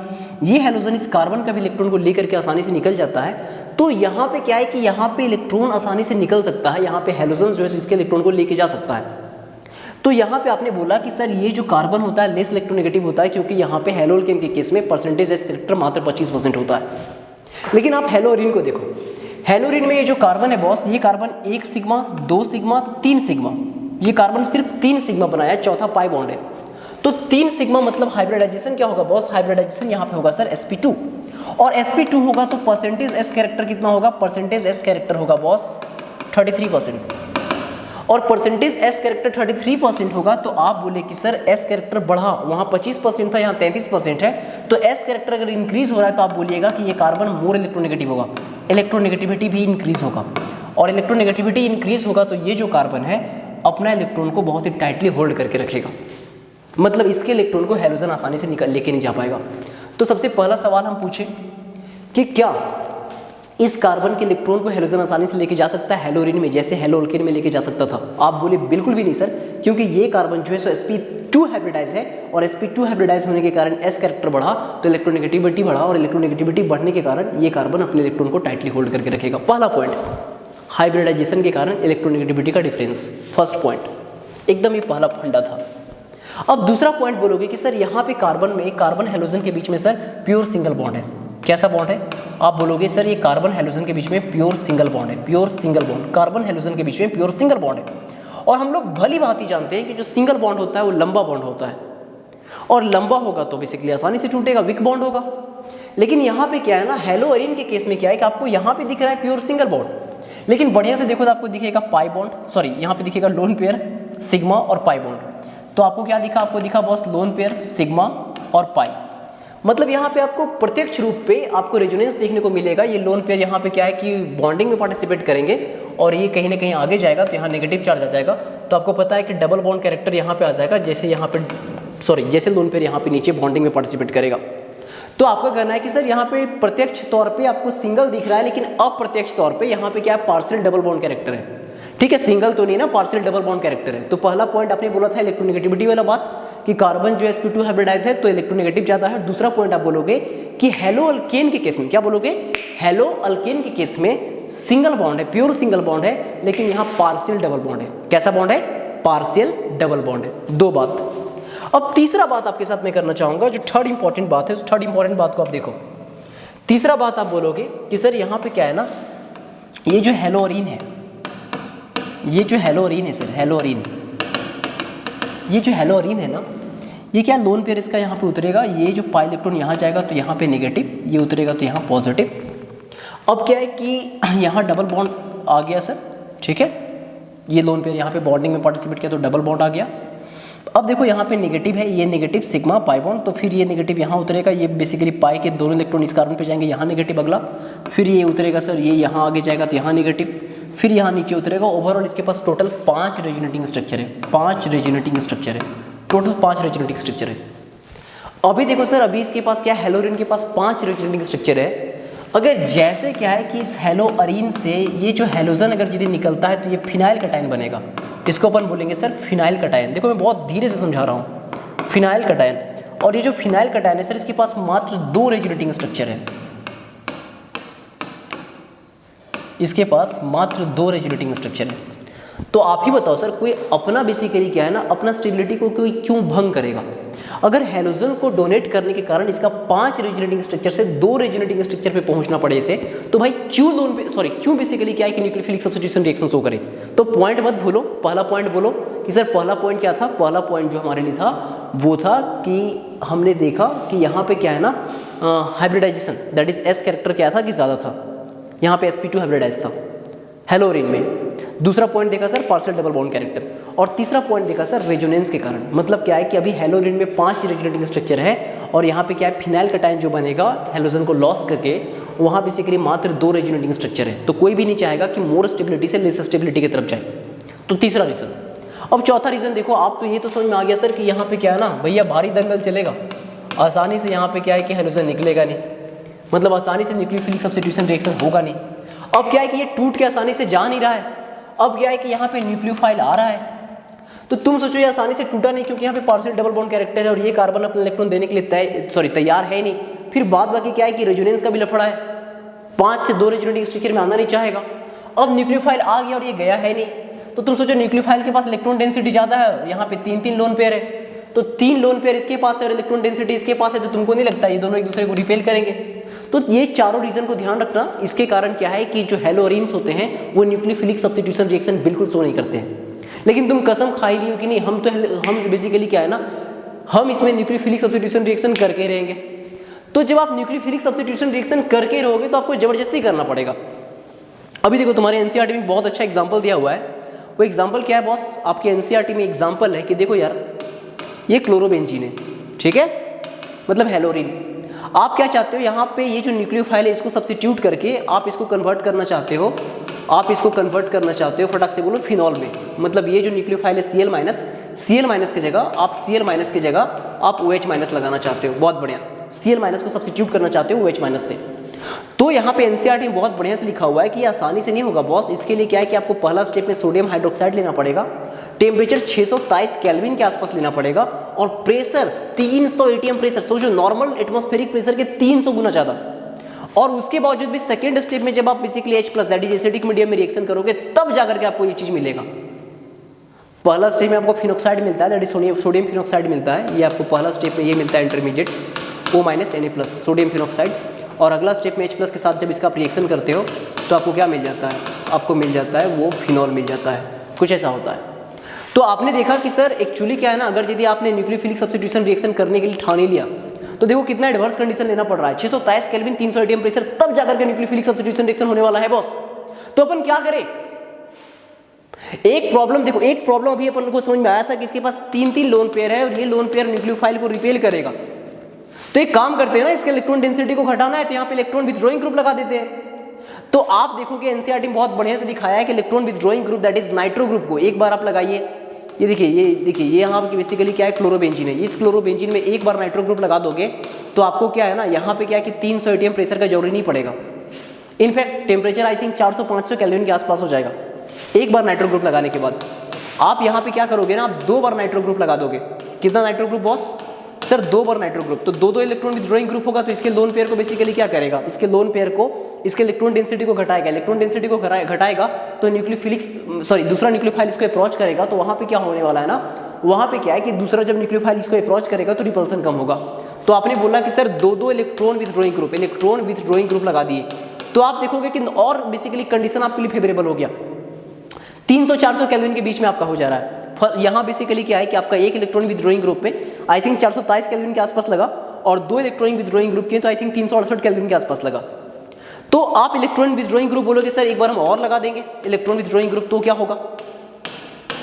Speaker 1: ये हेलोजन इस कार्बन का भी इलेक्ट्रॉन को लेकर के आसानी से निकल जाता है। तो यहाँ पे क्या है कि यहाँ पे इलेक्ट्रॉन आसानी से निकल सकता है, यहाँ पे हेलोजन जो है इसके इलेक्ट्रॉन को लेके जा सकता है। तो यहाँ पे आपने बोला कि सर ये जो कार्बन होता है लेस इलेक्ट्रोनेगेटिव होता है, क्योंकि यहाँ पे हेलो अल्केन के केस में परसेंटेज एस कैरेक्टर मात्र 25% होता है। लेकिन आप हेलो अरीन को देखो, हेलो अरीन में ये जो कार्बन है बॉस, ये कार्बन 1 सिग्मा 2 सिग्मा 3 सिग्मा, ये कार्बन सिर्फ 3 सिग्मा बनाया है, चौथा पाई बॉन्ड है। तो 3 सिग्मा मतलब हाइब्रिडाइजेशन क्या होगा बॉस, हाइब्रिडाइजेशन यहाँ पे होगा सर sp2, और sp2 होगा तो परसेंटेज एस कैरेक्टर कितना होगा, परसेंटेज एस कैरेक्टर होगा बॉस 33%, और परसेंटेज एस कैरेक्टर 33% होगा। तो आप बोले कि सर एस कैरेक्टर बढ़ा, वहाँ 25% था, यहाँ 33% है, तो एस कैरेक्टर अगर इंक्रीज हो रहा है तो आप बोलिएगा कि ये कार्बन मोर इलेक्ट्रोनेगेटिव होगा, इलेक्ट्रोनेगेटिविटी भी इंक्रीज होगा, और इलेक्ट्रोनेगेटिविटी इंक्रीज होगा तो ये जो कार्बन है अपना इलेक्ट्रॉन को बहुत ही टाइटली होल्ड करके रखेगा, मतलब इसके इलेक्ट्रॉन को हेलोजन आसानी से लेके नहीं जा पाएगा। तो सबसे पहला सवाल हम पूछे कि क्या इस कार्बन के इलेक्ट्रॉन को हेलोजन आसानी से लेके जा सकता है हेलोरिन में, जैसे हेलो अल्केन में लेके जा सकता था? आप बोले बिल्कुल भी नहीं सर, क्योंकि ये कार्बन जो है सो sp2 हाइब्रिडाइज है, और sp2 हाइब्रिडाइज होने के कारण s कैरेक्टर बढ़ा तो इलेक्ट्रोनेगेटिविटी बढ़ा, और इलेक्ट्रोनेगेटिविटी बढ़ने के कारण ये कार्बन अपने इलेक्ट्रॉन को टाइटली होल्ड करके रखेगा। पहला पॉइंट, हाइब्रिडाइजेशन के कारण इलेक्ट्रोनेगेटिविटी का डिफरेंस, फर्स्ट पॉइंट, एकदम ये पहला फंडा था। अब दूसरा पॉइंट बोलोगे कि सर यहाँ पे कार्बन में, कार्बन हेलोजन के बीच में सर प्योर सिंगल बॉन्ड है। कैसा बॉन्ड है? आप बोलोगे सर ये कार्बन हेलोजन के बीच में प्योर सिंगल बॉन्ड है, pure single bond, carbon halogen के बीच में प्योर सिंगल बॉन्ड है। और हम लोग भली भांति जानते हैं कि जो सिंगल बॉन्ड होता है वो लंबा बॉन्ड होता है, और लंबा होगा तो बेसिकली आसानी से टूटेगा, वीक बॉन्ड होगा। लेकिन यहाँ पे क्या है ना, हेलोअरीन के केस में क्या है कि आपको यहाँ पे दिख रहा है प्योर सिंगल बॉन्ड, लेकिन बढ़िया से देखो तो आपको दिखेगा पाई बॉन्ड, सॉरी यहाँ पे दिखेगा लोन पेयर सिग्मा और पाई बॉन्ड। तो आपको क्या दिखा? आपको दिखा बॉस लोन पेयर सिग्मा और पाई। मतलब यहाँ पे आपको प्रत्यक्ष रूप पे आपको रेजोनेंस देखने को मिलेगा। ये लोन पेयर यहाँ पे क्या है कि बॉन्डिंग में पार्टिसिपेट करेंगे, और ये कहीं ना कहीं आगे जाएगा तो यहाँ नेगेटिव चार्ज आ जाएगा। तो आपको पता है कि डबल बॉन्ड कैरेक्टर यहाँ पे आ जाएगा, जैसे यहाँ पे जैसे लोन पेयर यहाँ पे नीचे बॉन्डिंग में पार्टिसिपेट करेगा। तो आपका कहना है कि सर यहाँ पे प्रत्यक्ष तौर पे आपको सिंगल दिख रहा है, लेकिन अप्रत्यक्ष तौर पे यहाँ पे क्या है, पार्शियल डबल बॉन्ड कैरेक्टर है। ठीक है, सिंगल तो नहीं ना, पार्शियल डबल बॉन्ड कैरेक्टर है। तो पहला पॉइंट आपने बोला था इलेक्ट्रोनेगेटिविटी वाला बात, कि कार्बन जो sp2 हाइब्रिडाइज है तो इलेक्ट्रोनेगेटिव ज्यादा है। दूसरा पॉइंट आप बोलोगे कि हेलो अल्केन के केस में, क्या बोलोगे? हेलो अल्केन के केस में सिंगल बॉन्ड है, प्योर सिंगल बॉन्ड है, लेकिन यहाँ पार्शियल डबल बॉन्ड है। कैसा बॉन्ड है? पार्शियल डबल बॉन्ड है। दो बात। अब तीसरा बात आपके साथ मैं करना चाहूंगा, जो थर्ड इंपॉर्टेंट बात है, उस थर्ड इंपॉर्टेंट बात को आप देखो। तीसरा बात आप बोलोगे कि सर यहाँ पे क्या है ना, ये जो हेलोअरीन है, ये जो हेलोअरीन है सर, हेलोअरीन, ये जो हेलोअरीन है ना, ये क्या लोन पेयर इसका यहाँ पे उतरेगा, ये जो पाई इलेक्ट्रॉन यहाँ जाएगा तो यहाँ पे नेगेटिव, ये उतरेगा तो यहाँ पॉजिटिव। अब क्या है कि यहाँ डबल बॉन्ड आ गया सर, ठीक है, ये लोन पेयर यहाँ पे बॉन्डिंग में पार्टिसिपेट किया तो डबल बॉन्ड आ गया। अब देखो यहाँ पे नेगेटिव है, ये नेगेटिव सिग्मा पाई बॉन्ड, तो फिर ये नेगेटिव यहाँ उतरेगा, ये बेसिकली पाई के दोनों इलेक्ट्रॉन इस कार्बन पे जाएंगे, यहाँ नेगेटिव अगला, फिर ये उतरेगा सर, ये यहाँ आगे जाएगा तो यहाँ नेगेटिव, फिर यहाँ नीचे उतरेगा। ओवरऑल इसके पास टोटल 5 रेजोनेटिंग स्ट्रक्चर है, 5 रेजोनेटिंग स्ट्रक्चर है, टोटल 5 रेजोनेटिंग स्ट्रक्चर है। अभी देखो सर, अभी इसके पास क्या है, हेलोअरीन के पास 5 रेजोनेटिंग स्ट्रक्चर है। अगर जैसे क्या है कि इस हेलोअरीन से ये जो हेलोजन अगर यदि निकलता है तो ये फिनाइल कटायन बनेगा, इसको अपन बोलेंगे सर फिनाइल कटायन। देखो मैं बहुत धीरे से समझा रहा हूँ, फिनाइल कटायन। और ये जो फिनाइल कटायन है सर, इसके पास मात्र 2 रेजोनेटिंग स्ट्रक्चर है, इसके पास मात्र 2 रेजोनेटिंग स्ट्रक्चर है। तो आप ही बताओ सर, कोई अपना बेसिकली क्या है ना, अपना स्टेबिलिटी को कोई क्यों भंग करेगा? अगर हेलोजन को डोनेट करने के कारण इसका 5 रेजोनेटिंग स्ट्रक्चर से 2 रेजोनेटिंग स्ट्रक्चर पे पहुंचना पड़े इसे, तो भाई क्यों बेसिकली क्या है कि न्यूक्लियोफिलिक सब्स्टिट्यूशन रिएक्शन शो करे? तो पॉइंट मत भूलो, पहला पॉइंट बोलो कि सर पहला पॉइंट क्या था। पहला पॉइंट जो हमारे लिए था वो था कि हमने देखा कि यहाँ पे क्या है ना, hybridisation, that is S character क्या था कि ज़्यादा था, यहाँ पे sp2 हाइब्रिडाइज था हेलोअरीन में। दूसरा पॉइंट देखा sir partial double bond character, और तीसरा पॉइंट देखा सर रेजोनेंस के कारण। मतलब क्या है कि अभी हेलोअरीन में 5 रेजोनेटिंग स्ट्रक्चर है, और यहाँ पे क्या है, फिनाइल कटायन जो बनेगा हेलोजन को लॉस करके, वहाँ बेसिकली मात्र 2 रेजोनेटिंग स्ट्रक्चर है। तो कोई भी नहीं चाहेगा कि मोर स्टेबिलिटी से लेस स्टेबिलिटी की तरफ जाए। तो तीसरा रीजन। अब चौथा रीजन देखो, आप तो ये तो समझ में आ गया सर कि यहाँ पे क्या है ना भैया, भारी दंगल चलेगा, आसानी से यहाँ पे क्या है कि हेलोजन निकलेगा नहीं, मतलब आसानी से न्यूक्लियोफिलिक सब्स्टिट्यूशन रिएक्शन होगा नहीं। अब क्या है कि ये टूट के आसानी से जा नहीं रहा है, अब क्या है कि यहाँ पे न्यूक्लियोफाइल आ रहा है, तो तुम सोचो ये आसानी से टूटा नहीं, क्योंकि यहाँ पे पार्शियल डबल बॉन्ड कैरेक्टर है और ये कार्बन अपना इलेक्ट्रॉन देने के लिए तैयार है नहीं। फिर बाद बाकी क्या है कि रेजोनेंस का भी लफड़ा है, 5 से 2 रेजोनेटिंग स्ट्रक्चर में आना नहीं चाहेगा। अब न्यूक्लियोफाइल आ गया और ये गया है नहीं, तो तुम सोचो न्यूक्लियोफाइल के पास इलेक्ट्रॉन डेंसिटी ज़्यादा है, यहाँ पे 3 लोन पेयर है, तो 3 लोन पेयर इसके पास है और इलेक्ट्रॉन डेंसिटी इसके पास है, तो तुमको नहीं लगता ये दोनों एक दूसरे को रिपेल करेंगे? तो ये चारों रीजन को ध्यान रखना। इसके कारण क्या है कि जो हेलोअरीन्स होते हैं वो न्यूक्लियोफिलिक सब्स्टिट्यूशन रिएक्शन बिल्कुल शो नहीं करते हैं। लेकिन तुम कसम खाई लियो कि नहीं, हम बेसिकली क्या है ना, हम इसमें न्यूक्लियोफिलिक सब्स्टिट्यूशन रिएक्शन करके रहेंगे। तो जब आप न्यूक्लियोफिलिक सब्स्टिट्यूशन रिएक्शन करके रहोगे तो आपको जबरदस्ती करना पड़ेगा। अभी देखो तुम्हारे एनसीईआरटी में बहुत अच्छा एग्जाम्पल दिया हुआ है। वो एग्जाम्पल क्या है बॉस? आपके एनसीईआरटी में एग्जाम्पल है कि देखो यार, ये क्लोरोबेंजीन है, ठीक है, मतलब हेलोअरीन। आप क्या चाहते हो, यहाँ पे ये जो न्यूक्लियोफाइल है इसको सब्स्टिट्यूट करके आप इसको कन्वर्ट करना चाहते हो, फटाक से बोलो फिनॉल में। मतलब ये जो न्यूक्लियोफाइल है Cl- की जगह आप Cl- की जगह आप OH- लगाना चाहते हो। बहुत बढ़िया, Cl- को सब्स्टिट्यूट करना चाहते हो OH- से। तो यहाँ पे एनसीईआरटी में बहुत बढ़िया से लिखा हुआ है कि ये आसानी से नहीं होगा बॉस। इसके लिए क्या है कि आपको पहला स्टेप में सोडियम हाइड्रोक्साइड लेना पड़ेगा, टेम्परेचर 623 केल्विन के आसपास लेना पड़ेगा, और प्रेशर 300 एटीएम प्रेशर, सोचो नॉर्मल एटमॉस्फेरिक प्रेशर के 300 गुना ज़्यादा। और उसके बावजूद भी सेकेंड स्टेप में जब आप basically H+ that is acidic medium में रिएक्शन करोगे तब जाकर के आपको ये चीज़ मिलेगा। पहला स्टेप में आपको फिनॉक्साइड मिलता है, दैट इज सोडियम फिनॉक्साइड मिलता है, ये आपको पहला स्टेप में ये मिलता है intermediate O- Na+ sodium phenoxide. और अगला स्टेप में H+ के साथ जब इसका आप रिएक्शन करते हो तो आपको क्या मिल जाता है, आपको मिल जाता है वो फिनॉल मिल जाता है, कुछ ऐसा होता है। तो आपने देखा कि सर एक्चुअली क्या है ना, अगर यदि आपने न्यूक्लियोफिलिक सब्स्टिट्यूशन रिएक्शन करने के लिए ठान ही लिया तो देखो कितना एडवर्स कंडीशन लेना पड़ रहा है, 623 केल्विन 300 एटीएम प्रेशर, तब जाकर के न्यूक्लियोफिलिक सब्स्टिट्यूशन रिएक्शन होने वाला है बॉस। तो अपन क्या करें, एक प्रॉब्लम देखो, एक प्रॉब्लम अभी अपन को समझ में आया था कि इसके पास 3 लोन पेयर है और ये लोन पेयर न्यूक्लियोफाइल को रिपेल करेगा। तो एक काम करते हैं ना, इसके इलेक्ट्रॉन डेंसिटी को घटाना है तो यहाँ पे इलेक्ट्रॉन विथड्रॉइंग ग्रुप लगा देते हैं। तो आप देखोगे एनसीईआरटी में बहुत बढ़िया से दिखाया है कि electron withdrawing group that is nitro group को एक बार आप लगाइए, ये देखिए ये यहाँ पे बेसिकली क्या है, क्लोरोबेंजीन है। इस क्लोरोबेंजीन में एक बार नाइट्रो ग्रुप लगा दोगे तो आपको क्या है ना, यहाँ पे क्या है कि 300 एटीएम प्रेशर का जरूरी नहीं पड़ेगा। In fact temperature I think 400-500 kelvin के आसपास हो जाएगा एक बार नाइट्रो ग्रुप लगाने के बाद। आप यहाँ पे क्या करोगे ना, आप 2 बार नाइट्रो ग्रुप लगा दोगे। कितना नाइट्रो ग्रुप बॉस? सर 2 बार नाइट्रो ग्रुप, तो 2 इलेक्ट्रॉन विथड्रॉइंग ग्रुप होगा तो इसके लोन पेयर को बेसिकली क्या करेगा, इसके लोन पेयर को इसके इलेक्ट्रॉन डेंसिटी को घटाएगा। इलेक्ट्रॉन डेंसिटी को घटाएगा तो दूसरा न्यूक्लियोफाइल इसको अप्रोच करेगा, तो वहाँ पे क्या होने वाला है ना, वहाँ पे क्या है कि दूसरा जब न्यूक्लियोफाइल इसको अप्रोच करेगा तो रिपल्सन कम होगा। तो आपने बोला कि सर 2 इलेक्ट्रॉन विथड्रॉइंग ग्रुप लगा दिए, तो आप देखोगे कि और बेसिकली कंडीशन आपके लिए फेवरेबल हो गया, 300-400 केल्विन के बीच में आपका हो जा रहा है। यहाँ बेसिकली क्या है कि आपका एक इलेक्ट्रॉन विथड्रॉइंग ग्रुप पे आई थिंक 423 केल्विन के आसपास लगा, और 2 इलेक्ट्रॉन विथड्रॉइंग ग्रुप के तो आई थिंक 368 केल्विन के आसपास लगा। तो आप इलेक्ट्रॉन विथड्रॉइंग ग्रुप बोलोगे सर एक बार हम और लगा देंगे इलेक्ट्रॉन विथड्रॉइंग ग्रुप, तो क्या होगा?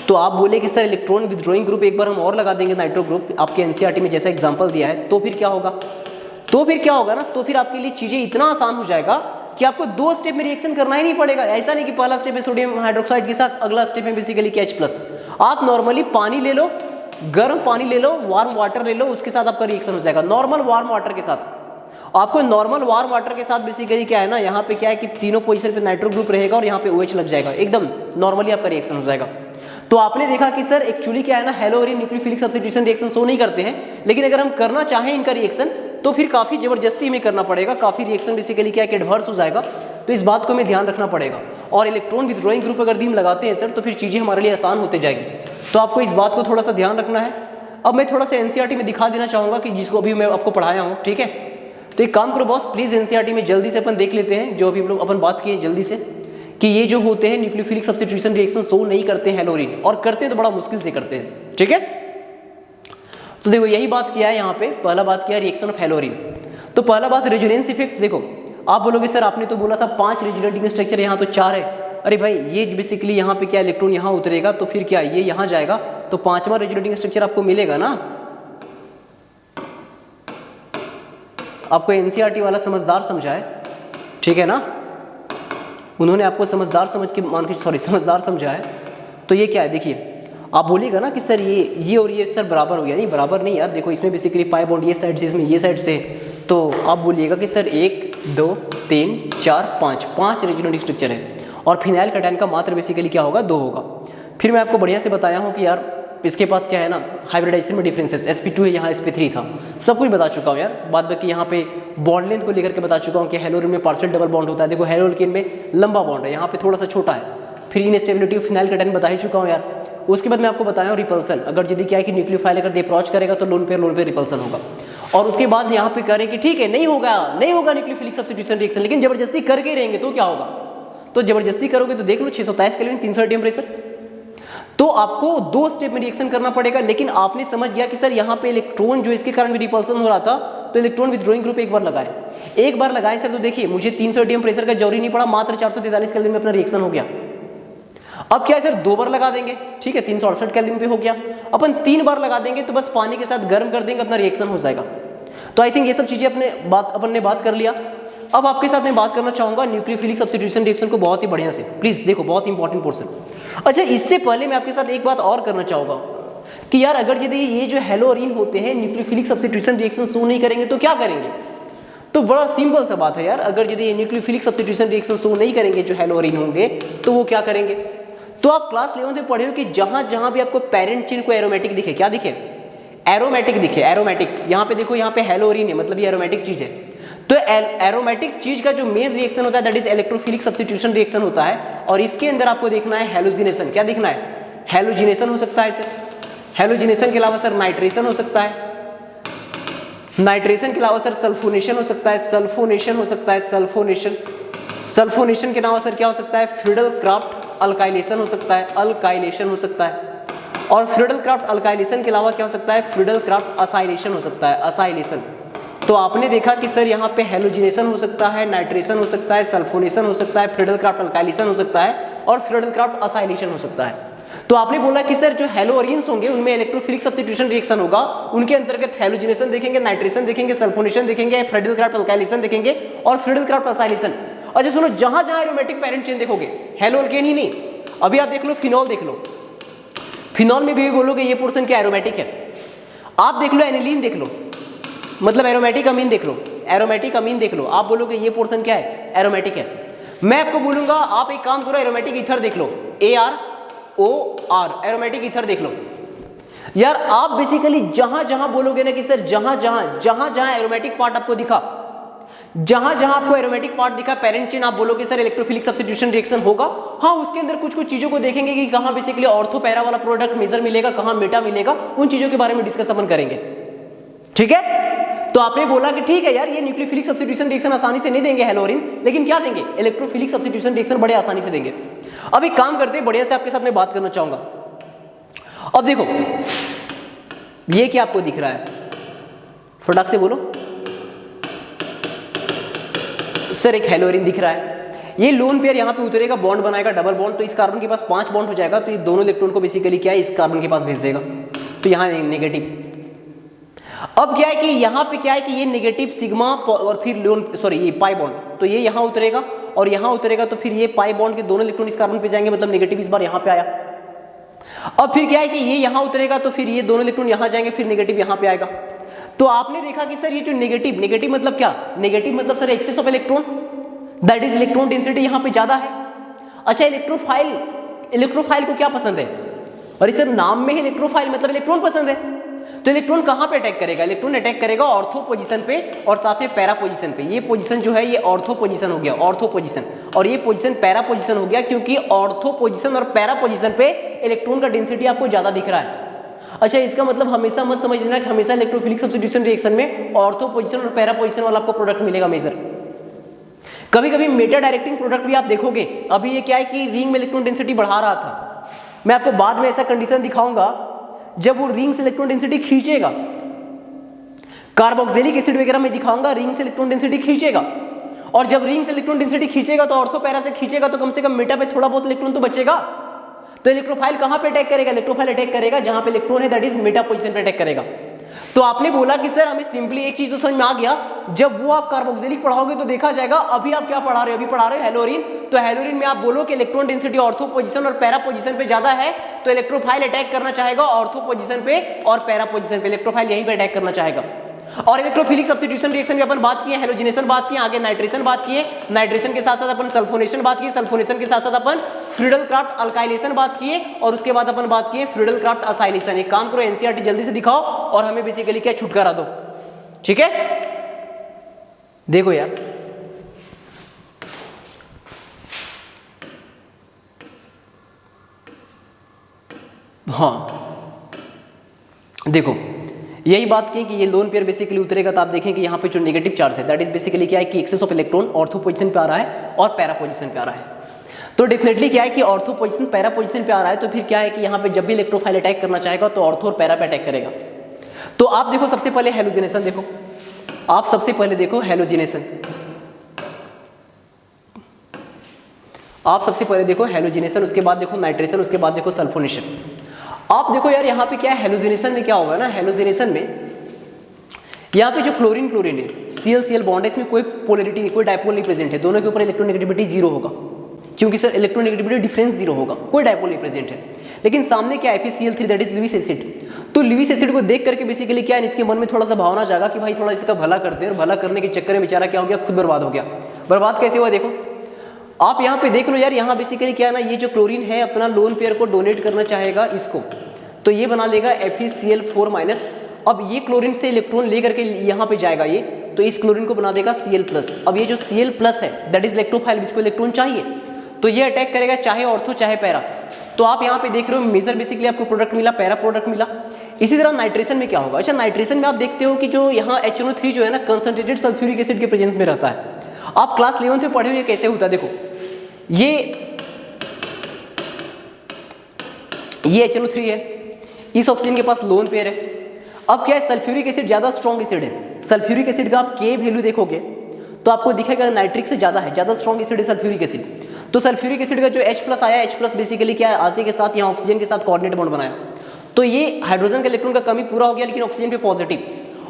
Speaker 1: तो आप बोले कि सर इलेक्ट्रॉन विथड्रॉइंग ग्रुप एक बार हम और लगा देंगे नाइट्रो ग्रुप, आपके एनसीईआरटी में जैसा एग्जाम्पल दिया है, तो फिर क्या होगा? तो फिर आपके लिए चीजें इतना आसान हो जाएगा कि आपको 2 स्टेप में रिएक्शन करना ही नहीं पड़ेगा। ऐसा नहीं कि पहला स्टेप में सोडियम हाइड्रोक्साइड के साथ, अगला स्टेप में बेसिकली H+। आप नॉर्मली पानी ले लो, गर्म पानी ले लो, वार्म वाटर ले लो, उसके साथ आपका रिएक्शन हो जाएगा। नॉर्मल वार्म वाटर के साथ आपको नॉर्मल वार्म वाटर के साथ बेसिकली क्या है ना, यहाँ पे क्या है कि तीनों पोजीशन पे नाइट्रो ग्रुप रहेगा और यहाँ पे OH लग जाएगा, एकदम नॉर्मली आपका रिएक्शन हो जाएगा। तो आपने देखा कि सर एक्चुअली क्या है ना, हैलोरीन न्यूक्लियोफिलिक सब्स्टिट्यूशन रिएक्शन शो नहीं करते हैं, लेकिन अगर हम करना चाहें इनका रिएक्शन तो फिर काफ़ी जबरदस्ती में करना पड़ेगा, काफ़ी रिएक्शन बेसिकली क्या है कि एडवर्स हो जाएगा। तो इस बात को हमें ध्यान रखना पड़ेगा। और इलेक्ट्रॉन विथड्रॉइंग ग्रुप अगर हम लगाते हैं सर तो फिर चीज़ें हमारे लिए आसान होते जाएगी, तो आपको इस बात को थोड़ा सा ध्यान रखना है। अब मैं थोड़ा सा एनसीईआरटी में दिखा देना चाहूँगा कि जिसको अभी मैं आपको पढ़ाया हूँ, ठीक है? तो एक काम करो बॉस, प्लीज़ एनसीईआरटी में जल्दी से अपन देख लेते हैं जो अभी हम लोग अपन बात किए जल्दी से, कि ये जो होते हैं न्यूक्लियोफिलिक सब्स्टिट्यूशन रिएक्शन शो नहीं करते हैं हैलोरीन, और करते हैं तो बड़ा मुश्किल से करते हैं, ठीक है? तो देखो यही बात किया है यहाँ पे, पहला बात किया रिएक्शन ऑफ हैलोरीन। तो पहला बात रेजोनेंस इफेक्ट। देखो आप बोलोगे सर आपने तो बोला था 5 रेजोनेटिंग स्ट्रक्चर, यहाँ तो 4 है। अरे भाई ये बेसिकली यहाँ पे क्या इलेक्ट्रॉन यहाँ उतरेगा तो फिर क्या ये यहाँ जाएगा, तो 5वां रेजोनेटिंग स्ट्रक्चर आपको मिलेगा ना। आपको एनसीईआरटी वाला समझदार समझा है, ठीक है ना, उन्होंने आपको समझदार समझदार समझा है। तो ये क्या है, देखिए आप बोलिएगा ना कि सर ये और ये सर बराबर हो गया, नहीं बराबर नहीं यार, देखो इसमें बेसिकली पाई बॉन्ड ये साइड से, इसमें ये साइड से, तो आप बोलिएगा कि सर 1 2 3 4 5 रेजोनेटिंग स्ट्रक्चर है, और फिनाइल कटायन का मात्र बेसिकली क्या होगा, 2 होगा। फिर मैं आपको बढ़िया से बताया हूँ कि यार इसके पास क्या है ना, हाइब्रिडाइजेशन में डिफरेंसेस, sp2 है यहाँ sp3 था, सब कुछ बता चुका हूँ यार। बाद बाकी यहाँ पे बॉन्ड लेंथ को लेकर के बता चुका हूँ कि हैलोरीन में पार्शियल डबल बॉन्ड होता है, देखो हैलोल्केन में लंबा बॉन्ड है, यहाँ पे थोड़ा सा छोटा है। फिर इनस्टेबिलिटी ऑफ फिनाइल कटायन बता ही चुका हूँ यार। उसके बाद मैं आपको बताया हूँ रिपल्सन, अगर यदि क्या है कि न्यूक्लियोफाइल अगर अप्रोच करेगा तो लोन पेयर रिपल्सन होगा। और उसके बाद यहाँ पे करें कि ठीक है नहीं होगा न्यूक्लियोफिलिक सब्स्टिट्यूशन रिएक्शन, लेकिन जबरदस्ती करके ही रहेंगे तो क्या होगा, तो जबरदस्ती करोगे तो देख लो 623 केल्विन 300 एटीएम प्रेशर, तो आपको 2 स्टेप में रिएक्शन करना पड़ेगा। लेकिन आपने समझ गया कि सर यहाँ पे इलेक्ट्रॉन जो इसके कारण भी रिपल्सन हो रहा था, तो इलेक्ट्रॉन विथड्रॉइंग ग्रुप एक बार लगाए सर, तो देखिए मुझे 300 एटीएम प्रेशर का जरूरी नहीं पड़ा, मात्र 443 केल्विन में अपना रिएक्शन हो गया। अब क्या है सर 2 बार लगा देंगे, ठीक है 368 केल्विन पे हो गया, अपन 3 बार लगा देंगे तो बस पानी के साथ गर्म कर देंगे, अपना रिएक्शन हो जाएगा। तो आई थिंक ये सब चीजें अपन ने बात कर लिया। अब आपके साथ मैं बात करना चाहूंगा न्यूक्लियोफिलिक सब्स्टिट्यूशन रिएक्शन को बहुत ही बढ़िया से, प्लीज देखो बहुत इंपॉर्टेंट पोर्शन। अच्छा इससे पहले मैं आपके साथ एक बात और करना चाहूंगा कि यार अगर यदि ये जो हैलोरीन होते हैं न्यूक्लियोफिलिक सब्स्टिट्यूशन रिएक्शन शो नहीं करेंगे तो क्या करेंगे, तो बड़ा सिंपल सा बात है यार, अगर यदि ये न्यूक्लियोफिलिक सब्स्टिट्यूशन रिएक्शन शो नहीं करेंगे जो हेलोरीन होंगे तो वो क्या करेंगे। तो आप क्लास 11 में पढ़े हो कि जहां जहां भी आपको पेरेंट चेन को एरोमेटिक दिखे, क्या दिखे, एरोमेटिक दिखे, एरोमेटिक। यहाँ पे देखो, यहाँ पे हेलोरीन है, मतलब ये एरोमेटिक चीज है। तो एरोमेटिक चीज का जो मेन रिएक्शन होता है that is electrophilic substitution reaction होता है, और इसके अंदर आपको देखना है हेलोजिनेशन। क्या देखना है, हेलोजिनेशन हो सकता है सर, हेलोजिनेशन के अलावा सर नाइट्रेशन हो सकता है, नाइट्रेशन के अलावा सर सल्फोनेशन हो सकता है, सल्फोनेशन हो सकता है, सल्फोनेशन, सल्फोनेशन के अलावा सर क्या हो सकता है, फ्रीडल क्राफ्ट अल्काइलेशन हो सकता है, अल्काइलेशन हो सकता है, और फ्रीडल क्राफ्ट अल्काइलेशन के अलावा क्या हो सकता है, फ्रीडल क्राफ्ट असाइलेशन हो सकता है, असाइलेशन। तो आपने देखा कि सर यहाँ पे हेलोजिनेशन हो सकता है, नाइट्रेशन हो सकता है, सल्फोनेशन हो सकता है, फ्रीडल क्राफ्ट अल्काइलेशन हो सकता है, और फ्रीडल क्राफ्ट असाइलेशन हो सकता है। तो आपने बोला कि सर जो हेलोअरीन्स होंगे उनमें इलेक्ट्रोफिलिक सब्स्टिट्यूशन रिएक्शन होगा, उनके अंतर्गत हेलोजिनेशन देखेंगे, नाइट्रेशन देखेंगे, सल्फोनेशन देखेंगे, फ्रीडल क्राफ्ट अल्काइलेशन देखेंगे, और फ्रीडल क्राफ्ट असाइलेशन। अच्छा सुनो, जहां जहां एरोमेटिक पेरेंट चेन देखोगे, हेलो अल्केन ही नहीं, अभी आप देख लो फिनॉल देख लो, फिनॉल में भी बोलोगे ये पोर्शन क्या एरोमेटिक है। आप देख लो एनिलीन देख लो, मतलब एरोमेटिक अमीन देख लो, एरोमेटिक अमीन देख लो, आप बोलोगे ये पोर्शन क्या है, एरोमेटिक है। मैं आपको बोलूंगा आप एक काम करो, एरोमेटिक ईथर देख लो, ArOR, एरोमेटिक ईथर देख लो। यार आप बेसिकली जहां जहां बोलोगे ना कि सर जहां जहां एरोमेटिक पार्ट आपको दिखा, जहां जहां आपको एरोमेटिक पार्ट दिखा पेरेंट चेन, आप बोलोगे सर इलेक्ट्रोफिलिक सब्स्टिट्यूशन रिएक्शन होगा। हाँ, उसके अंदर कुछ कुछ चीजों को देखेंगे कि कहां बेसिकली ऑर्थो पैरा वाला प्रोडक्ट मेजर मिलेगा, कहां मेटा मिलेगा, उन चीजों के बारे में डिस्कस अपन करेंगे, ठीक है। तो आपने बोला कि ठीक है यार, ये न्यूक्लियोफिलिक सब्स्टिट्यूशन रिएक्शन आसानी से नहीं देंगे हेलोरीन, लेकिन क्या देंगे, इलेक्ट्रोफिलिक सब्स्टिट्यूशन रिएक्शन बड़े आसानी से देंगे। अब एक काम करते हैं, बढ़िया से आपके साथ में बात करना चाहूंगा। अब देखो ये क्या आपको दिख रहा है, फटाक से बोलो सर, एक हेलोरीन दिख रहा है। ये लोन पेयर यहाँ पे उतरेगा, बॉन्ड बनाएगा डबल बॉन्ड, तो इस कार्बन के पास 5 बॉन्ड हो जाएगा, तो ये दोनों इलेक्ट्रॉन को बेसिकली क्या है इस कार्बन के पास भेज देगा, तो यहाँ नेगेटिव। अब क्या है कि यहाँ पे क्या है कि ये नेगेटिव सिग्मा और फिर लोन ये पाई बॉन्ड, तो ये यहाँ उतरेगा और यहाँ उतरेगा, तो फिर ये पाई बॉन्ड के दोनों इलेक्ट्रॉन इस कार्बन पे जाएंगे, मतलब नेगेटिव इस बार यहाँ पे आया। अब फिर क्या है कि ये यहाँ उतरेगा, तो फिर ये दोनों इलेक्ट्रॉन यहाँ जाएंगे, फिर नेगेटिव यहाँ पे आएगा। तो आपने देखा कि सर ये जो नेगेटिव मतलब क्या, नेगेटिव मतलब sir excess of electron, that is electron density यहाँ पे ज्यादा है। अच्छा, इलेक्ट्रोफाइल को क्या पसंद है, अरे सर नाम में ही इलेक्ट्रोफाइल मतलब इलेक्ट्रॉन पसंद है। तो इलेक्ट्रॉन कहां पे अटैक करेगा, इलेक्ट्रॉन अटैक करेगा ऑर्थो पोजीशन पे और साथ में पैरा पोजीशन पे। ये पोजीशन जो है ये ऑर्थो पोजीशन हो गया, ऑर्थो पोजीशन, और ये पोजीशन पैरा पोजीशन हो गया, क्योंकि ऑर्थो पोजीशन और पैरा पोजीशन पे इलेक्ट्रॉन का डेंसिटी आपको ज्यादा दिख रहा है। अच्छा, इसका मतलब हमेशा मत समझ लेना कि हमेशा इलेक्ट्रोफिलिक सब्स्टिट्यूशन रिएक्शन में ऑर्थो पोजीशन और पैरा पोजीशन वाला आपको प्रोडक्ट मिलेगा मेजर। कभी कभी मेटा डायरेक्टिंग प्रोडक्ट भी आप देखोगे। अभी ये क्या है कि रिंग में इलेक्ट्रॉन डेंसिटी बढ़ा रहा था, मैं आपको बाद में ऐसा कंडीशन दिखाऊंगा जब वो रिंग से इलेक्ट्रॉन डेंसिटी खींचेगा, कार्बोक्सिलिक एसिड वगैरह में दिखाऊंगा, रिंग से इलेक्ट्रॉन डेंसिटी खींचेगा, और जब रिंग से इलेक्ट्रॉन डेंसिटी खींचेगा तो ऑर्थो पैरा से खींचेगा, तो कम से कम मेटा पे थोड़ा बहुत इलेक्ट्रॉन तो बचेगा। तो इलेक्ट्रोफाइल कहां पे अटैक करेगा, इलेक्ट्रोफाइल अटैक करेगा जहां पे इलेक्ट्रॉन है, दैट इज मेटा पोजीशन पे अटैक करेगा। तो आपने बोला कि सर हमें सिंपली एक चीज तो समझ में आ गया, जब वो आप कार्बोक्सिलिक पढ़ाओगे तो देखा जाएगा। अभी आप क्या पढ़ा रहे हो, अभी पढ़ा रहे हो हेलोरीन, तो हेलोरीन में आप बोलो कि इलेक्ट्रॉन डेंसिटी ऑर्थो पोजीशन और पैरा पोजीशन पे ज्यादा है, तो इलेक्ट्रोफाइल अटैक करना चाहेगा ऑर्थो पोजीशन पे और पैरा पोजीशन पे, इलेक्ट्रोफाइल यहीं पे अटैक करना चाहेगा। और इलेक्ट्रोफिलिक सब्स्टिट्यूशन रिएक्शन में अपन बात किए, हेलोजिनेशन बात किए, आगे नाइट्रेशन बात किए, नाइट्रेशन के साथ साथ अपन सल्फोनेशन बात किए, सल्फोनेशन के साथ साथ अपन फ्रीडल क्राफ्ट अल्काइलेशन बात किए, और उसके बाद अपन बात किए फ्रीडल क्राफ्ट असाइलेशन। एक काम करो, एनसीईआरटी जल्दी से दिखाओ और हमें बेसिकली क्या छुटकारा दो, ठीक है। देखो यार, हाँ देखो यही बात की कि ये लोन पेयर बेसिकली उतरेगा, तो आप देखें कि यहाँ पे जो नेगेटिव चार्ज है दैट इज बेसिकली क्या है कि excess of electron ortho position पे आ रहा है और पैरा पोजीशन पे आ रहा है। तो डेफिनेटली क्या है कि ऑर्थो पोजीशन पैरा पोजीशन पे आ रहा है, तो फिर क्या है कि यहाँ पे जब भी इलेक्ट्रोफाइल अटैक करना चाहेगा तो ऑर्थो और पैरा पे अटैक करेगा। तो आप देखो सबसे पहले हेलोजिनेशन देखो, आप सबसे पहले देखो हेलोजिनेशन, आप सबसे पहले देखो हेलोजिनेशन, उसके बाद देखो नाइट्रेशन, उसके बाद देखो सल्फोनेशन। आप देखो यार यहाँ पे क्या है, हेलोजिनेशन में क्या होगा ना, हेलोजिनेशन में यहाँ पे जो क्लोरीन है, Cl बॉन्ड है, इसमें कोई पोलैरिटी नहीं, कोई डायपोल नहीं प्रेजेंट है, दोनों के ऊपर इलेक्ट्रोनेगेटिविटी 0 होगा, क्योंकि सर इलेक्ट्रोनेगेटिविटी डिफरेंस 0 होगा, कोई डायपोल नहीं प्रेजेंट है। लेकिन सामने क्या है FeCl3 that is Lewis acid, तो लुईस एसिड को देख करके बेसिकली क्या है, इसके मन में थोड़ा सा भावना जागा कि भाई थोड़ा इसका भला करते हैं, और भला करने के चक्कर में बेचारा क्या हो गया, खुद बर्बाद हो गया। बर्बाद कैसे हुआ देखो, आप यहाँ पे देख लो यार, यहाँ बेसिकली क्या है ना, ये जो क्लोरीन है अपना लोन पेयर को डोनेट करना चाहेगा इसको, तो ये बना लेगा FeCl4-। अब ये क्लोरीन से इलेक्ट्रॉन लेकर के यहाँ पे जाएगा ये, तो इस क्लोरीन को बना देगा Cl+। अब ये जो Cl+ है दैट इज इलेक्ट्रोफाइल, इसको इलेक्ट्रॉन चाहिए, तो ये अटैक करेगा चाहे ऑर्थो चाहे पैरा। तो आप यहाँ पे देख रहे हो मेजर बेसिकली आपको प्रोडक्ट मिला, पैरा प्रोडक्ट मिला। इसी तरह नाइट्रेशन में क्या होगा, अच्छा नाइट्रेशन में आप देखते हो कि जो यहाँ HNO3 जो है ना कंसंट्रेटेड सल्फ्यूरिक एसिड के प्रेजेंस में रहता है। आप क्लास 11th में पढ़े हुए कैसे होता है, देखो ये HNO3 है, इस ऑक्सीजन के पास लोन पेयर है। अब क्या है, सल्फ्यूरिक एसिड ज्यादा स्ट्रॉन्ग एसिड है, सल्फ्यूरिक एसिड का आप K वैल्यू देखोगे तो आपको दिखेगा नाइट्रिक से ज्यादा है, ज्यादा स्ट्रॉन्ग एसिड है सल्फ्यूरिक एसिड। तो सल्फ्यूरिक एसिड का जो H+ आया, H+ बेसिकली क्या है, आते के साथ यहाँ ऑक्सीजन के साथ कोऑर्डिनेट बॉन्ड बनाया, तो ये हाइड्रोजन का इलेक्ट्रॉन का कमी पूरा हो गया, लेकिन ऑक्सीजन पे पॉजिटिव,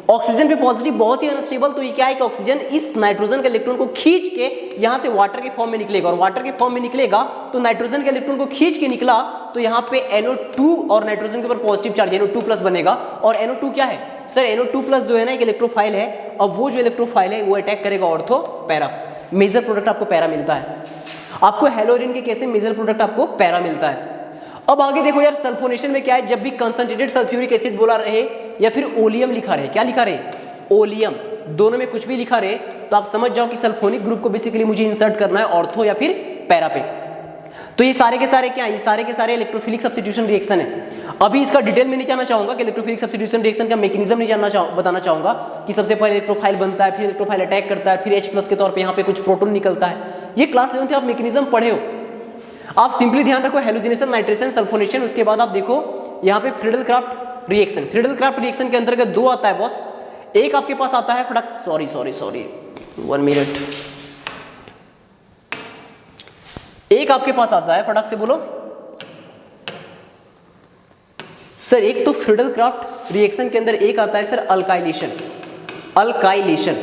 Speaker 1: ऑक्सीजन पे पॉजिटिव बहुत ही अनस्टेबल। तो ये क्या है कि ऑक्सीजन इस नाइट्रोजन के इलेक्ट्रॉन को खींच के यहाँ से वाटर के फॉर्म में निकलेगा, और वाटर के फॉर्म में निकलेगा तो नाइट्रोजन के इलेक्ट्रॉन को खींच के निकला तो यहाँ पे NO2 और नाइट्रोजन के ऊपर पॉजिटिव चार्ज NO2+ बनेगा। और NO2 क्या है सर, NO2+ जो है ना एक इलेक्ट्रोफाइल है, अब वो जो इलेक्ट्रोफाइल है वो अटैक करेगा ऑर्थो पैरा। मेजर प्रोडक्ट आपको पैरा मिलता है, आपको हेलोरिन के कैसे मेजर प्रोडक्ट आपको पैरा मिलता है। अब आगे देखो यार, सल्फोनेशन में क्या है, जब भी कंसंट्रेटेड सल्फ्यूरिक एसिड बोला रहे या फिर ओलियम लिखा रहे, क्या लिखा रहे, ओलियम, दोनों में कुछ भी लिखा रहे, तो आप समझ जाओ कि सल्फोनिक ग्रुप को बेसिकली मुझे इंसर्ट करना है ऑर्थो या फिर पैरा पे। तो ये सारे के सारे क्या है, ये सारे के सारे इलेक्ट्रोफिलिक सब्स्टिट्यूशन रिएक्शन है। अभी इसका डिटेल में नहीं जानना चाहूंगा कि इलेक्ट्रोफिलिक सब्स्टिट्यूशन रिएक्शन का मैकेनिज्म नहीं बताना चाहूंगा कि सबसे पहले इलेक्ट्रोफाइल बनता है, फिर इलेक्ट्रोफाइल अटैक करता है, फिर H+ के तौर पे यहाँ पे कुछ प्रोटॉन निकलता है। ये क्लास 11th में आप मैकेनिज्म पढ़े हो। आप सिंपली ध्यान रखो हेलोजिनेशन, नाइट्रेशन, सल्फोनेशन, उसके बाद आप देखो यहाँ पे Friedel craft reaction. Friedel craft reaction के अंतर्गत दो आता है बॉस, एक आपके पास आता है फटक, सॉरी 1 मिनट, एक आपके पास आता है, फटक से बोलो सर। एक तो फ्रीडल क्राफ्ट रिएक्शन के अंदर एक आता है सर अल्काइलेशन, अल्काइलेशन,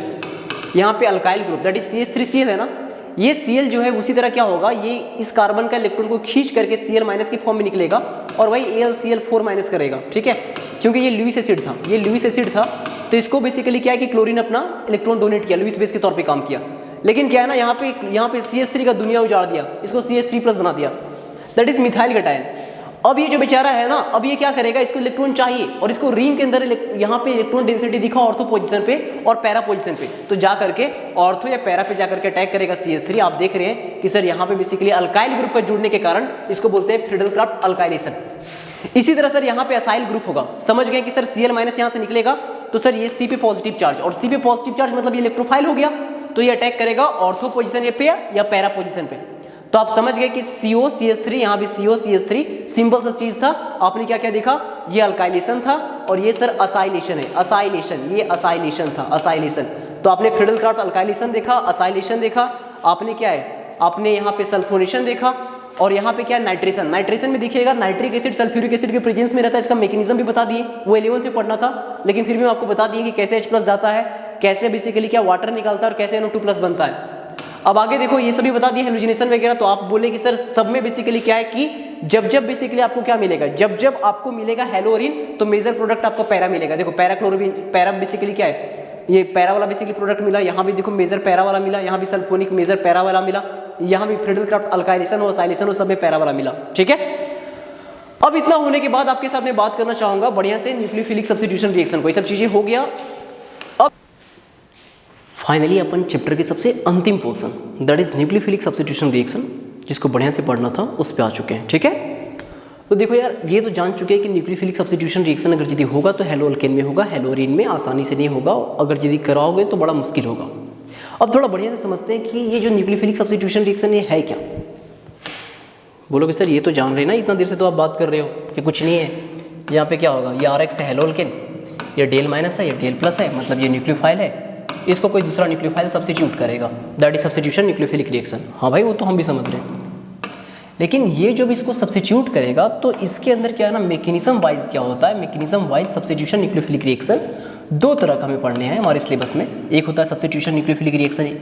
Speaker 1: यहाँ पे alkyl group that is CH3Cl है ना, ये Cl जो है उसी तरह क्या होगा, ये इस कार्बन का इलेक्ट्रॉन को खींच करके Cl- की फॉर्म में निकलेगा और वही AlCl4- करेगा, ठीक है, क्योंकि ये लुईस एसिड था, ये लुईस एसिड था, तो इसको बेसिकली क्या है कि क्लोरीन अपना इलेक्ट्रॉन डोनेट किया, लुईस बेस के तौर पे काम किया। लेकिन क्या है ना, यहाँ पे CH3 का दुनिया उजाड़ दिया, इसको CH3+ बना दिया, दैट इज मिथाइल कटायन। अब ये जो बेचारा है ना, अब ये क्या करेगा, इसको इलेक्ट्रॉन चाहिए और इसको रिंग के अंदर यहाँ पे इलेक्ट्रॉन डेंसिटी दिखा ऑर्थो पोजीशन पे और पैरा पोजीशन पे, तो जा करके ऑर्थो या पैरा पे जाकर के अटैक करेगा CH3। आप देख रहे हैं कि सर यहाँ पे बेसिकली अल्काइल ग्रुप का जुड़ने के कारण इसको बोलते हैं फ्रीडल क्राफ्ट अल्काइलेशन। इसी तरह सर यहाँ पे असाइल ग्रुप होगा, समझ गए कि सर Cl- यहाँ से निकलेगा तो सर ये C पे पॉजिटिव चार्ज, और C पे पॉजिटिव चार्ज मतलब ये इलेक्ट्रोफाइल हो गया, तो ये अटैक करेगा ऑर्थो पोजीशन पे या पैरा पोजीशन पे। तो आप समझ गए कि COCH3, यहाँ भी COCH3 सिंपल सा चीज था, आपने क्या क्या देखा, ये अल्काइलेशन था और ये सर असाइलेशन है, असाइलेशन, ये असाइलेशन था, असाइलेशन। तो आपने फ्रीडल क्राफ्ट अल्काइलेशन देखा, असाइलेशन देखा, आपने क्या है, आपने यहाँ पे सल्फोनेशन देखा, और यहाँ पे क्या है नाइट्रेशन। नाइट्रेशन में देखिएगा नाइट्रिक एसिड सल्फ्यूरिक एसिड के प्रेजेंस में रहता है, इसका मैकेनिज्म भी बता दिए, वो 11th में पढ़ना था, लेकिन फिर भी मैं आपको बता दिए कि कैसे H+ जाता है, कैसे बेसिकली क्या वाटर निकलता है और कैसे NO2+ बनता है। अब आगे देखो ये सभी बता दिए हेलोजिनेशन वगैरह। तो आप बोले कि सर सब में बेसिकली क्या है कि जब बेसिकली आपको क्या मिलेगा, जब आपको मिलेगा हेलोरिन तो मेजर प्रोडक्ट आपको पैरा मिलेगा। देखो पैरा क्लोरोबिन, पैरा बेसिकली क्या है, ये पैरा वाला बेसिकली प्रोडक्ट मिला, यहाँ भी देखो मेजर पैरा वाला मिला, यहाँ भी सल्फोनिक मेजर पैरा वाला मिला, यहाँ भी फ्रीडल क्राफ्ट अल्काइलेशन और असाइलेशन और सब में पैरा वाला मिला, ठीक है। अब इतना होने के बाद आपके साथ मैं बात करना चाहूंगा बढ़िया से न्यूक्लियोफिलिक सब्स्टिट्यूशन रिएक्शन को, ये सब चीजें हो गया। फाइनली अपन चैप्टर के सबसे अंतिम portion that is nucleophilic substitution reaction, जिसको बढ़िया से पढ़ना था, उस पे आ चुके हैं, ठीक है। तो देखो यार, ये तो जान चुके हैं कि न्यूक्लियोफिलिक सब्स्टिट्यूशन रिएक्शन अगर यदि होगा तो हेलोअल्केन में होगा, हेलोरिन में आसानी से नहीं होगा, अगर यदि कराओगे तो बड़ा मुश्किल होगा। अब थोड़ा बढ़िया से समझते हैं कि ये जो न्यूक्लियोफिलिक सब्स्टिट्यूशन रिएक्शन ये है क्या। बोलोगे सर ये तो जान रहे ना, इतना देर से तो आप बात कर रहे हो कि कुछ नहीं है, यहाँ पे क्या होगा, ये RX है हेलोअल्केन, ये Del- है, ये Del+ है, मतलब ये न्यूक्लियोफाइल है, इसको कोई दूसरा न्यूक्लियोफाइल सब्स्टिट्यूट करेगा, that is substitution nucleophilic reaction. हाँ भाई वो तो हम भी समझ रहे हैं, लेकिन ये जो भी इसको सब्स्टिट्यूट करेगा तो इसके अंदर क्या है ना, मैकेनिज्म वाइज क्या होता है, mechanism wise substitution nucleophilic reaction दो तरह का हमें पढ़ने हैं हमारे सिलेबस में। एक होता है सब्स्टिट्यूशन न्यूक्लियोफिलिक रिएक्शन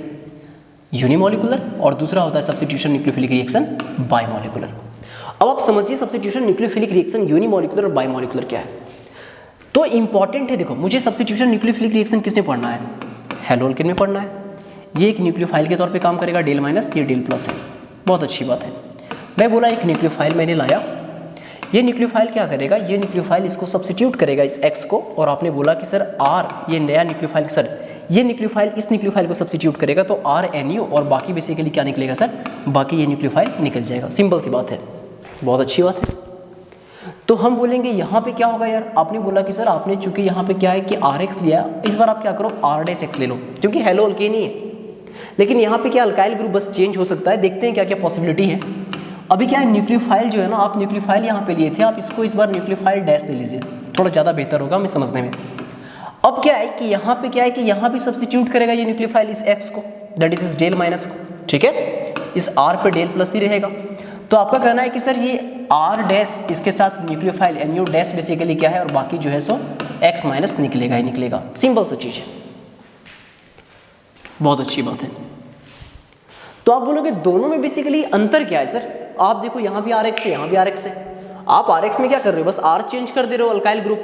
Speaker 1: यूनिमोलिकुलर और दूसरा होता है सब्स्टिट्यूशन न्यूक्लियोफिलिक रिएक्शन बायमोलिकुलर। अब आप समझिए सब्स्टिट्यूशन न्यूक्लियोफिलिक रिएक्शन यूनिमोलिकुलर और बायमोलिकुलर क्या है। तो इंपॉर्टेंट है, देखो मुझे सब्स्टिट्यूशन न्यूक्लियोफिलिक रिएक्शन किसमें पढ़ना है, हेलो अल्केन में पढ़ना है। ये एक न्यूक्लियोफाइल के तौर पे काम करेगा, डेल माइनस ये डेल प्लस है, बहुत अच्छी बात है। मैं बोला एक न्यूक्लियोफाइल मैंने लाया, ये न्यूक्लियोफाइल क्या करेगा, ये न्यूक्लियोफाइल इसको सब्स्टिट्यूट करेगा इस एक्स को, और आपने बोला कि सर आर, ये नया न्यूक्लियोफाइल, सर ये न्यूक्लियोफाइल इस न्यूक्लियोफाइल को सब्स्टिट्यूट करेगा तो आर एन यू, और बाकी बेसिकली क्या निकलेगा सर, बाकी ये न्यूक्लियोफाइल निकल जाएगा। सिंपल सी बात है, बहुत अच्छी बात है। तो हम बोलेंगे यहाँ पे क्या होगा यार, आपने बोला कि सर आपने चूंकि यहाँ पे क्या है कि आर एक्स लिया, इस बार आप क्या करो आर डैश एक्स ले लो, क्योंकि हेलो अल्केन ही है। लेकिन यहाँ पे क्या अल्काइल ग्रुप बस चेंज हो सकता है, देखते हैं क्या क्या पॉसिबिलिटी है। अभी क्या है, न्यूक्लियोफाइल जो है ना, आप न्यूक्लियोफाइल यहाँ पे लिए थे, आप इसको इस बार न्यूक्लियोफाइल डैश ले लीजिए, थोड़ा ज़्यादा बेहतर होगा हमें समझने में। अब क्या है कि यहाँ पे क्या है कि यहाँ भी सब्स्टिट्यूट करेगा ये न्यूक्लियोफाइल इस एक्स को, दैट इज इस डेल माइनस को, ठीक है, इस आर पे डेल प्लस ही रहेगा। तो आपका कहना है कि सर ये आर डैश इसके साथ nucleophile N U dash basically क्या है, और बाकी जो है सो एक्स माइनस निकलेगा ही निकलेगा, सिंपल सा चीज है, बहुत अच्छी बात है। तो आप बोलोगे दोनों में बेसिकली अंतर क्या है सर, आप देखो यहाँ भी आर एक्स है, यहाँ भी आर एक्स है, आप आर एक्स में क्या कर रहे हो, बस आर चेंज कर दे रहे हो अल्काइल ग्रुप,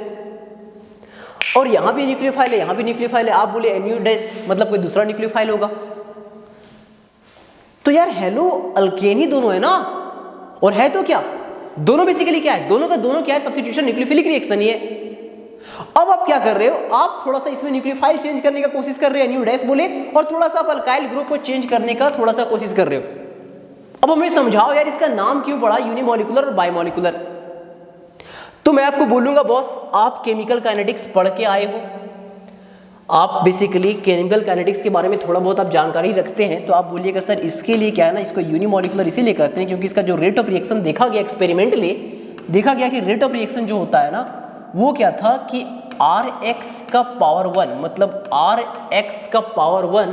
Speaker 1: और यहाँ भी न्यूक्लियोफाइल है, यहाँ भी न्यूक्लियोफाइल है, आप बोले एन यू डैश मतलब कोई दूसरा न्यूक्लियोफाइल होगा। तो यार हेलो अल्केन ही दोनों है ना, और है तो क्या, दोनों बेसिकली क्या है, दोनों का दोनों क्या है, सब्स्टिट्यूशन न्यूक्लियोफिलिक रिएक्शन ही है। अब आप क्या कर रहे हो, आप थोड़ा सा इसमें न्यूक्लियोफाइल चेंज करने का कोशिश कर रहे हो, एन यू डैश बोले, और थोड़ा सा आप अल्काइल ग्रुप को चेंज करने का थोड़ा सा कोशिश कर रहे हो। अब हमें समझाओ यार इसका नाम क्यों पड़ा यूनिमॉलिक्यूलर और बायमॉलिक्यूलर। तो मैं आपको बोलूंगा बॉस, आप केमिकल काइनेटिक्स पढ़ के आए हो, आप बेसिकली केमिकल काइनेटिक्स के बारे में थोड़ा बहुत आप जानकारी रखते हैं, तो आप बोलिएगा सर इसके लिए क्या है ना, इसको यूनिमॉलिक्यूलर इसीलिए कहते हैं क्योंकि इसका जो रेट ऑफ रिएक्शन देखा गया एक्सपेरिमेंटली, देखा गया कि रेट ऑफ रिएक्शन जो होता है ना, वो क्या था कि Rx का पावर 1, मतलब Rx का पावर 1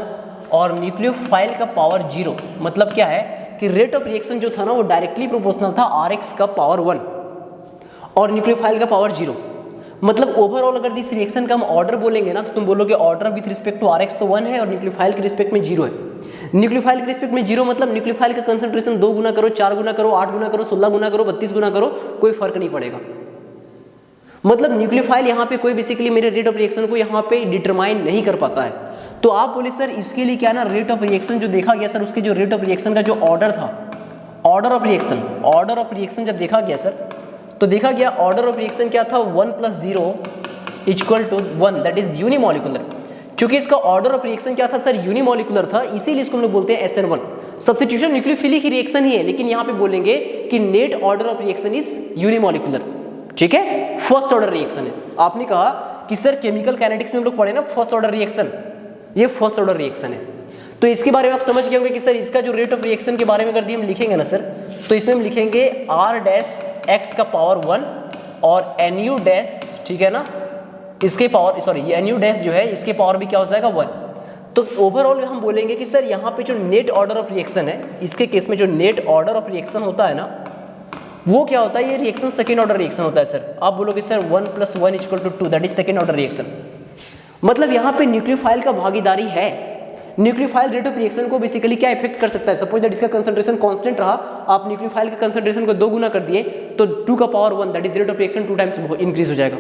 Speaker 1: और न्यूक्लियोफाइल का पावर 0, मतलब क्या है कि रेट ऑफ रिएक्शन जो था ना वो डायरेक्टली प्रोपोर्शनल था Rx का पावर 1 और न्यूक्लियोफाइल का पावर 0। मतलब ओवरऑल अगर इस रिएक्शन का हम ऑर्डर बोलेंगे ना, तो तुम बोलोगे order with respect to Rx तो 1 है और न्यूक्लियोफाइल के रिस्पेक्ट में 0 है। न्यूक्लियोफाइल के रिस्पेक्ट में 0 मतलब न्यूक्लियोफाइल का कंसंट्रेशन 2 गुना करो, 4 गुना करो, 8 गुना करो, 16 गुना करो, 32 गुना करो, कोई फर्क नहीं पड़ेगा। मतलब न्यूक्लियोफाइल यहाँ पे कोई बेसिकली मेरे रेट ऑफ रिएक्शन को यहाँ पे डिटरमाइन नहीं कर पाता है। तो आप बोले सर इसके लिए क्या ना, रेट ऑफ रिएक्शन जो देखा गया सर, उसके जो रेट ऑफ रिएक्शन का जो ऑर्डर था, ऑर्डर ऑफ रिएक्शन जब देखा गया सर, तो देखा गया ऑर्डर ऑफ रिएक्शन क्या था, 1 + 0 = 1, दैट इज यूनिमॉलिक्यूलर। क्योंकि इसका ऑर्डर ऑफ रिएक्शन क्या था सर, यूनिमॉलिक्यूलर था, इसीलिए इसको हम लोग बोलते हैं SN1। सब्स्टिट्यूशन न्यूक्लियोफिलिक रिएक्शन ही है, लेकिन यहाँ पे बोलेंगे कि net order of reaction is unimolecular, ठीक है, फर्स्ट ऑर्डर रिएक्शन है। आपने कहा कि सर केमिकल काइनेटिक्स में हम लोग पढ़े ना फर्स्ट ऑर्डर रिएक्शन, ये फर्स्ट ऑर्डर रिएक्शन है। तो इसके बारे में आप समझ गए होंगे कि सर इसका जो रेट ऑफ रिएक्शन के बारे में अगर हम लिखेंगे ना सर, तो इसमें हम लिखेंगे R' का पावर 1 और NU डैश, ठीक है ना, इसके पावर NU डैश जो है इसके पावर भी क्या हो जाएगा 1। तो ओवरऑल हम बोलेंगे कि सर यहाँ पे जो नेट ऑर्डर ऑफ रिएक्शन है, इसके केस में जो नेट ऑर्डर ऑफ रिएक्शन होता है ना, वो क्या होता है, ये रिएक्शन सेकेंड ऑर्डर रिएक्शन होता है सर। आप बोलोगे sir 1 + 1 = 2, that is second order reaction. मतलब यहाँ पे न्यूक्लियोफाइल का भागीदारी है। न्यूक्लियोफाइल रेट ऑफ रिएक्शन को बेसिकली क्या इफेक्ट कर सकता है, सपोज दैट इसका कंसंट्रेशन कांस्टेंट रहा, आप न्यूक्लियोफाइल के कंसंट्रेशन को 2 गुना कर दिए तो 2 का power 1 that is rate of reaction 2 times increase हो जाएगा।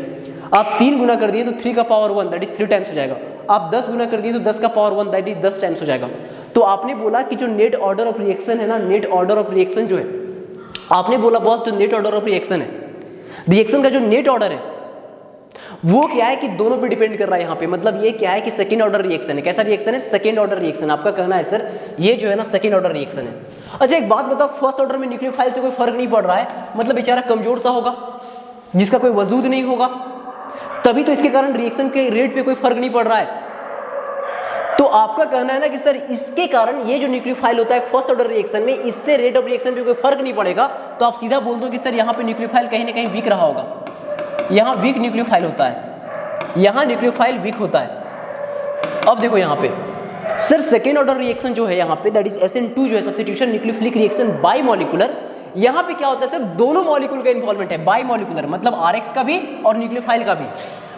Speaker 1: आप 3 गुना कर दिए तो 3 का पावर 1 दैट इज 3 टाइम्स हो जाएगा। आप 10 गुना कर दिए तो 10 का पावर 1 दैट इज 10 टाइम्स हो जाएगा। तो आपने बोला कि जो नेट ऑर्डर ऑफ रिएक्शन है ना, नेट ऑर्डर ऑफ रिएक्शन जो है, आपने बोला बॉस जो नेट ऑर्डर ऑफ रिएक्शन है, रिएक्शन का जो नेट ऑर्डर है वो क्या है कि दोनों पे डिपेंड कर रहा है यहाँ पे। मतलब ये क्या है कि सेकंड ऑर्डर रिएक्शन है। कैसा रिएक्शन है, सेकंड ऑर्डर रिएक्शन। आपका कहना है सर ये जो है ना सेकंड ऑर्डर रिएक्शन है। अच्छा एक बात बताओ, फर्स्ट ऑर्डर में न्यूक्लियोफाइल से कोई फर्क नहीं पड़ रहा है, मतलब बेचारा कमजोर सा होगा जिसका कोई वजूद नहीं होगा, तभी तो इसके कारण रिएक्शन के रेट पे कोई फर्क नहीं पड़ रहा है। तो आपका कहना है ना कि सर इसके कारण ये जो न्यूक्लियोफाइल होता है फर्स्ट ऑर्डर रिएक्शन में, इससे रेट ऑफ रिएक्शन पे कोई फर्क नहीं पड़ेगा। तो आप सीधा बोल दो कि सर यहाँ पे न्यूक्लियोफाइल कहीं ना कहीं वीक रहा होगा, यहाँ वीक न्यूक्लियोफाइल होता है, यहाँ न्यूक्लियोफाइल वीक होता है। अब देखो यहाँ पे सर सेकेंड ऑर्डर रिएक्शन जो है यहाँ पे दैट इज SN2 जो है substitution nucleophilic reaction by molecular. यहाँ पे क्या होता है सर, दोनों मॉलिक्यूल का इन्वॉल्वमेंट है, बाई मॉलिक्यूलर मतलब RX का भी और न्यूक्लियोफाइल का भी।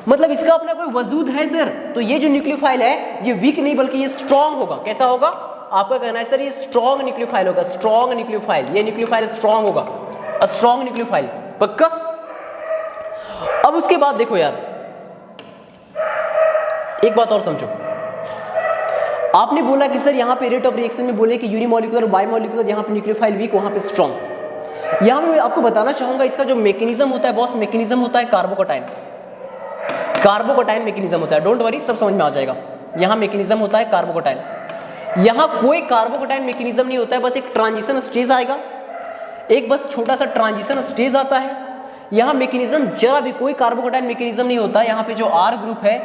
Speaker 1: मतलब इसका अपना कोई वजूद है सर। तो ये जो न्यूक्लियोफाइल है ये वीक नहीं बल्कि ये स्ट्रॉन्ग होगा। कैसा होगा, आपका कहना है सर ये स्ट्रॉन्ग न्यूक्लियोफाइल होगा, स्ट्रॉन्ग न्यूक्लियोफाइल, ये न्यूक्लियोफाइल स्ट्रॉन्ग होगा, स्ट्रॉन्ग न्यूक्लियोफाइल, पक्का। अब उसके बाद देखो यार, एक बात और समझो, आपने बोला कि सर यहाँ पे रेट ऑफ रिएक्शन में बोले कि यूनिमॉलिक्यूलर बायोमॉलिक्यूलर, यहाँ पे न्यूक्लियोफाइल वीक, वहाँ पे स्ट्रॉन्ग। यहाँ पे मैं आपको बताना चाहूंगा इसका जो मैकेनिज्म होता है बॉस, मैकेनिज्म होता है कार्बोकटाइन, कार्बोकटाइन मैकेनिज्म होता है। डोंट वरी, सब समझ में आ जाएगा। यहाँ मैकेनिज्म होता है कार्बोकटाइन, यहाँ कोई कार्बोकटाइन मैकेनिज्म नहीं होता है, बस एक ट्रांजिशन स्टेज आएगा, एक बस छोटा सा ट्रांजिशन स्टेज आता है। यहाँ मैकेनिज्म जरा भी कोई कार्बोकटाइन मैकेनिज्म नहीं होता। यहाँ पे जो R ग्रुप है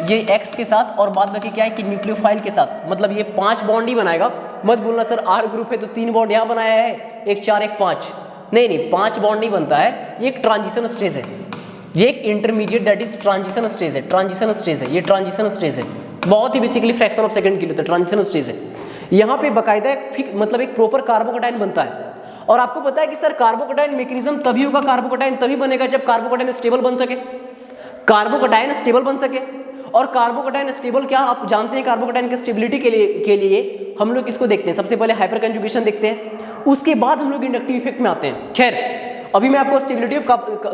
Speaker 1: ये X के साथ और बाद बाकी क्या है कि न्यूक्लियोफाइल के साथ, मतलब ये 5 बॉन्ड ही बनाएगा। मत बोलना सर R ग्रुप है तो 3 बॉन्ड यहाँ बनाया है, 1 4 1 5, नहीं 5 बॉन्ड नहीं बनता है, ये एक ट्रांजिशन स्टेज है, ये एक intermediate that is transition stage है, ट्रांजिशन स्टेज है, ये ट्रांजिशन स्टेज है, बहुत ही बेसिकली फ्रैक्शन ऑफ सेकंड के लिए होता है, ट्रांजिशन स्टेज है। यहाँ पे बाकायदा मतलब एक प्रॉपर कार्बोकटाइन बनता है। और आपको पता है कि सर कार्बोकटाइन मैकेनिज्म तभी होगा, कार्बोकटाइन तभी बनेगा जब कार्बोकटाइन स्टेबल बन सके, कार्बोकटाइन स्टेबल बन सके। और कार्बोकटाइन स्टेबल क्या आप जानते हैं, कार्बोकटाइन की स्टेबिलिटी के लिए हम लोग किसको देखते हैं, सबसे पहले हाइपर कंजुगेशन देखते हैं, उसके बाद हम लोग इंडक्टिव इफेक्ट में आते हैं। खैर अभी मैं आपको स्टेबिलिटी ऑफ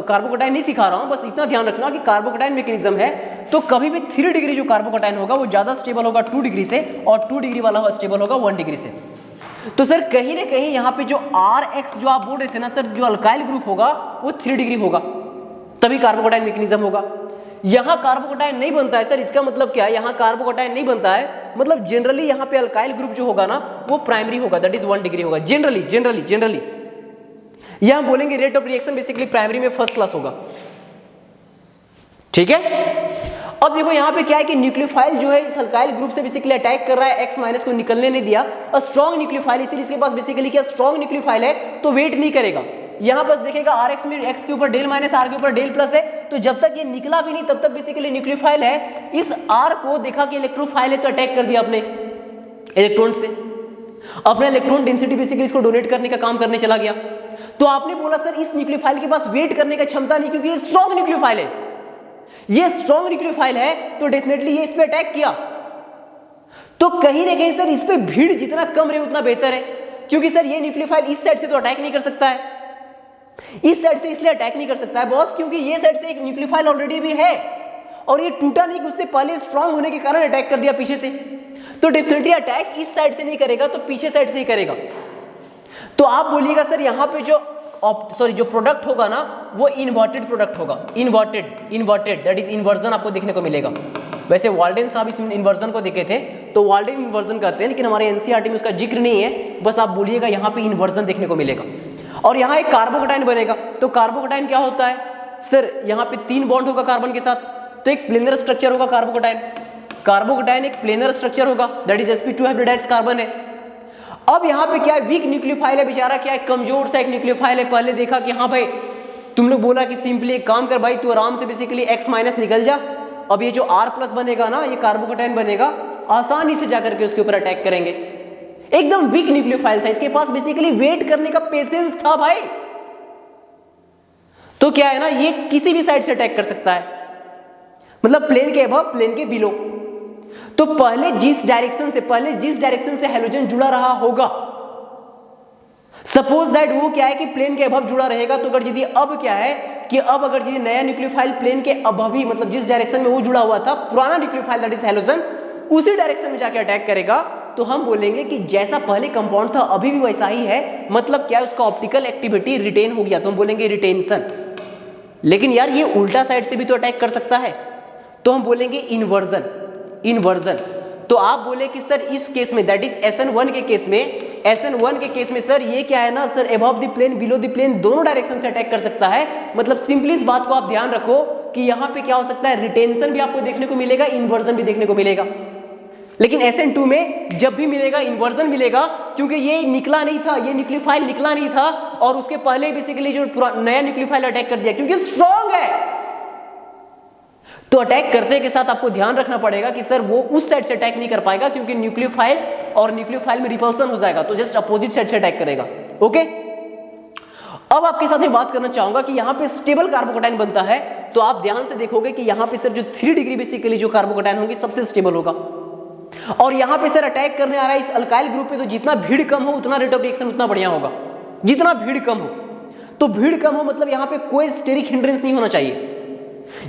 Speaker 1: कार्बोकटाइन नहीं सिखा रहा हूं, बस इतना ध्यान रखना कि कार्बोकटाइन मैकेनिज्म है तो कभी भी 3 डिग्री जो कार्बोकटाइन होगा वो ज्यादा स्टेबल होगा 2 डिग्री से, और 2 डिग्री वाला स्टेबल होगा 1 डिग्री से। तो सर कहीं ना कहीं यहाँ पे जो RX जो आप बोल रहे थे ना सर, जो अल्काइल ग्रुप होगा वो 3 डिग्री होगा, तभी कार्बोकटाइन मैकेनिज्म होगा। यहाँ कार्बोकटाइन नहीं बनता है सर, इसका मतलब क्या है, यहाँ कार्बोकटाइन नहीं बनता है, मतलब जनरली यहाँ पे अल्काइल ग्रुप जो होगा ना वो प्राइमरी होगा, दैट इज 1 डिग्री होगा जनरली। यहां बोलेंगे rate of reaction basically primary में फर्स्ट क्लास होगा, ठीक है। अब देखो यहाँ पे क्या है कि न्यूक्लियोफाइल जो है इस अल्काइल ग्रुप से बेसिकली अटैक कर रहा है, X माइनस को निकलने नहीं दिया, और स्ट्रॉन्ग न्यूक्लियोफाइल इसलिए इसके पास बेसिकली क्या स्ट्रॉन्ग न्यूक्लियोफाइल है तो वेट नहीं करेगा, यहाँ बस देखेगा RX में X के ऊपर डेल माइनस R के ऊपर डेल प्लस है, तो जब तक ये निकला भी नहीं तब तक बेसिकली न्यूक्लियोफाइल है, इस R को देखा कि इलेक्ट्रोफाइल है तो अटैक कर दिया अपने इलेक्ट्रॉन से, अपने इलेक्ट्रॉन डेंसिटी बेसिकली इसको डोनेट करने का काम करने चला गया। तो आपने बोला सर इस न्यूक्लियोफाइल के पास वेट करने का क्षमता नहीं क्योंकि ये स्ट्रॉन्ग न्यूक्लियोफाइल है, ये स्ट्रॉन्ग न्यूक्लियोफाइल है तो डेफिनेटली ये इस पे अटैक किया। तो कहीं ना कहीं सर इस पे भीड़ जितना कम रहे उतना बेहतर है, क्योंकि सर ये न्यूक्लियोफाइल इस साइड से तो अटैक नहीं कर सकता है, इस साइड से इसलिए अटैक नहीं कर सकता है बॉस क्योंकि ये साइड से एक न्यूक्लियोफाइल ऑलरेडी भी है और ये टूटा नहीं कि उससे पहले स्ट्रॉन्ग होने के कारण अटैक कर दिया पीछे से, तो डेफिनेटली अटैक इस साइड से नहीं करेगा तो पीछे साइड से ही करेगा। तो आप बोलिएगा सर यहाँ पे जो प्रोडक्ट होगा ना वो इन्वर्टेड प्रोडक्ट होगा, इन्वर्टेड दैट इज इन्वर्जन आपको देखने को मिलेगा। वैसे वाल्डेन साहब इस इन्वर्जन को देखे थे तो वाल्डेन इन्वर्जन कहते हैं, लेकिन हमारे एनसीईआरटी में उसका जिक्र नहीं है, बस आप बोलिएगा यहाँ पे इन्वर्जन देखने को मिलेगा। और यहाँ एक कार्बोकटाइन बनेगा, तो कार्बोकटाइन क्या होता है सर, यहाँ पे 3 बॉन्ड होगा कार्बन के साथ, तो एक प्लेनर स्ट्रक्चर होगा कार्बोकटाइन एक प्लेनर स्ट्रक्चर होगा that is sp2 hybridised carbon है। अब यहाँ पे क्या है, वीक न्यूक्लियोफाइल है बेचारा, क्या है कमजोर सा एक न्यूक्लियोफाइल है। पहले देखा कि हाँ भाई तुम लोग बोला कि सिंपली एक काम कर भाई तू आराम से बेसिकली X माइनस निकल जा, अब ये जो R प्लस बनेगा ना ये कार्बोकटाइन बनेगा, आसानी से जाकर के उसके ऊपर अटैक करेंगे। एकदम वीक न्यूक्लियोफाइल था, इसके पास बेसिकली वेट करने का पेशेंस था भाई, तो क्या है ना ये किसी भी साइड से अटैक कर सकता है, मतलब प्लेन के अबव प्लेन के बिलो। तो पहले जिस डायरेक्शन से हैलोजन जुड़ा रहा होगा, सपोज दैट वो क्या है कि प्लेन के अबव जुड़ा रहेगा, तो अगर यदि अब क्या है कि अब अगर यदि नया न्यूक्लियोफाइल प्लेन के अबव ही मतलब जिस डायरेक्शन में वो जुड़ा हुआ था पुराना न्यूक्लियोफाइल दैट इज हैलोजन उसी डायरेक्शन में जाके अटैक करेगा, तो हम बोलेंगे कि जैसा पहले कंपाउंड था अभी भी वैसा ही है, मतलब क्या है उसका ऑप्टिकल एक्टिविटी रिटेन हो गया, तो हम बोलेंगे रिटेंशन। लेकिन यार ये उल्टा साइड से भी तो अटैक कर सकता है, तो हम बोलेंगे इन्वर्जन। तो आप बोले कि सर इस केस में दैट इज SN1 के केस में सर ये क्या है ना sir above the plane below the plane दोनों डायरेक्शन से अटैक कर सकता है। मतलब सिंपली इस बात को आप ध्यान रखो कि यहाँ पे क्या हो सकता है, रिटेंशन भी आपको देखने को मिलेगा, इन्वर्जन भी देखने को मिलेगा। लेकिन SN2 में जब भी मिलेगा इन्वर्जन मिलेगा, क्योंकि ये निकला नहीं था, ये न्यूक्लियोफाइल निकला नहीं था और उसके पहले बेसिकली जो नया न्यूक्लियोफाइल अटैक कर दिया क्योंकि स्ट्रॉन्ग है। तो अटैक करते के साथ आपको ध्यान रखना पड़ेगा कि सर वो उस साइड से अटैक नहीं कर पाएगा क्योंकि न्यूक्लियोफाइल और न्यूक्लियोफाइल में रिपल्सन हो जाएगा, तो जस्ट अपोजिट साइड से अटैक करेगा। ओके, अब आपके साथ में बात करना चाहूंगा कि यहाँ पे स्टेबल कार्बोकटाइन बनता है, तो आप ध्यान से देखोगे कि यहाँ पे सर जो 3 डिग्री बेसिकली जो कार्बोकटाइन होंगे सबसे स्टेबल होगा। और यहाँ पे सर अटैक करने आ रहा है इस अल्काइल ग्रुप पे, तो जितना भीड़ कम हो उतना रेट ऑफ रिएक्शन उतना बढ़िया होगा। जितना भीड़ कम हो, तो भीड़ कम हो मतलब यहाँ पे कोई स्टेरिक हिंड्रेंस नहीं होना चाहिए।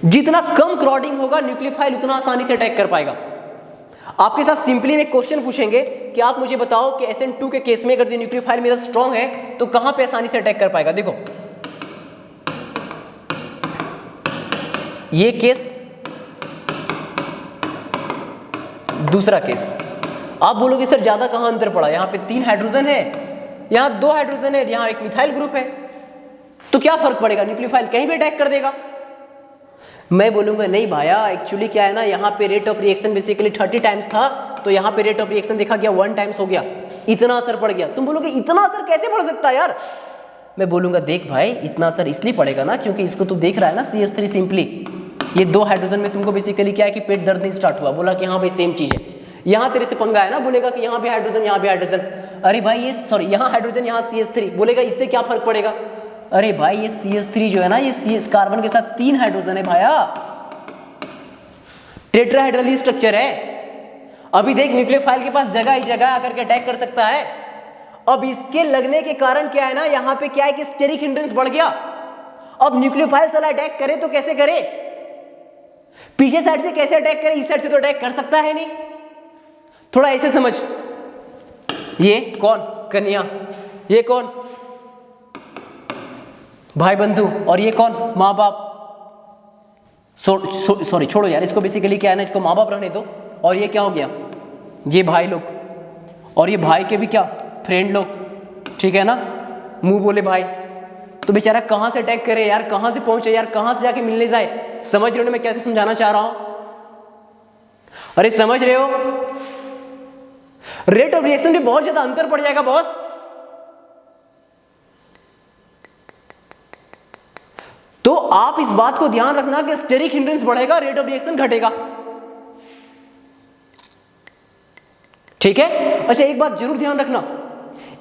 Speaker 1: जितना कम क्राउडिंग होगा न्यूक्लियोफाइल उतना आसानी से अटैक कर पाएगा। आपके साथ सिंपली में क्वेश्चन पूछेंगे कि आप मुझे बताओ कि SN2 के केस में अगर न्यूक्लियोफाइल मेरा स्ट्रांग है तो कहां पे आसानी से अटैक कर पाएगा। देखो ये केस, दूसरा केस। आप बोलोगे सर ज्यादा कहां अंतर पड़ा, यहां पे 3 हाइड्रोजन है, यहां 2 हाइड्रोजन है, यहां एक मिथाइल ग्रुप है, तो क्या फर्क पड़ेगा, न्यूक्लियोफाइल कहीं भी अटैक कर देगा। मैं बोलूंगा नहीं भाया, एक्चुअली क्या है ना, यहाँ पे rate of reaction basically 30 times था, तो यहाँ पे रेट ऑफ रिएक्शन देखा गया 1 टाइम्स हो गया, इतना असर पड़ गया। तुम बोलोगे इतना असर कैसे पड़ सकता है यार। मैं बोलूंगा देख भाई, इतना असर इसलिए पड़ेगा ना क्योंकि इसको तू देख रहा है ना CH3 सिंपली, ये 2 हाइड्रोजन में तुमको बेसिकली क्या है कि पेट दर्द नहीं स्टार्ट हुआ, बोला कि हाँ भाई सेम चीज है। यहाँ तेरे से पंगा है ना, बोलेगा कि यहाँ भी हाइड्रोजन यहाँ भी हाइड्रोजन, अरे भाई ये सॉरी यहाँ हाइड्रोजन यहाँ CH3, बोलेगा इससे क्या फर्क पड़ेगा। अरे भाई ये CH3 जो है ना, ये कार्बन के साथ 3 हाइड्रोजन है भाया, टेट्राहेड्रल स्ट्रक्चर है। अभी देख न्यूक्लियोफाइल के पास जगह ही जगह आकर के अटैक कर सकता है। अब इसके लगने के कारण क्या है ना, यहाँ पे क्या है कि स्टेरिक हिंड्रेंस बढ़ गया। अब न्यूक्लियोफाइल साला अटैक करे तो कैसे करे, पीछे साइड से कैसे अटैक करे, इस साइड से तो अटैक कर सकता है नहीं। थोड़ा ऐसे समझ, ये कौन कन्या, ये कौन भाई बंधु, और ये कौन माँ बाप। सॉरी छोड़ो यार, इसको बेसिकली क्या है ना, इसको माँ बाप रहने दो। और ये क्या हो गया, ये भाई लोग, और ये भाई के भी क्या फ्रेंड लोग, ठीक है ना, मुंह बोले भाई। तो बेचारा कहां से अटैक करे यार, कहां से पहुंचे यार, कहां से जाके मिलने जाए। समझ रहे हो मैं कैसे समझाना चाह रहा हूं, अरे समझ रहे हो। रेट ऑफ रिएक्शन में बहुत ज्यादा अंतर पड़ जाएगा बॉस। तो आप इस बात को ध्यान रखना कि स्टेरिक हिंड्रेंस बढ़ेगा, रेट ऑफ रिएक्शन घटेगा, ठीक है। अच्छा एक बात जरूर ध्यान रखना,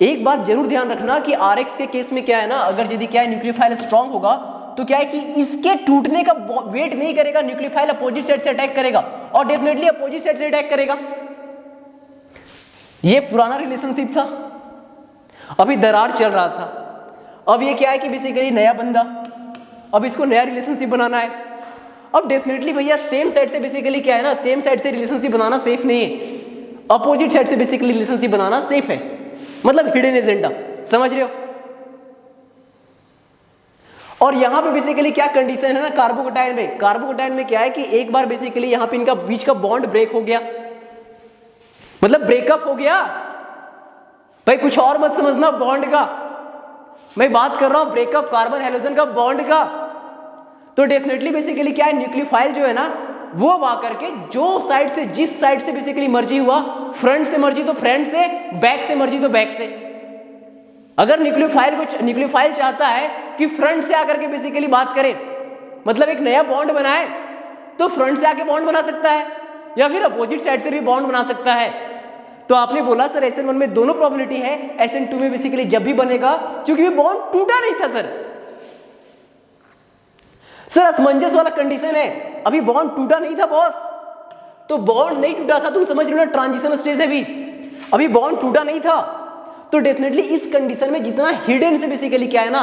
Speaker 1: एक बात जरूर ध्यान रखना कि RX के केस में क्या है ना, अगर यदि क्या है न्यूक्लियोफाइल स्ट्रांग होगा तो क्या है कि इसके टूटने का वेट नहीं करेगा, न्यूक्लियोफाइल अपोजिट साइड से अटैक करेगा, और डेफिनेटली अपोजिट साइड से अटैक करेगा। ये पुराना रिलेशनशिप था, अभी दरार चल रहा था। अब ये क्या है कि बेसिकली नया बंदा, अब इसको नया रिलेशनशिप बनाना है। अब डेफिनेटली भैया सेम साइड से बेसिकली क्या है ना, सेम साइड से रिलेशनशिप बनाना सेफ नहीं है, अपोजिट साइड से बेसिकली रिलेशनशिप बनाना सेफ है, मतलब हिडन एजेंडा, समझ रहे हो। और यहां पे बेसिकली क्या कंडीशन है ना कार्बोकटाइन में, कार्बोकटाइन में क्या है कि एक बार बेसिकली यहां पे इनका बीच का बॉन्ड ब्रेक हो गया, मतलब ब्रेकअप हो गया। भाई कुछ और मत समझना बॉन्ड का, मैं बात कर रहा हूं ब्रेकअप कार्बन हाइड्रोजन का बॉन्ड का। तो डेफिनेटली बेसिकली क्या है, न्यूक्लियोफाइल जो है ना वो आकर के जो साइड से, जिस साइड से बेसिकली मर्जी हुआ, फ्रंट से मर्जी तो फ्रंट से, बैक से मर्जी तो बैक से। अगर न्यूक्लियोफाइल चाहता है कि फ्रंट से आकर के बेसिकली बात करे, मतलब एक नया बॉन्ड बनाए, तो फ्रंट से आके बॉन्ड बना सकता है या फिर अपोजिट साइड से भी बॉन्ड बना सकता है। तो आपने बोला सर SN1 में दोनों प्रोबेबिलिटी है, SN2 में बेसिकली जब भी बनेगा, क्योंकि बॉन्ड टूटा नहीं था सर असमंजस वाला कंडीशन है, अभी बॉन्ड टूटा नहीं था बॉस। तो बॉन्ड नहीं टूटा था, तुम समझ रहे हो ना, ट्रांजिशन स्टेज है अभी बॉन्ड टूटा नहीं था। तो डेफिनेटली इस कंडीशन में जितना हिडन से बेसिकली क्या है ना,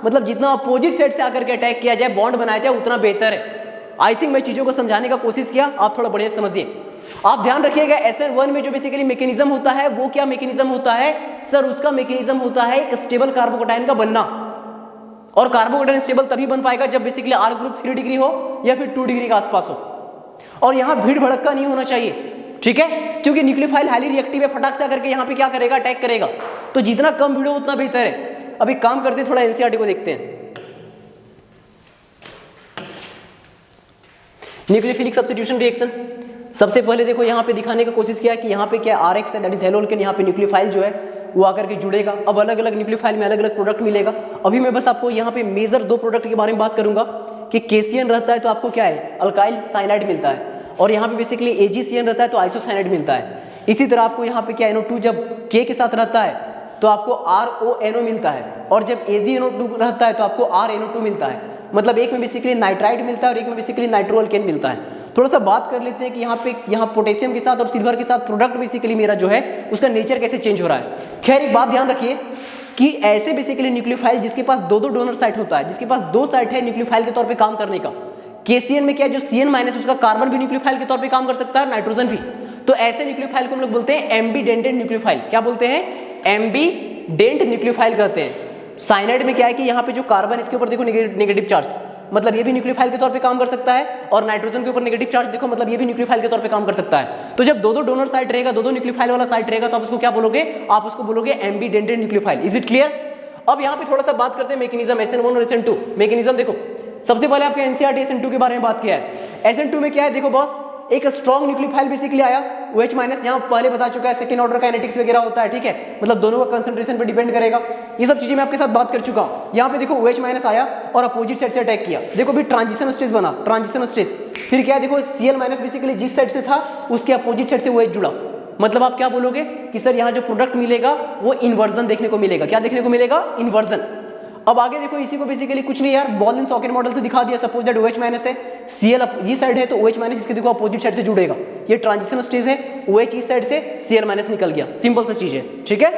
Speaker 1: मतलब जितना अपोजिट साइड से आकर के अटैक किया जाए, बॉन्ड बनाया जाए, उतना बेहतर है। आई थिंक मैं चीजों को समझाने का कोशिश किया, आप थोड़ा बढ़िया समझिए। आप ध्यान रखिएगा SN1 में जो बेसिकली मैकेनिज्म होता है वो क्या मैकेनिज्म होता है सर, उसका मैकेनिज्म होता है एक स्टेबल कार्बोकटाइन का बनना। और कार्बोकटाइन स्टेबल तभी बन पाएगा जब बेसिकली R ग्रुप 3 डिग्री हो या फिर 2 डिग्री के आसपास हो, और यहां भीड़ भड़का नहीं होना चाहिए, ठीक है, क्योंकि न्यूक्लियोफाइल हाईली रिएक्टिव है, फटाक से आकर के यहाँ पे क्या करेगा, अटैक करेगा। तो जितना कम भीड़ हो उतना बेहतर है। अब एक काम करते हैं, थोड़ा NCERT को देखते हैं। न्यूक्लियोफिलिक सब्स्टिट्यूशन रिएक्शन, सबसे पहले देखो यहाँ पे दिखाने का कोशिश किया कि यहाँ पे क्या RX है, दैट इज हेलो अल्केन, यहाँ पे न्यूक्लियोफाइल जो है वो आकर के जुड़ेगा। अब अलग अलग न्यूक्लियोफाइल में अलग अलग प्रोडक्ट मिलेगा। अभी मैं बस आपको यहाँ पे मेजर 2 प्रोडक्ट के बारे में बात करूंगा कि KCN रहता है तो आपको क्या है, अल्काइल साइनाइड मिलता है, और यहाँ पे बेसिकली AgCN रहता है तो आइसोसाइनाइड मिलता है। इसी तरह आपको यहाँ पे क्या NO2 जब K के साथ रहता है तो आपको RONO मिलता है, और जब AgNO2 रहता है तो आपको RNO2 मिलता है। मतलब एक में बेसिकली नाइट्राइड मिलता है और एक में बेसिकली नाइट्रो अल्केन मिलता है। थोड़ा सा बात कर लेते हैं कि यहाँ पोटेशियम के साथ और सिल्वर के साथ प्रोडक्ट बेसिकली मेरा जो है उसका नेचर कैसे चेंज हो रहा है। खैर एक बात ध्यान रखिए कि ऐसे बेसिकली न्यूक्लियोफाइल जिसके पास 2 डोनर साइट होता है, जिसके पास 2 साइट है न्यूक्लियोफाइल के तौर पे काम करने का, KCN में क्या है, जो CN माइनस उसका कार्बन भी न्यूक्लियोफाइल के तौर पे काम कर सकता है, नाइट्रोजन भी। तो ऐसे न्यूक्लियोफाइल को हम लोग बोलते हैं एम्बीडेंटेड न्यूक्लियोफाइल। क्या बोलते हैं? एम्बीडेंट न्यूक्लियोफाइल कहते हैं। साइनाइड में क्या है कि यहाँ पे जो कार्बन, इसके ऊपर देखो नेगेटिव चार्ज, मतलब ये भी न्यूक्लियोफाइल के तौर पे काम कर सकता है, और नाइट्रोजन के ऊपर नेगेटिव चार्ज देखो, मतलब ये भी न्यूक्लियोफाइल के तौर पे काम कर सकता है। तो जब दो दो डोनर साइट रहेगा, दो दो न्यूक्लियोफाइल वाला साइट रहेगा, तो आप उसको क्या बोलोगे? आप उसको बोलोगे एम्बीडेंटेड न्यूक्लियोफाइल। Is it clear? अब यहाँ पे थोड़ा सा बात करते हैं मैकेनिज्म SN1 और SN2। मैकेनिज्म देखो, सबसे पहले आपके NCERT SN2 के बारे में बात किया है। SN2 में क्या है देखो बॉस, एक स्ट्रॉन्ग न्यूक्लियोफाइल बेसिकली आया, OH माइनस, यहाँ पहले बता चुका है, सेकंड ऑर्डर काइनेटिक्स वगैरह होता है, ठीक है, मतलब दोनों का कंसंट्रेशन पर डिपेंड करेगा। ये सब चीजें मैं आपके साथ बात कर चुका हूँ। यहाँ पे देखो OH माइनस आया और अपोजिट साइड से अटैक किया, देखो भी ट्रांजिशन स्टेज बना, ट्रांजिशन स्टेज। फिर क्या है देखो, Cl माइनस बेसिकली जिस साइड से था उसके अपोजिट साइड से OH जुड़ा, मतलब आप क्या बोलोगे कि सर यहाँ जो प्रोडक्ट मिलेगा वो इन्वर्जन देखने को मिलेगा। क्या देखने को मिलेगा? इन्वर्जन। अब आगे देखो, इसी को बेसिकली कुछ नहीं यार, बॉल एंड सॉकेट मॉडल से दिखा दिया। सपोज दैट OH माइनस है, Cl ये साइड है, तो OH माइनस इसके देखो अपोजिट साइड से जुड़ेगा, ये ट्रांजिशन स्टेज है, OH इस साइड से, Cl माइनस निकल गया, सिंपल सा चीज है, ठीक है।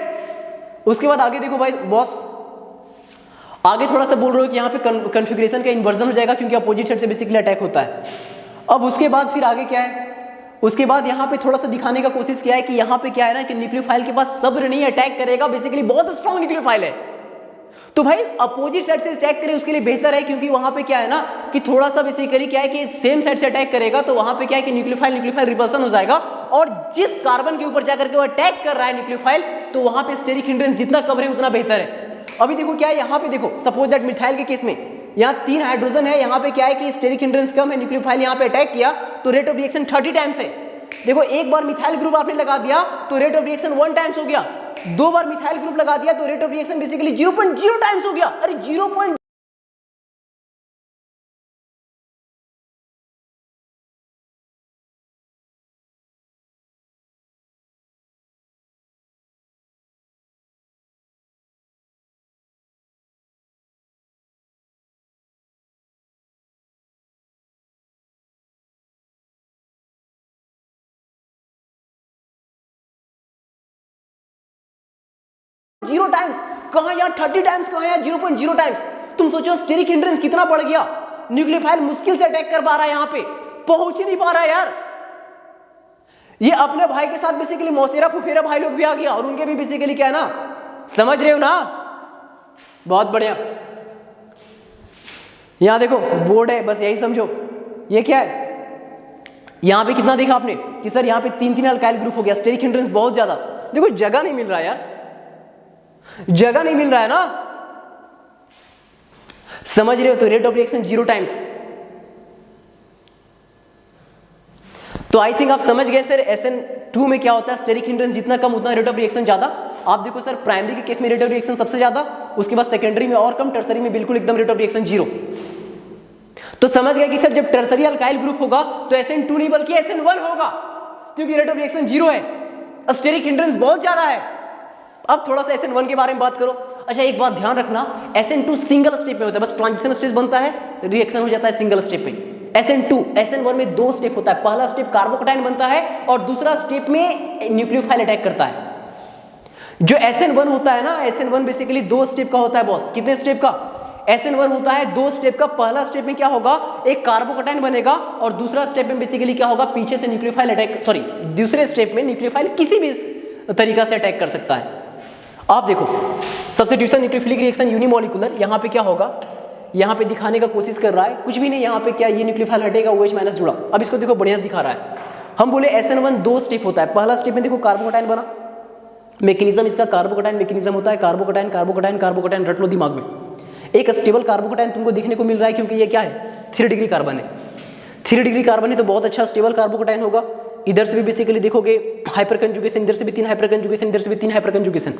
Speaker 1: उसके बाद आगे देखो भाई बॉस, आगे थोड़ा सा बोल रहे हो कि यहाँ पे कन्फिग्रेशन का इन्वर्जन हो जाएगा क्योंकि अपोजिट साइड से बेसिकली अटैक होता है। अब उसके बाद फिर आगे क्या है, उसके बाद यहाँ पे थोड़ा सा दिखाने का कोशिश किया है कि यहाँ पे क्या है ना कि न्यूक्लियोफाइल के पास सब्र नहीं, अटैक करेगा, बेसिकली बहुत स्ट्रॉन्ग न्यूक्लियोफाइल है। तो भाई अपोजिट साइड से अटैक करे उसके लिए बेहतर है, क्योंकि वहां पे क्या है ना कि थोड़ा सा बेसिकली क्या है कि सेम साइड से अटैक करेगा, तो वहां पे क्या है कि न्यूक्लियोफाइल रिपल्सन हो जाएगा, और जिस कार्बन के ऊपर जाकर के वो अटैक कर रहा है न्यूक्लियोफाइल, तो वहां पे स्टेरिक हिंड्रेंस जितना कम है उतना बेहतर है। अभी देखो क्या है, यहाँ पे देखो सपोज दैट मिथाइल के केस में यहाँ 3 हाइड्रोजन है, यहाँ पे क्या है कि स्टेरिक हिंड्रेंस कम है, न्यूक्लियोफाइल यहाँ पे अटैक किया तो रेट ऑफ रिएक्शन 30 टाइम्स है। देखो एक बार मिथाइल ग्रुप आपने लगा दिया तो रेट ऑफ रिएक्शन 1 टाइम्स हो गया, 2 बार मिथाइल ग्रुप लगा दिया तो rate of reaction basically 0.0 times हो गया। अरे 0. जीरो टाइम्स कहां, यार 30 टाइम्स कहां, यार 0.0 टाइम्स। तुम सोचो स्टेरिक हिंड्रेंस कितना बढ़ गया, न्यूक्लियोफाइल मुश्किल से अटैक कर पा रहा है, यहां पे पहुंच ही नहीं पा रहा है यार। ये अपने भाई के साथ बेसिकली मौसेरा फुफेरा भाई लोग भी आ गया, और उनके भी बेसिकली क्या है ना, समझ रहे हो ना, बहुत बढ़िया। यहां देखो बोर्ड है, बस यही समझो। ये क्या है, यहां पे कितना देखा आपने कि सर यहां पे 3 अल्काइल ग्रुप हो गया, स्टेरिक हिंड्रेंस बहुत ज्यादा। देखो जगह नहीं मिल रहा है यार, जगह नहीं मिल रहा है ना, समझ रहे हो, तो रेट ऑफ रिएक्शन 0 टाइम्स। तो आई थिंक आप समझ गए सर SN2 में क्या होता है, स्टेरिक हिंड्रेंस जितना कम उतना रेट ऑफ रिएक्शन ज्यादा। आप देखो सर प्राइमरी के केस में रेट ऑफ रिएक्शन सबसे ज्यादा, उसके बाद सेकेंडरी में और कम, टर्सरी में बिल्कुल एकदम रेट ऑफ रिएक्शन 0। तो समझ गए कि सर जब टर्सरी अल्काइल ग्रुप होगा तो SN2 नहीं बल्कि SN1 होगा, क्योंकि रेट ऑफ रिएक्शन 0 है, स्टेरिक हिंड्रेंस बहुत ज्यादा है। अब थोड़ा सा SN1 के बारे में बात करो। अच्छा एक बात ध्यान रखना, SN2 सिंगल स्टेप में होता है, बस ट्रांजिशन स्टेज बनता है, रिएक्शन हो जाता है सिंगल स्टेप में। SN1 में 2 स्टेप होता है, पहला स्टेप कार्बोकैटायन बनता है और दूसरा स्टेप में न्यूक्लियोफाइल अटैक करता है। जो SN1 होता है ना, SN1 बेसिकली 2 स्टेप का होता है बॉस। कितने स्टेप का? SN1 होता है 2 स्टेप का। पहला स्टेप में क्या होगा, एक कार्बोकैटायन बनेगा, और दूसरा स्टेप में बेसिकली क्या होगा, पीछे से न्यूक्लियोफाइल अटैक, सॉरी दूसरे स्टेप में न्यूक्लियोफाइल किसी भी तरीका से अटैक कर सकता है। आप देखो सब्स्टिट्यूशन न्यूक्लियोफिलिक रिएक्शन यूनिमोलिकुलर, यहाँ पे क्या होगा, यहाँ पे दिखाने का कोशिश कर रहा है, कुछ भी नहीं, यहाँ पे क्या ये न्यूक्लियोफाइल हटेगा, OH माइनस जुड़ा। अब इसको देखो बढ़िया से दिखा रहा है। हम बोले SN1 2 स्टेप होता है, पहला स्टेप में देखो कार्बोकैटायन बना, मैकेनिज्म इसका कार्बोकैटायन मैकेनिज्म होता है, कार्बोकैटायन कार्बोकैटायन कार्बोकैटायन, रट लो दिमाग में। एक स्टेबल कार्बोकैटायन तुमको देखने को मिल रहा है, क्योंकि ये क्या है, 3 डिग्री कार्बन है। 3 डिग्री कार्बन है तो बहुत अच्छा स्टेबल कार्बोकैटायन होगा। इधर से भी बेसिकली देखोगे हाइपर कंजुगेशन, इधर से भी 3 हाइपर कंजुगेशन, इधर से भी 3 हाइपर कंजुगेशन।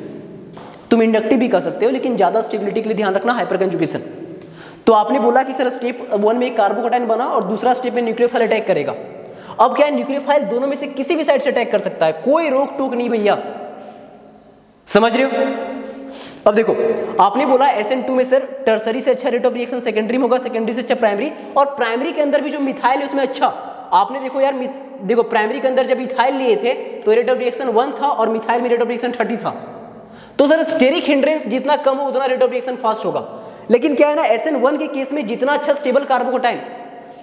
Speaker 1: तुम इंडक्टिव भी कर सकते हो, लेकिन ज्यादा स्टेबिलिटी के लिए ध्यान रखना हाइपर कंजुगेशन। तो आपने बोला कि सर स्टेप 1 में एक कार्बोकैटायन बना और दूसरा स्टेप में न्यूक्लियोफाइल अटैक करेगा। अब क्या है, न्यूक्लियोफाइल दोनों में से किसी भी साइड से अटैक कर सकता है, कोई रोक टोक नहीं भैया, समझ रहे हो। अब देखो आपने बोला SN2 में सर टर्सरी से अच्छा रेट ऑफ रिएक्शन सेकेंडरी में होगा, सेकेंडरी से अच्छा प्राइमरी, और प्राइमरी के अंदर भी जो मिथाइल है उसमें अच्छा। आपने देखो यार, देखो प्राइमरी के अंदर जब मिथाइल लिए थे तो रेट ऑफ रिएक्शन 1 था और मिथाइल में रेट ऑफ रिएक्शन 30 था। तो सर स्टेरिक हिंड्रेंस जितना कम हो उतना रेट ऑफ रिएक्शन फास्ट होगा। लेकिन क्या है ना, SN1 के केस में जितना अच्छा स्टेबल कार्बोकैटायन,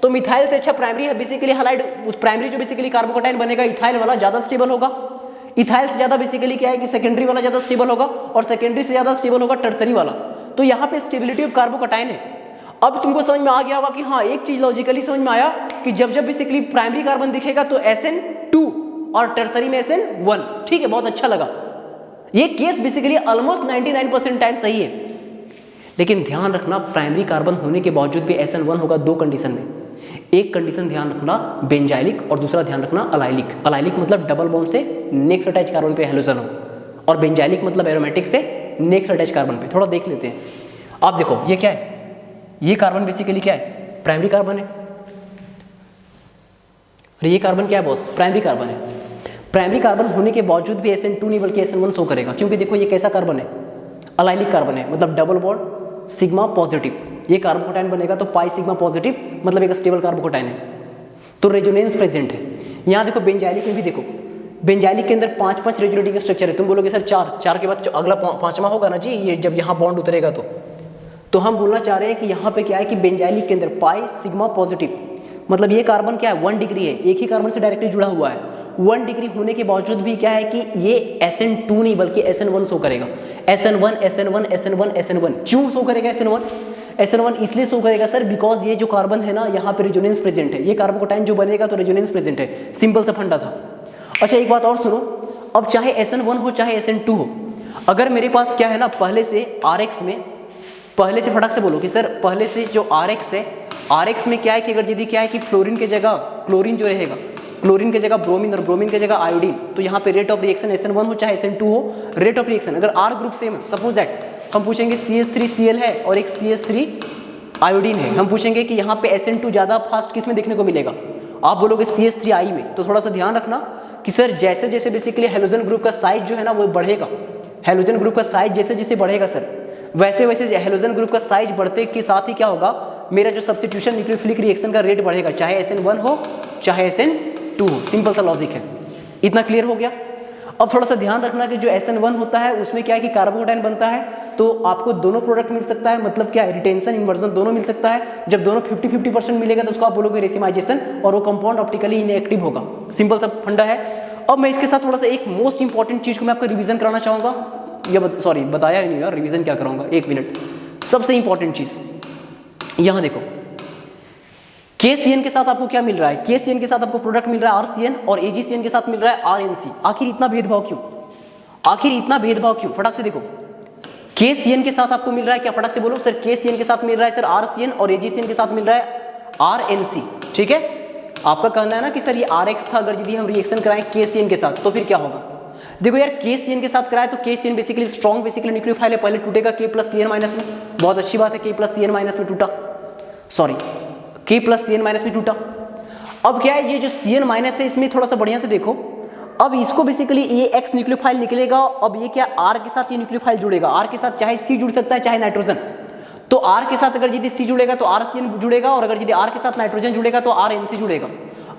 Speaker 1: तो मिथाइल से अच्छा प्राइमरी है बेसिकली हैलाइड, उस प्राइमरी जो बेसिकली कार्बोकैटायन बनेगा इथाइल वाला ज्यादा स्टेबल होगा। इथाइल से ज्यादा बेसिकली क्या है कि सेकेंडरी वाला ज्यादा स्टेबल होगा, और सेकेंडरी से ज्यादा स्टेबल होगा टर्सरी वाला। तो यहाँ पे स्टेबिलिटी ऑफ कार्बोकैटायन है। अब तुमको समझ में आ गया होगा कि हाँ एक चीज लॉजिकली समझ में आया कि जब जब बेसिकली प्राइमरी कार्बन दिखेगा तो SN2 और टर्सरी में SN1। ठीक है, बहुत अच्छा लगा। ये केस बेसिकली ऑलमोस्ट 99% टाइम सही है, लेकिन ध्यान रखना प्राइमरी कार्बन होने के बावजूद भी SN1 होगा दो कंडीशन में। एक कंडीशन ध्यान रखना बेंजाइलिक, और दूसरा ध्यान रखना अलाइलिक। अलाइलिक मतलब डबल बॉन्ड से नेक्स्ट अटैच कार्बन पे हेलोजन हो, और बेंजाइलिक मतलब एरोमेटिक से नेक्स्ट अटैच कार्बन पे। थोड़ा देख लेते हैं। आप देखो ये क्या है, ये कार्बन बेसिकली क्या है, प्राइमरी कार्बन है। और ये कार्बन क्या है बॉस, प्राइमरी कार्बन है। प्राइमरी कार्बन होने के बावजूद भी SN2 नहीं बल्कि SN1 शो करेगा, क्योंकि देखो ये कैसा कार्बन है, अलाइलिक कार्बन है, मतलब डबल बॉन्ड सिग्मा पॉजिटिव। ये कार्बोकैटायन बनेगा तो पाई सिग्मा पॉजिटिव, मतलब एक स्टेबल कार्बोकैटायन है, तो रेजोनेंस प्रेजेंट है। यहाँ देखो बेंजाइलिक में भी देखो, बेंजाइलिक के अंदर 5 रेजोनेटिंग स्ट्रक्चर है। तुम बोलोगे सर 4 के बाद अगला 5वां होगा ना जी, ये जब यहाँ बॉन्ड उतरेगा तो हम बोलना चाह रहे हैं कि यहाँ पे क्या है कि बेंजाइलिक के अंदर पाई सिग्मा पॉजिटिव, मतलब ये कार्बन क्या है 1 डिग्री है, एक ही कार्बन से डायरेक्टली जुड़ा हुआ है। 1 डिग्री होने के बावजूद भी क्या है कि ये SN2 नहीं बल्कि SN1 शो करेगा। SN1 क्यों शो करेगा SN1 इसलिए शो करेगा सर बिकॉज ये जो कार्बन है ना यहाँ पे रेजोनेंस प्रेजेंट है। ये कार्बोकैटायन जो बनेगा तो रेजोनेंस प्रेजेंट है, सिंपल सा फंडा था। अच्छा एक बात और सुनो, अब चाहे SN1 हो चाहे SN2 हो, अगर मेरे पास क्या है ना पहले से RX में, पहले से फटाक से बोलो कि सर पहले से जो RX है, RX में क्या है कि अगर यदि क्या है कि फ्लोरीन के जगह क्लोरीन जो रहेगा, क्लोरीन के जगह ब्रोमीन और ब्रोमीन के जगह आयोडीन, तो यहाँ पे रेट ऑफ रिएक्शन SN1 हो चाहे SN2 हो, रेट ऑफ रिएक्शन अगर R ग्रुप सेम है, सपोज दैट हम पूछेंगे CH3Cl है और एक CH3 आयोडीन है, हम पूछेंगे कि यहाँ पे SN2 ज़्यादा फास्ट किस में देखने को मिलेगा, आप बोलोगे CH3I में। तो थोड़ा सा ध्यान रखना कि सर जैसे जैसे बेसिकली हेलोजन ग्रुप का साइज जो है ना वो बढ़ेगा, हेलोजन ग्रुप का साइज जैसे जैसे बढ़ेगा सर वैसे वैसे हेलोजन ग्रुप का साइज बढ़ते के साथ ही क्या होगा, मेरा जो सब्स्टिट्यूशन न्यूक्लियोफिलिक रिएक्शन का रेट बढ़ेगा, चाहे SN1 हो चाहे SN2 हो। सिंपल सा लॉजिक है, इतना क्लियर हो गया। अब थोड़ा सा ध्यान रखना कि जो SN1 होता है उसमें क्या है कि कार्बोकैटायन बनता है, तो आपको दोनों प्रोडक्ट मिल सकता है, मतलब क्या है रिटेंशन इन्वर्जन दोनों मिल सकता है। जब दोनों 50-50% मिलेगा तो उसको आप बोलोगे रेसिमाइजेशन, और वो कंपाउंड ऑप्टिकली इनएक्टिव होगा। सिंपल सा फंडा है। अब मैं इसके साथ थोड़ा सा एक मोस्ट इंपॉर्टेंट चीज को मैं आपको रिवीजन कराना चाहूंगा, सॉरी बताया ही नहीं यार, रिवीजन क्या कराऊंगा, 1 मिनट। सबसे इंपॉर्टेंट चीज यहाँ देखो, KCN के साथ आपको क्या मिल रहा है, KCN के साथ आपको प्रोडक्ट मिल रहा है RCN, और AgCN के साथ मिल रहा है RNC। आखिर इतना भेदभाव क्यों, आखिर इतना भेदभाव क्यों? फटाक से देखो, KCN के साथ आपको मिल रहा है क्या, फटाक से बोलो सर। KCN के साथ मिल रहा है सर RCN, और AgCN के साथ मिल रहा है RNC। ठीक है, आपका कहना है ना कि सर ये RX था, अगर यदि हम रिएक्शन कराएं KCN के साथ तो फिर क्या होगा। देखो यार KCN के साथ कराए तो KCN basically strong basically nucleophile है, पहले टूटेगा K+Cn- में, बहुत अच्छी बात है, K+Cn- में टूटा, सॉरी K+Cn- में टूटा। अब क्या है, ये जो Cn- है इसमें थोड़ा सा बढ़िया से देखो, अब इसको बेसिकली ये X न्यूक्लियोफाइल निकलेगा, अब ये क्या R के साथ ये न्यूक्लियोफाइल जुड़ेगा, R के साथ चाहे C जुड़ सकता है चाहे नाइट्रोजन, तो R के साथ अगर यदि C जुड़ेगा तो RCN जुड़ेगा, और अगर यदि R के साथ नाइट्रोजन जुड़ेगा तो RNC जुड़ेगा।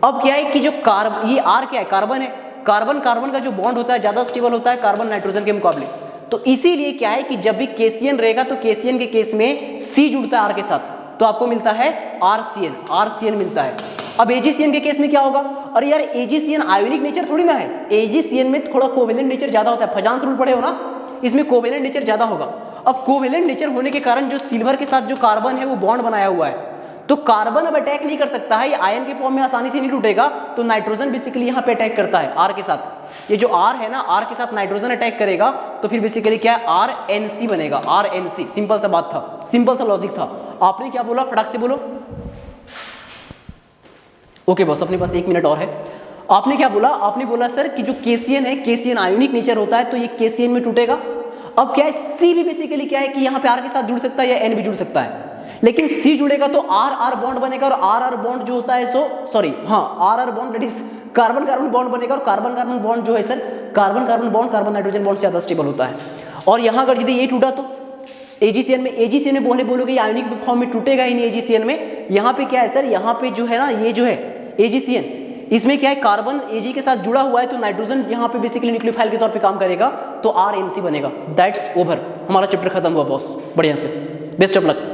Speaker 1: अब क्या है कि जो ये R क्या है, कार्बन है, कार्बन कार्बन का जो बॉन्ड होता है ज्यादा स्टेबल होता है कार्बन नाइट्रोजन के मुकाबले, तो इसीलिए क्या है कि जब भी KCN रहेगा तो KCN के केस में C जुड़ता है R के साथ, तो आपको मिलता है RCN मिलता है। अब AgCN के केस में क्या होगा, अरे यार AgCN आयोनिक नेचर थोड़ी ना है, AgCN में थोड़ा कोवेलेंट नेचर ज्यादा होता है, फजांस रूल पढ़े हो ना, इसमें कोवेलेंट नेचर ज्यादा होगा। अब कोवेलेंट नेचर होने के कारण जो सिल्वर के साथ जो कार्बन है वो बॉन्ड बनाया हुआ है, तो कार्बन अब अटैक नहीं कर सकता है, ये आयन के फॉर्म में आसानी से नहीं टूटेगा, तो नाइट्रोजन बेसिकली यहाँ पे अटैक करता है R के साथ। ये जो R है ना, R के साथ नाइट्रोजन अटैक करेगा तो फिर बेसिकली क्या है, RNC बनेगा, RNC। सिंपल सा बात था, सिंपल सा लॉजिक था। आपने क्या बोला, फटाक से बोलो। ओके बॉस, अपने पास 1 मिनट और है। आपने क्या बोला, आपने बोला सर कि जो KCN है, KCN आयोनिक नेचर होता है, तो ये KCN में टूटेगा। अब क्या है, C भी बेसिकली क्या है कि यहाँ पे R के साथ जुड़ सकता है या N भी जुड़ सकता है, लेकिन C जुड़ेगा तो R बॉन्ड बनेगा, और R बॉन्ड जो होता है R bond that is carbon carbon bond बनेगा, और कार्बन कार्बन बॉन्ड जो है sir, carbon carbon bond carbon nitrogen bond से ज्यादा स्टेबल होता है। और यहाँ अगर यदि ये टूटा तो AgCN में बोलोगे आयोनिक फॉर्म में टूटेगा ही नहीं AgCN में। यहाँ पे क्या है सर, यहाँ पे जो है ना, ये जो है AgCN, इसमें क्या है कार्बन Ag के साथ जुड़ा हुआ है, तो नाइट्रोजन यहाँ पे बेसिकली न्यूक्लियोफाइल के तौर पे काम करेगा, तो RNC बनेगा। दैट्स ओवर, हमारा चैप्टर खत्म हुआ बॉस, बढ़िया से, बेस्ट ऑफ लक।